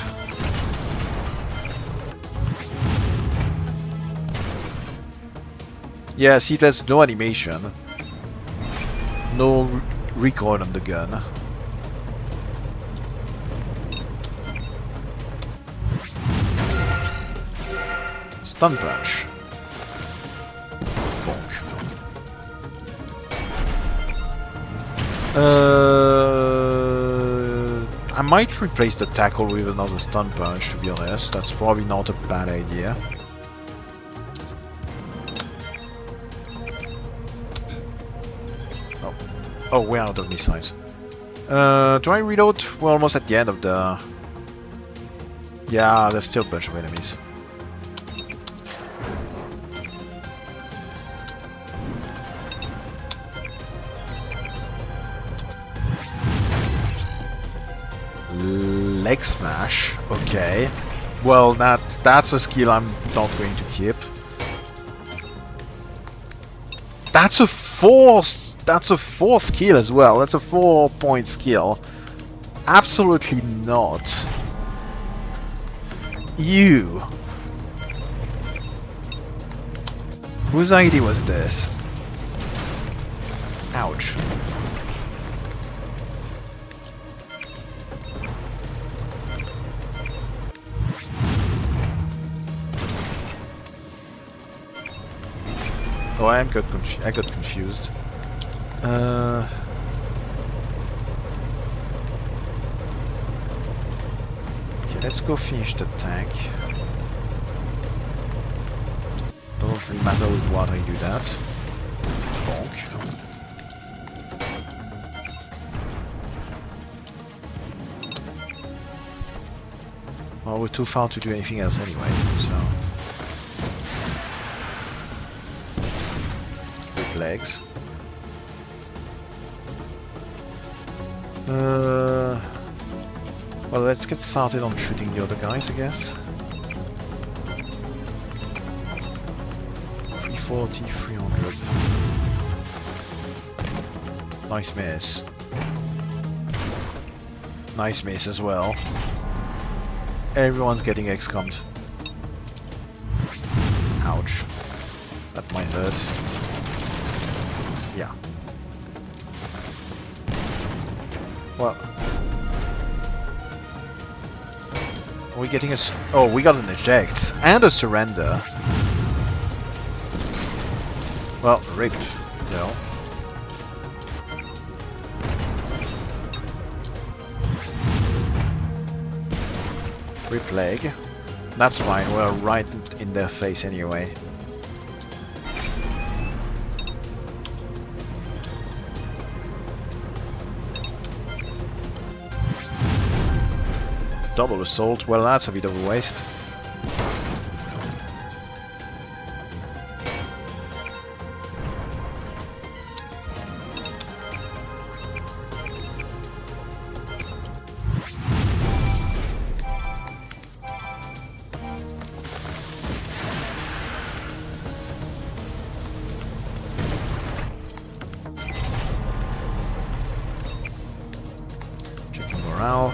Yeah, see, there's no animation. No recoil on the gun. Stun punch. Bonk. might replace the tackle with another stun punch, to be honest. That's probably not a bad idea. Oh, we're out of missiles. Do I reload? We're almost at the end of the... Yeah, there's still a bunch of enemies. Leg smash. Okay. Well, that's a skill I'm not going to keep. That's a 4 skill as well. That's a 4-point skill. Absolutely not. You. Whose idea was this? Ouch. Oh, I got confused. Okay, let's go finish the tank. Doesn't really matter with what I do that. Bonk. Well, we're too far to do anything else anyway, so... legs. Well, let's get started on shooting the other guys, I guess. 340, 300. Nice miss. Nice miss as well. Everyone's getting XCOM'd. Ouch. That might hurt. Yeah. Well, are we getting a... Oh, we got an eject and a surrender. Well, rip. No. Rip leg. That's fine, we're right in their face anyway. Double assault, well that's a bit of a waste. Checking morale.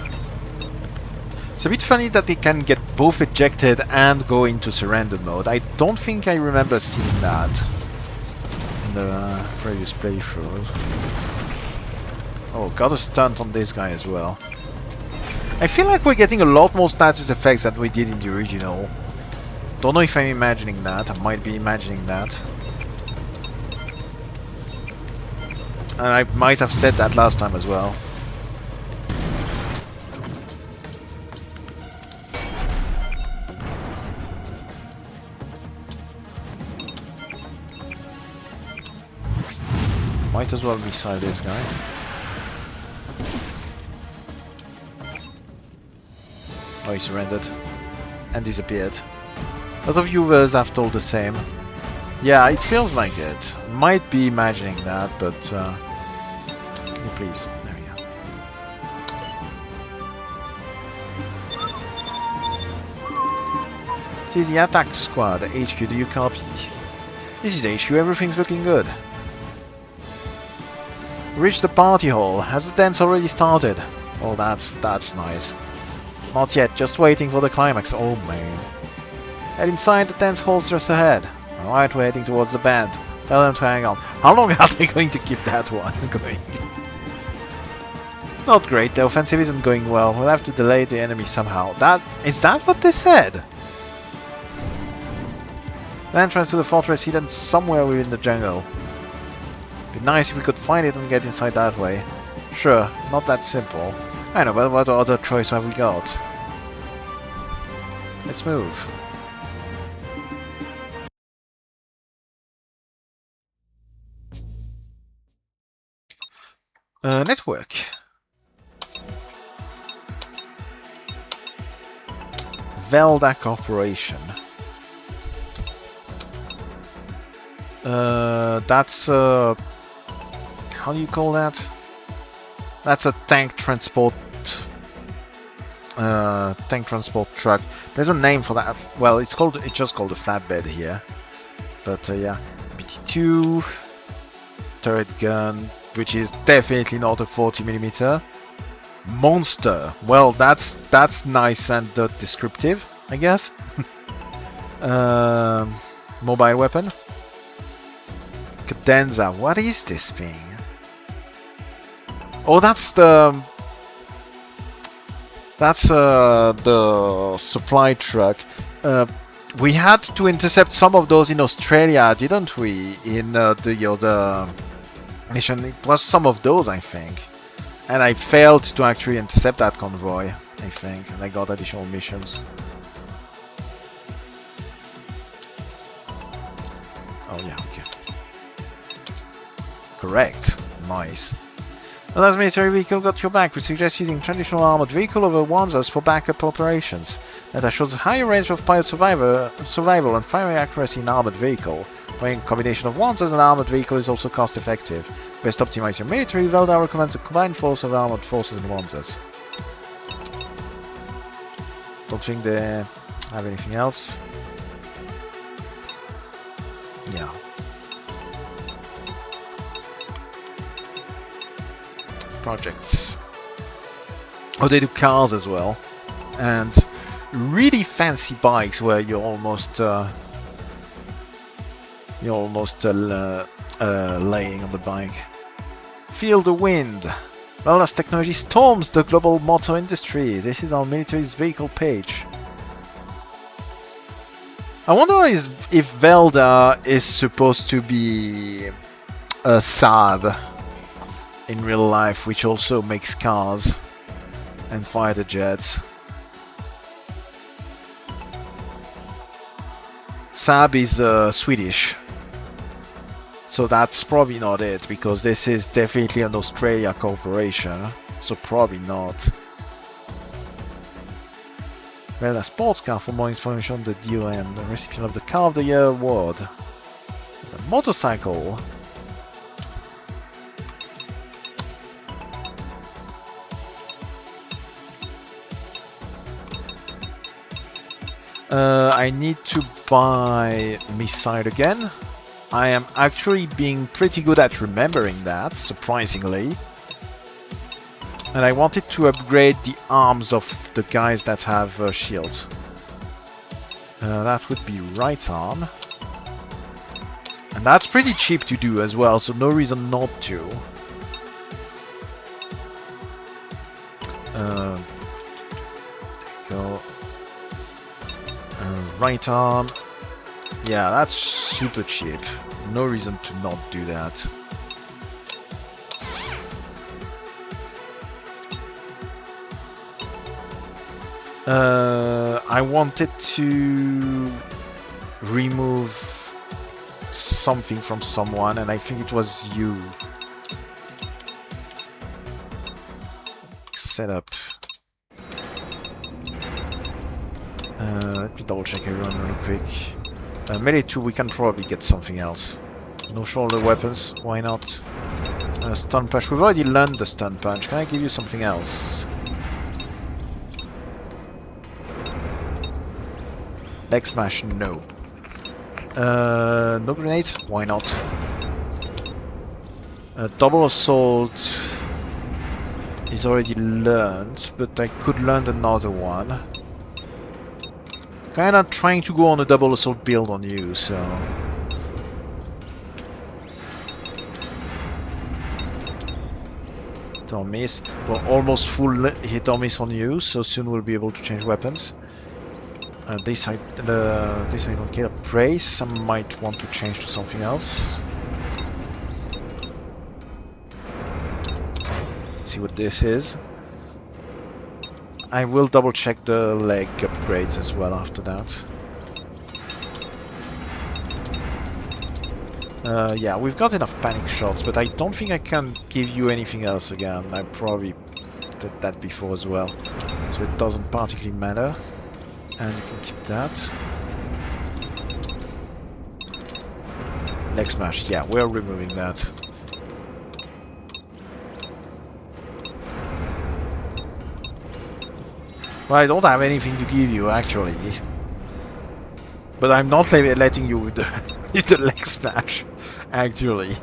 It's a bit funny that they can get both ejected and go into surrender mode. I don't think I remember seeing that in the previous playthrough. Oh, got a stunt on this guy as well. I feel like we're getting a lot more status effects than we did in the original. Don't know if I'm imagining that. I might be imagining that. And I might have said that last time as well. Might as well missile this guy. Oh, he surrendered. And disappeared. A lot of viewers have told the same. Yeah, it feels like it. Might be imagining that, but... can you please? There we go. This is the attack squad. HQ, do you copy? This is HQ, everything's looking good. Reach the party hall. Has the dance already started? Oh, that's nice. Not yet, just waiting for the climax. Oh man. Head inside, the dance hall's just ahead. Alright, we're heading towards the band. Tell them to hang on. How long are they going to keep that one going? Not great, the offensive isn't going well. We'll have to delay the enemy somehow. Is that what they said? The entrance to the fortress hidden somewhere within the jungle. Be nice if we could find it and get inside that way. Sure, not that simple. I know, but what other choice have we got? Let's move. Network. Velda Corporation. That's how do you call that? That's a tank transport truck. There's a name for that. Well, it's just called a flatbed here. But yeah, BT2 turret gun, which is definitely not a 40mm. Monster. Well, that's nice and descriptive, I guess. Mobile weapon. Cadenza. What is this thing? Oh, that's the supply truck. We had to intercept some of those in Australia, didn't we? In the other mission, it was some of those, I think. And I failed to actually intercept that convoy, I think, and I got additional missions. Oh yeah, okay. Correct. Nice. Well, as military vehicle got your back, we suggest using traditional armored vehicle over Wanzers for backup operations. That shows a higher range of pilot survival and firing accuracy in armored vehicle. When a combination of Wanzers and armored vehicle is also cost effective. Best optimize your military, Velda recommends a combined force of armored forces and Wanzers. Don't think they have anything else. Yeah. Projects. Oh, they do cars as well. And really fancy bikes where you're almost laying on the bike. Feel the wind. Well, as technology storms the global motor industry, this is our military's vehicle page. I wonder if Velda is supposed to be a Saab in real life, which also makes cars and fighter jets. Saab is Swedish. So that's probably not it, because this is definitely an Australia corporation, so probably not. Well, a sports car for more information on the deal and the recipient of the Car of the Year award. The motorcycle. I need to buy missile again. I am actually being pretty good at remembering that, surprisingly. And I wanted to upgrade the arms of the guys that have shields. That would be right arm. And that's pretty cheap to do as well, so no reason not to. There you go. Right arm. Yeah, that's super cheap. No reason to not do that. I wanted to remove something from someone, and I think it was you. Setup. Let me double check everyone real quick. Melee 2, we can probably get something else. No shoulder weapons, why not? Stun punch, we've already learned the stun punch. Can I give you something else? Leg smash, no. No grenades, why not? Double assault is already learned, but I could learn another one. Kinda trying to go on a double assault build on you, so... Hit or miss. We're almost full hit or miss on you, so soon we'll be able to change weapons. This I don't care. Brace, I might want to change to something else. Let's see what this is. I will double check the leg upgrades as well after that. Yeah, we've got enough panic shots, but I don't think I can give you anything else again. I probably did that before as well, so it doesn't particularly matter. And you can keep that. Leg smash, yeah, we're removing that. Well, I don't have anything to give you, actually. But I'm not letting you with the leg smash, actually.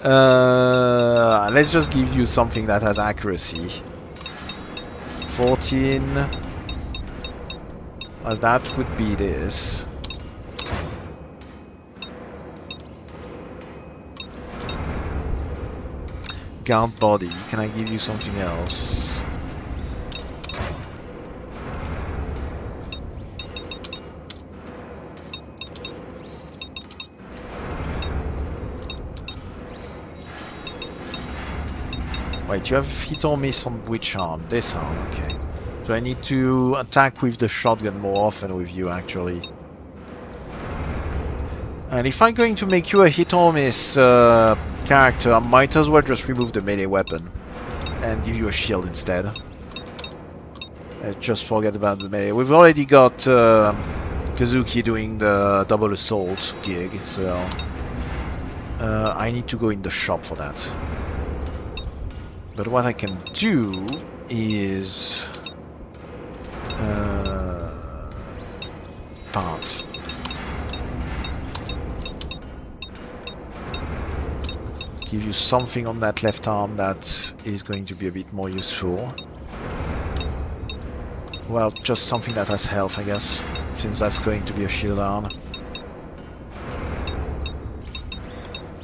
Let's just give you something that has accuracy. 14. Well, that would be this. Guard body. Can I give you something else? Wait, you have hit or miss on which arm? This arm, okay. So I need to attack with the shotgun more often with you, actually. And if I'm going to make you a hit or miss character, I might as well just remove the melee weapon and give you a shield instead. Just forget about the melee. We've already got Kazuki doing the double assault gig, so I need to go in the shop for that. But what I can do is parts. Give you something on that left arm that is going to be a bit more useful. Well, just something that has health, I guess, since that's going to be a shield arm.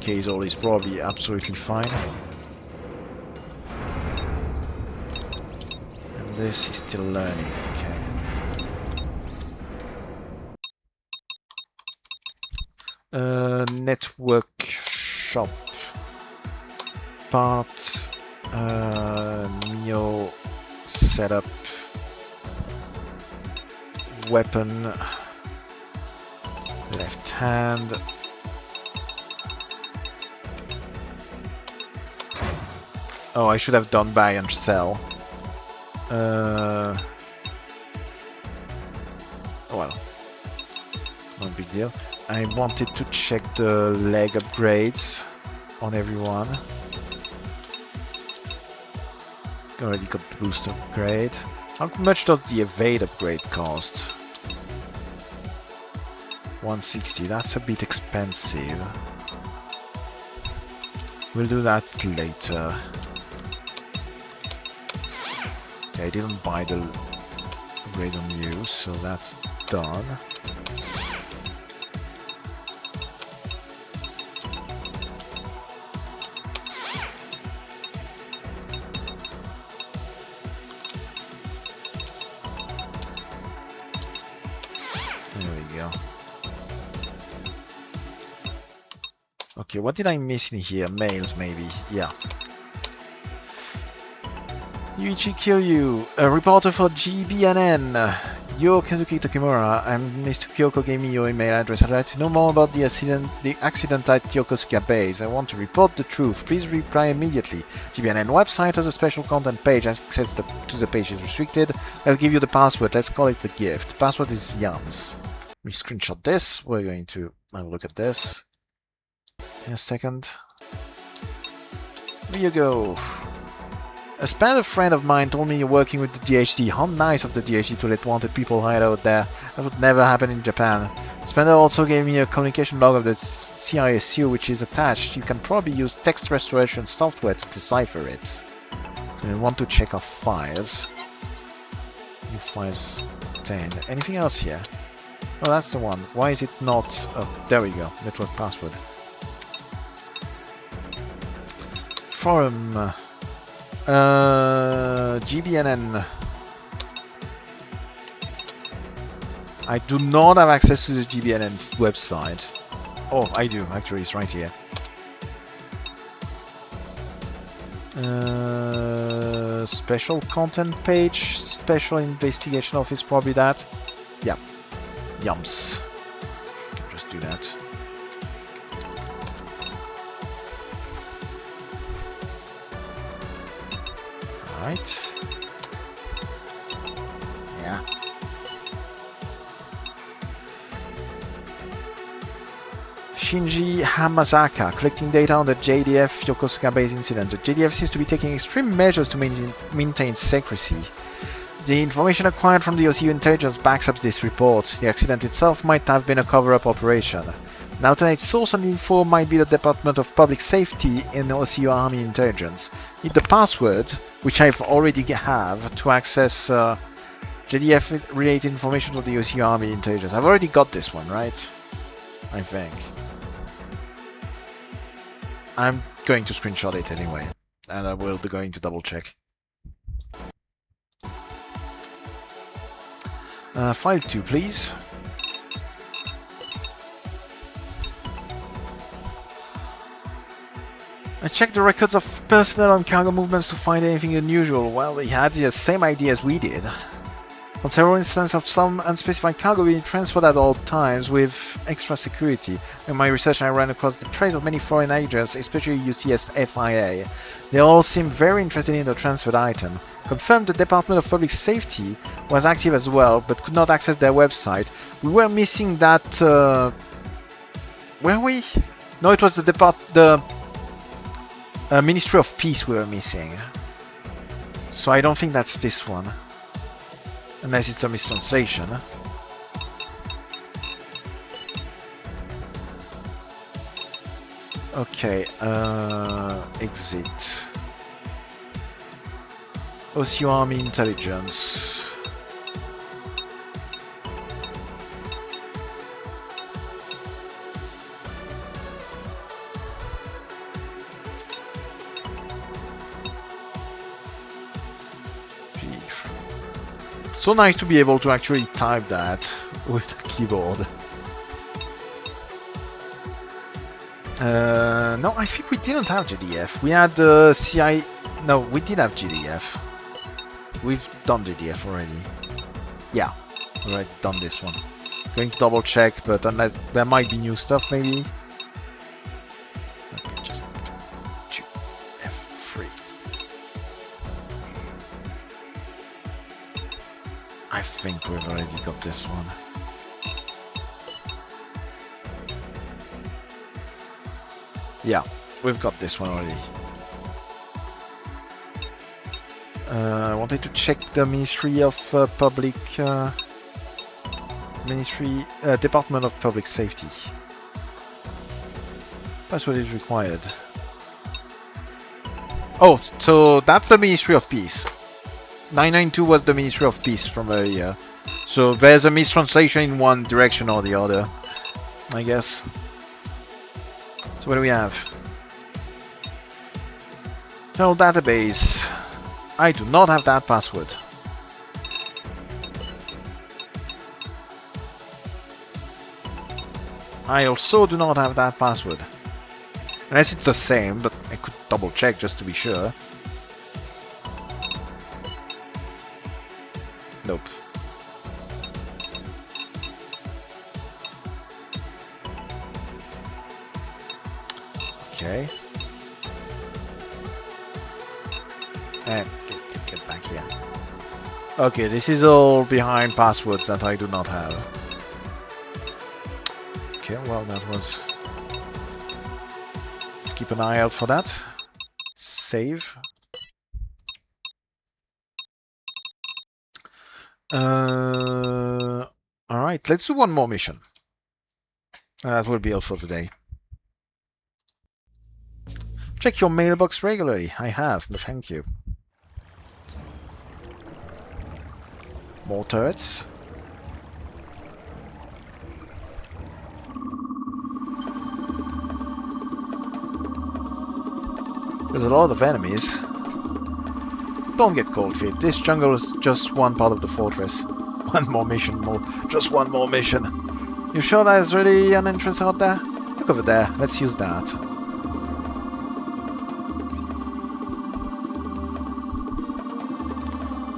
Kazol is probably absolutely fine. And this is still learning, okay. Network shop. Part Neo setup, weapon, left hand, oh, I should have done buy and sell. Well, no big deal. I wanted to check the leg upgrades on everyone. Already got the boost upgrade. How much does the evade upgrade cost? 160, that's a bit expensive. We'll do that later. Okay, I didn't buy the upgrade on you, so that's done. Okay, what did I miss in here? Mails, maybe. Yeah. Yuichi Kiryu, a reporter for GBNN. Yo, Kazuki Tokimura, and Mr. Kyoko gave me your email address. I'd like to know more about the accident at Yokosuka base. I want to report the truth. Please reply immediately. GBNN website has a special content page. Access to the page is restricted. I'll give you the password. Let's call it the gift. Password is Yams. We screenshot this. We're going to have a look at this in a second. Here you go. A Spanish friend of mine told me you're working with the DHD. How nice of the DHD to let wanted people hide out there. That would never happen in Japan. Spender also gave me a communication log of the CISU which is attached. You can probably use text restoration software to decipher it. So we want to check our files. New files 10. Anything else here? Oh, that's the one. Why is it not... Oh, there we go. Network password. Forum... GBNN. I do not have access to the GBNN's website. Oh, I do. Actually, it's right here. special content page, special investigation office, probably that. Yeah, yums. Can just do that. Right. Yeah. Shinji Hamazaka, collecting data on the JDF Yokosuka base incident. The JDF seems to be taking extreme measures to maintain secrecy. The information acquired from the OCU intelligence backs up this report. The accident itself might have been a cover-up operation. An alternate source on the info might be the Department of Public Safety in OCU Army Intelligence. Need the password, which I've already have, to access JDF-related information to the OCU Army Intelligence. I've already got this one, right? I think. I'm going to screenshot it anyway, and I will be going to double check. File 2, please. I checked the records of personnel and cargo movements to find anything unusual. Well, they had the same idea as we did. On several instances of some unspecified cargo being transferred at all times with extra security. In my research I ran across the trace of many foreign agents, especially UCS FIA. They all seemed very interested in the transferred item. Confirmed the Department of Public Safety was active as well, but could not access their website. We were missing that... were we? No, it was the Ministry of Peace we were missing. So I don't think that's this one. Unless it's a mistranslation. Okay, exit. OCU Army Intelligence. So nice to be able to actually type that with a keyboard. No, I think we didn't have GDF. We had CI... No, we did have GDF. We've done GDF already. Yeah, we've already done this one. Going to double check, but unless there might be new stuff maybe. Let me just do F3. I think we've already got this one. Yeah, we've got this one already. I wanted to check the Ministry of Department of Public Safety. Password is required. Oh, so that's the Ministry of Peace. 992 was the Ministry of Peace from earlier. So there's a mistranslation in one direction or the other, I guess. So what do we have? No database. I do not have that password. I also do not have that password. Unless it's the same, but I could double check just to be sure. Nope. Okay. And get back here. Okay, this is all behind passwords that I do not have. Okay, well that was... Let's keep an eye out for that. Save. Alright, let's do one more mission. That will be all for today. Check your mailbox regularly. I have, but thank you. More turrets. There's a lot of enemies. Don't get cold feet. This jungle is just one part of the fortress. One more mission, just one more mission. You sure there's really an entrance out there? Look over there. Let's use that.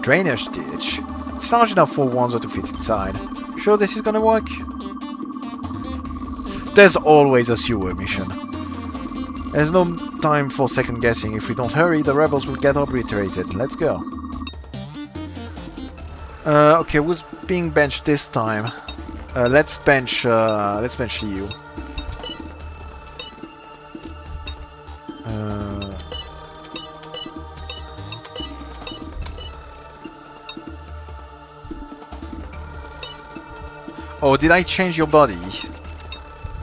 drainage ditch. It's large enough for Wanzo to fit inside. Sure this is gonna work? There's always a sewer mission. There's no time for second guessing. If we don't hurry, the rebels will get obliterated. Let's go. Okay, who's being benched this time? Let's bench Liu. Oh, did I change your body?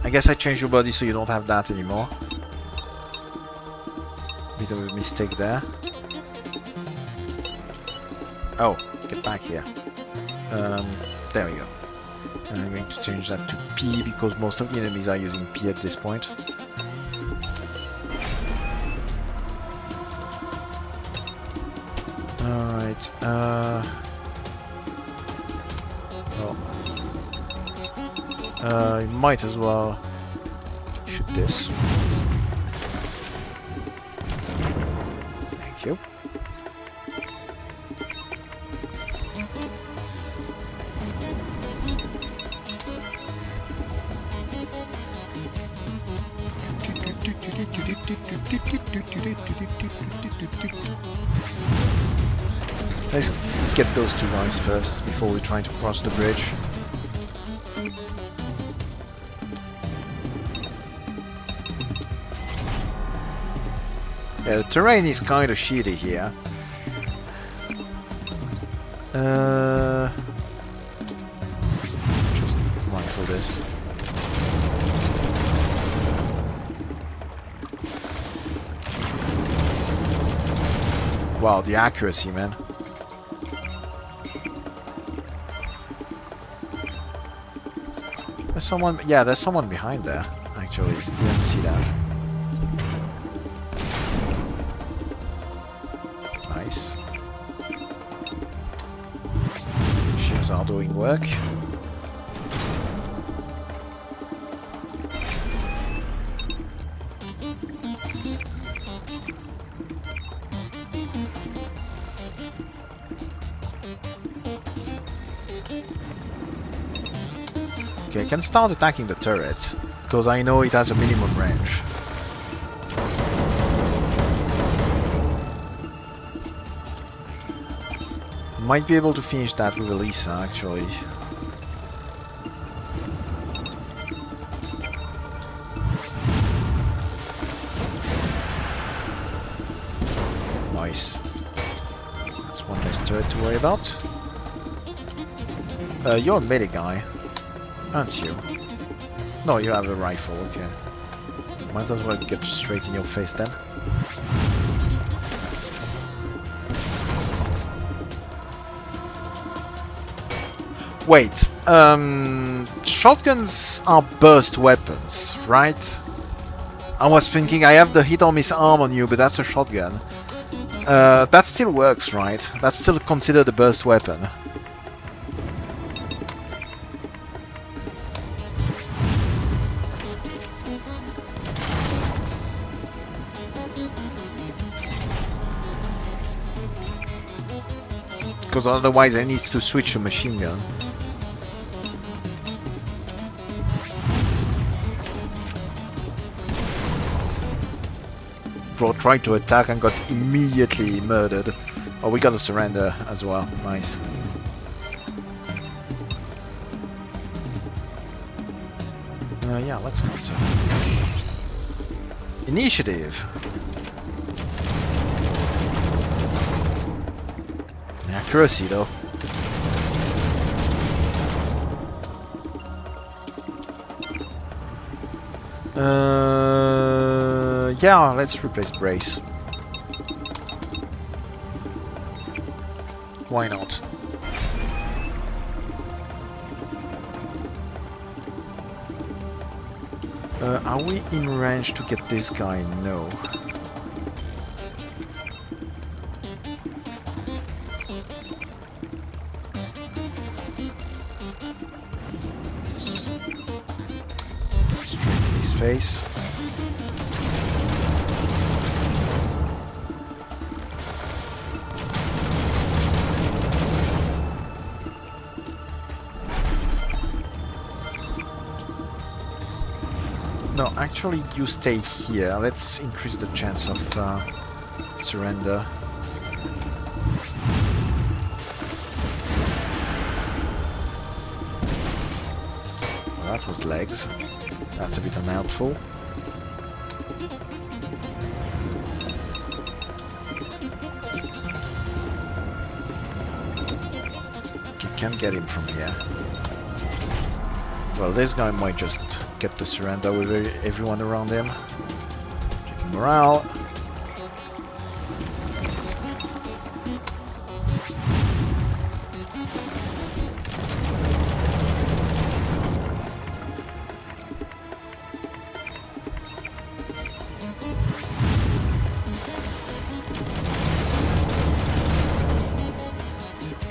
I guess I changed your body so you don't have that anymore. Bit of a mistake there. Oh, get back here. There we go. And I'm going to change that to P because most of the enemies are using P at this point. Alright, you might as well shoot this. Thank you. Let's get those two guys first before we try to cross the bridge. Yeah, the terrain is kind of shitty here. Just rifle this. Wow, the accuracy, man. There's someone, yeah, there's someone behind there, actually. Didn't see that. Nice. Shields are doing work. Okay, I can start attacking the turret, because I know it has a minimum range. Might be able to finish that with Alisa, actually. Nice. That's one less turret to worry about. You're a melee guy, aren't you? No, you have a rifle, okay. Might as well get straight in your face then. Wait, shotguns are burst weapons, right? I was thinking I have the hit or miss arm on you, but that's a shotgun. That still works, right? That's still considered a burst weapon. Because otherwise I need to switch to machine gun. Bro tried to attack and got immediately murdered. Oh, we gotta surrender as well. Nice. Yeah, let's counter. Initiative. Accuracy though. Yeah, let's replace brace. Why not? Are we in range to get this guy? No. Straight in his face. No, actually you stay here. Let's increase the chance of surrender. Well, that was legs. That's a bit unhelpful. Can't get him from here. Well, this guy might just get the surrender with everyone around him. Checking morale.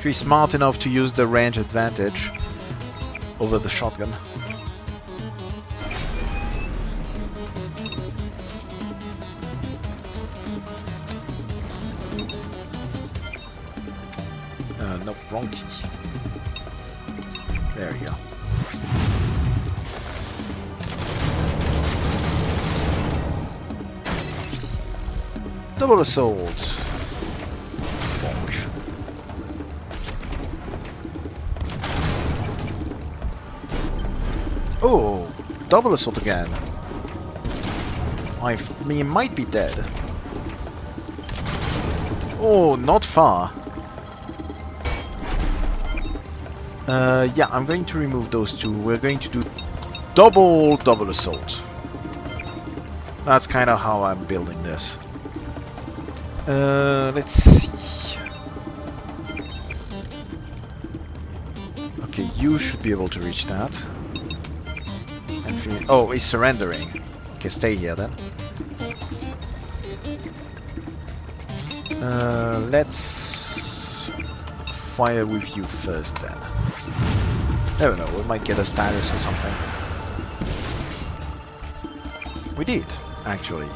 He's smart enough to use the range advantage over the shotgun. No, wrong key. There you go. Double assault. Oh, double assault again. I mean, might be dead. Oh, not far. Yeah, I'm going to remove those two. We're going to do double assault. That's kind of how I'm building this. Let's see. Okay, you should be able to reach that. Oh, he's surrendering. Okay, stay here then. Let's fire with you first then. I don't know, we might get a status or something. We did, actually.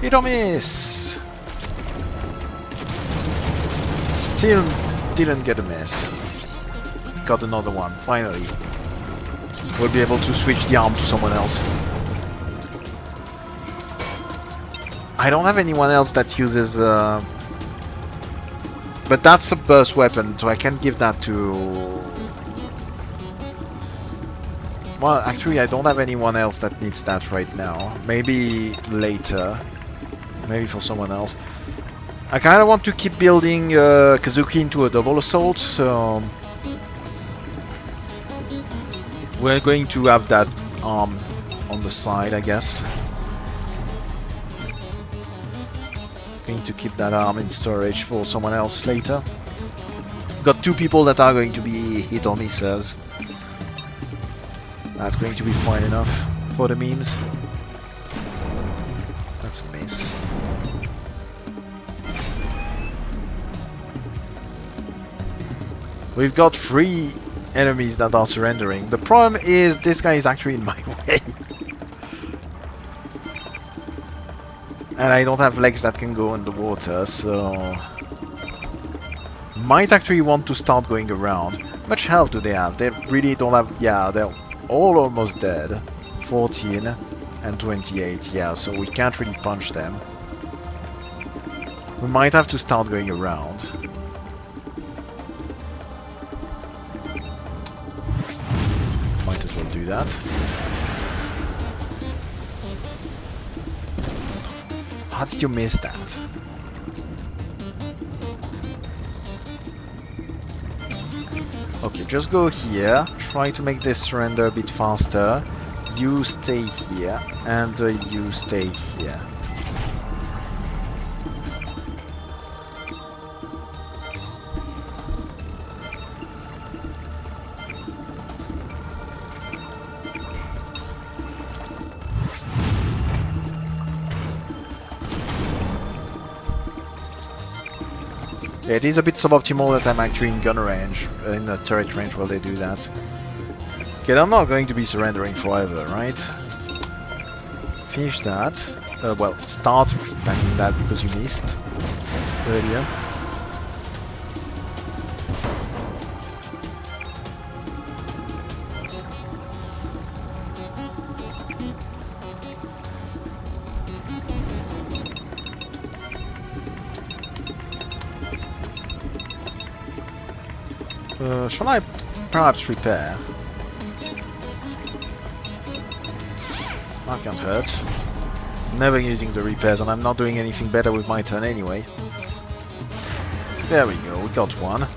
Hit or miss! Still didn't get a miss. Got another one, finally. We'll be able to switch the arm to someone else. I don't have anyone else that uses... But that's a burst weapon, so I can give that to... Well, actually, I don't have anyone else that needs that right now. Maybe later. Maybe for someone else. I kind of want to keep building Kazuki into a double assault, so... We're going to have that arm on the side, I guess. Going to keep that arm in storage for someone else later. Got two people that are going to be hit or misses. That's going to be fine enough for the memes. That's a miss. We've got 3 enemies that are surrendering. The problem is this guy is actually in my way. And I don't have legs that can go underwater, so... Might actually want to start going around. How much health do they have? They really don't have... Yeah, they're all almost dead. 14 and 28, yeah, so we can't really punch them. We might have to start going around. Might as well do that. How did you miss that? Okay, just go here. Try to make this surrender a bit faster. You stay here, and you stay here. Yeah, it is a bit suboptimal that I'm actually in gun range, in the turret range while they do that. Okay, I'm not going to be surrendering forever, right? Finish that. Well, start attacking that because you missed earlier. Shall I perhaps repair? That can't hurt. Never using the repairs, and I'm not doing anything better with my turn anyway. There we go, we got one.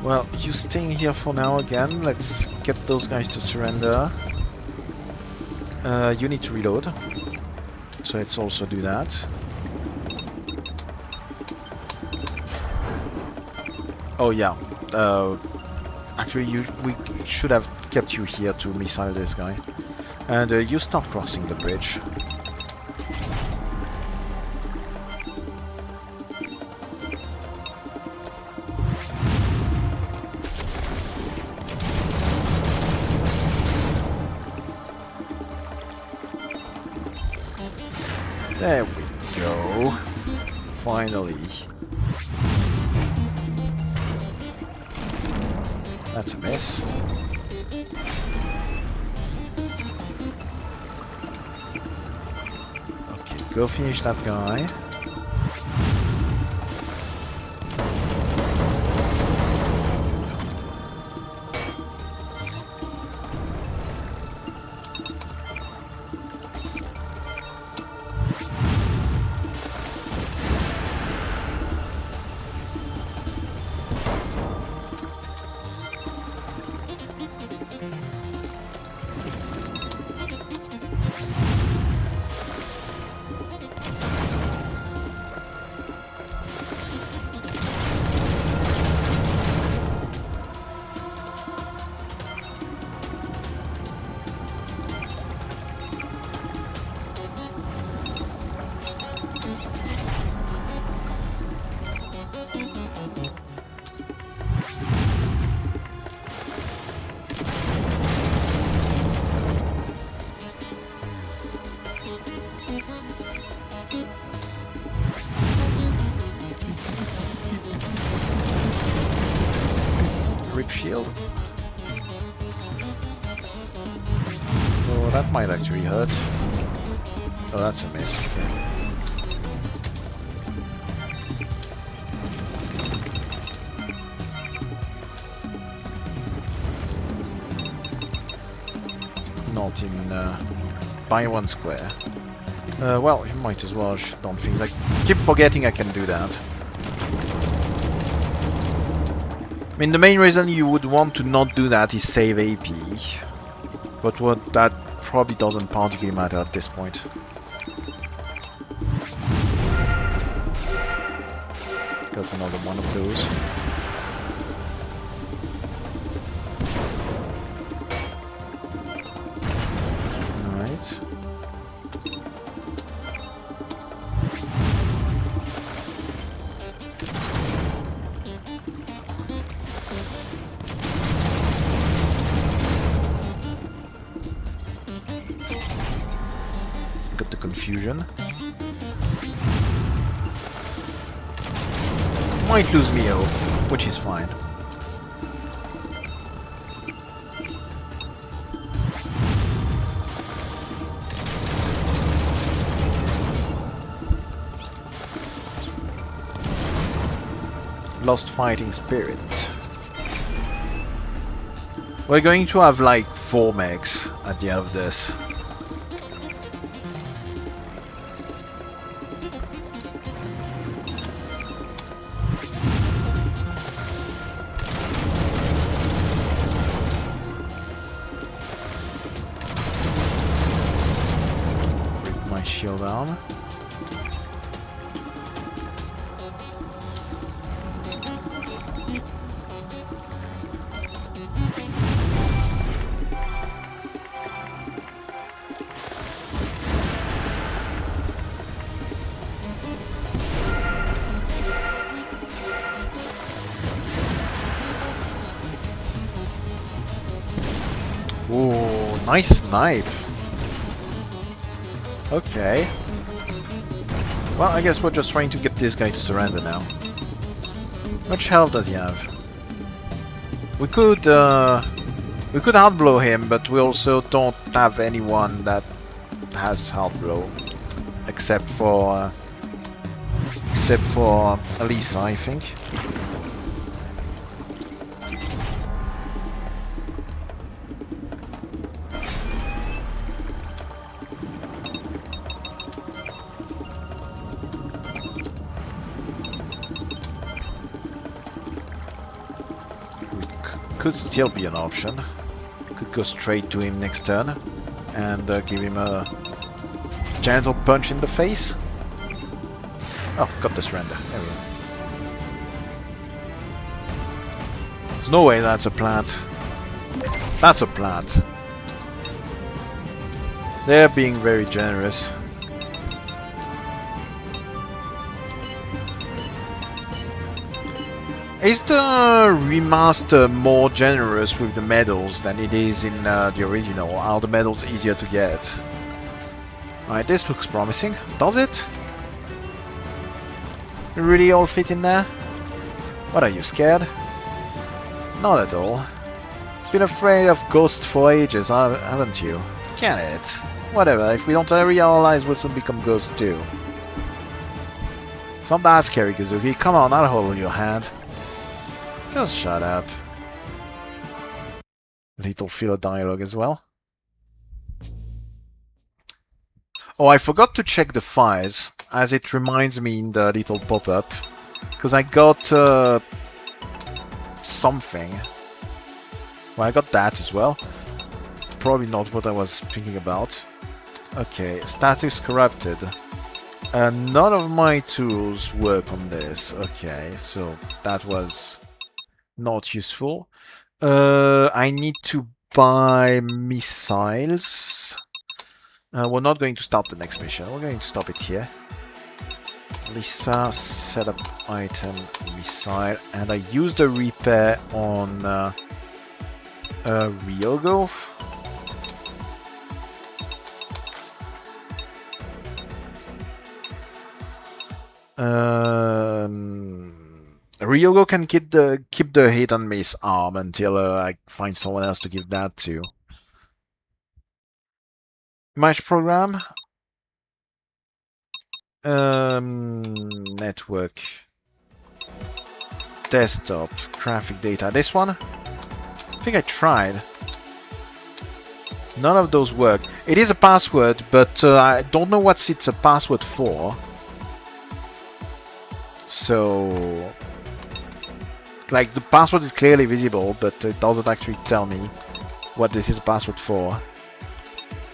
Well, you staying here for now again. Let's get those guys to surrender. You need to reload. So let's also do that. Oh yeah. Actually, we should have kept you here to missile this guy. And you start crossing the bridge. There we go. Finally. That's a miss. Okay, go finish that guy. Grip shield. Oh, that might actually hurt. Oh, that's a miss. Okay. Not in by one square. Well, you might as well shut down things. I keep forgetting I can do that. I mean, the main reason you would want to not do that is save AP. But what that probably doesn't particularly matter at this point. Got another one of those. Alright. Got the confusion. Might lose Mio, which is fine. Lost fighting spirit. We're going to have like 4 mechs at the end of this. Rip my shield down. Nice snipe. Okay. Well, I guess we're just trying to get this guy to surrender now. Much health does he have? We could outblow him, but we also don't have anyone that has outblow, except for Alisa, I think. Could still be an option. Could go straight to him next turn and give him a gentle punch in the face. Oh, got the surrender. There we go. There's no way that's a plant. That's a plant. They're being very generous. Is the remaster more generous with the medals than it is in the original? Are the medals easier to get? Alright, this looks promising. Does it? Really all fit in there? What, are you scared? Not at all. Been afraid of ghosts for ages, haven't you? Can it? Whatever, if we don't realize we'll soon become ghosts too. It's not that scary, Kazuki. Come on, I'll hold your hand. Just shut up. Little filler dialogue as well. Oh, I forgot to check the files, as it reminds me in the little pop-up. Because I got something. Well, I got that as well. Probably not what I was thinking about. Okay, status corrupted. None of my tools work on this. Okay, so that was not useful. I need to buy missiles. We're not going to start the next mission. We're going to stop it here. Lisa, setup item, missile, and I use the repair on Ryogo. Ryogo can keep the hit and miss arm until I find someone else to give that to. Match program. Network. Desktop. Graphic data. This one? I think I tried. None of those work. It is a password, but I don't know what it's a password for. So, like, the password is clearly visible, but it doesn't actually tell me what this is a password for.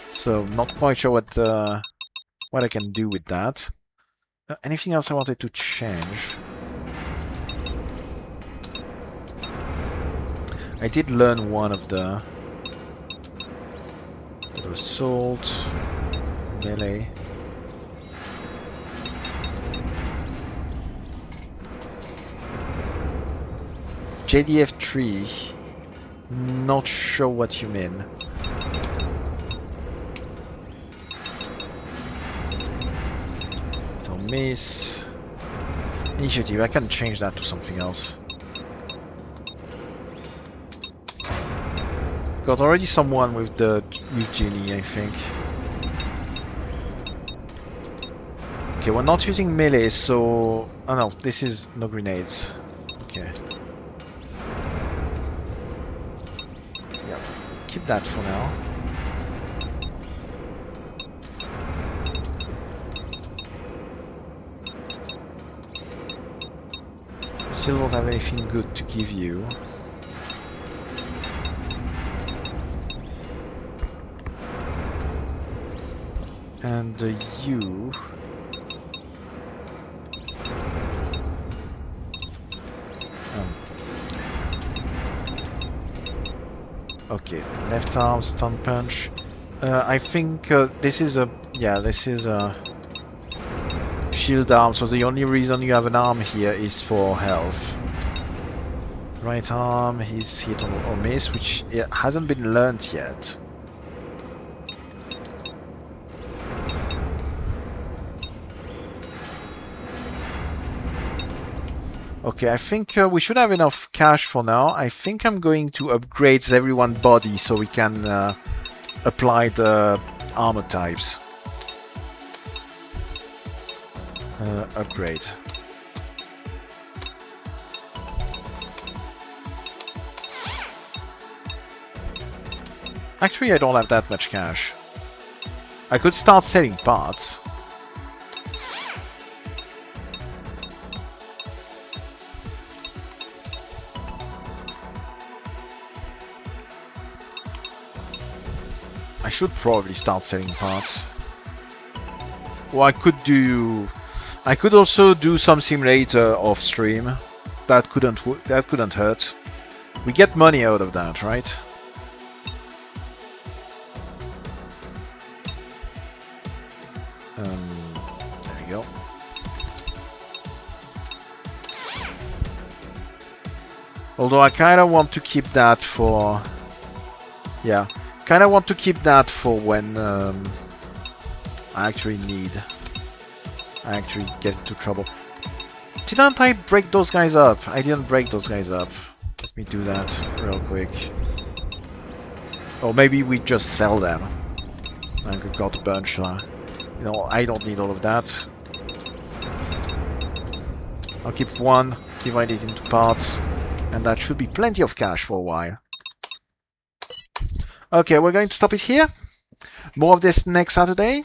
So, not quite sure what I can do with that. Anything else I wanted to change? I did learn one of the assault, melee. JDF3. Not sure what you mean. Don't miss. Initiative. I can change that to something else. Got already someone with Genie, I think. Okay, we're not using melee, so... Oh no, this is no grenades. Okay. Yeah, keep that for now. Still don't have anything good to give you. And you... Okay, left arm, stun punch. I think this is a... Yeah, this is a... shield arm, so the only reason you have an arm here is for health. Right arm, he's hit or miss, which hasn't been learnt yet. Okay, I think we should have enough cash for now. I think I'm going to upgrade everyone's body so we can apply the armor types. Upgrade. Actually, I don't have that much cash. I could start selling parts. I should probably start selling parts. Or I could also do some simulator off stream. That couldn't hurt. We get money out of that, right? There we go. Although I kind of want to keep that for... Yeah, kind of want to keep that for when I actually get into trouble. Didn't I break those guys up? I didn't break those guys up. Let me do that real quick. Or maybe we just sell them. And we've got a bunch. You know, I don't need all of that. I'll keep one, divide it into parts, and that should be plenty of cash for a while. Okay, we're going to stop it here. More of this next Saturday.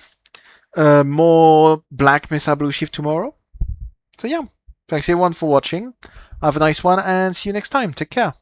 More Black Mesa Blue Shift tomorrow. So yeah, thanks everyone for watching. Have a nice one and see you next time. Take care.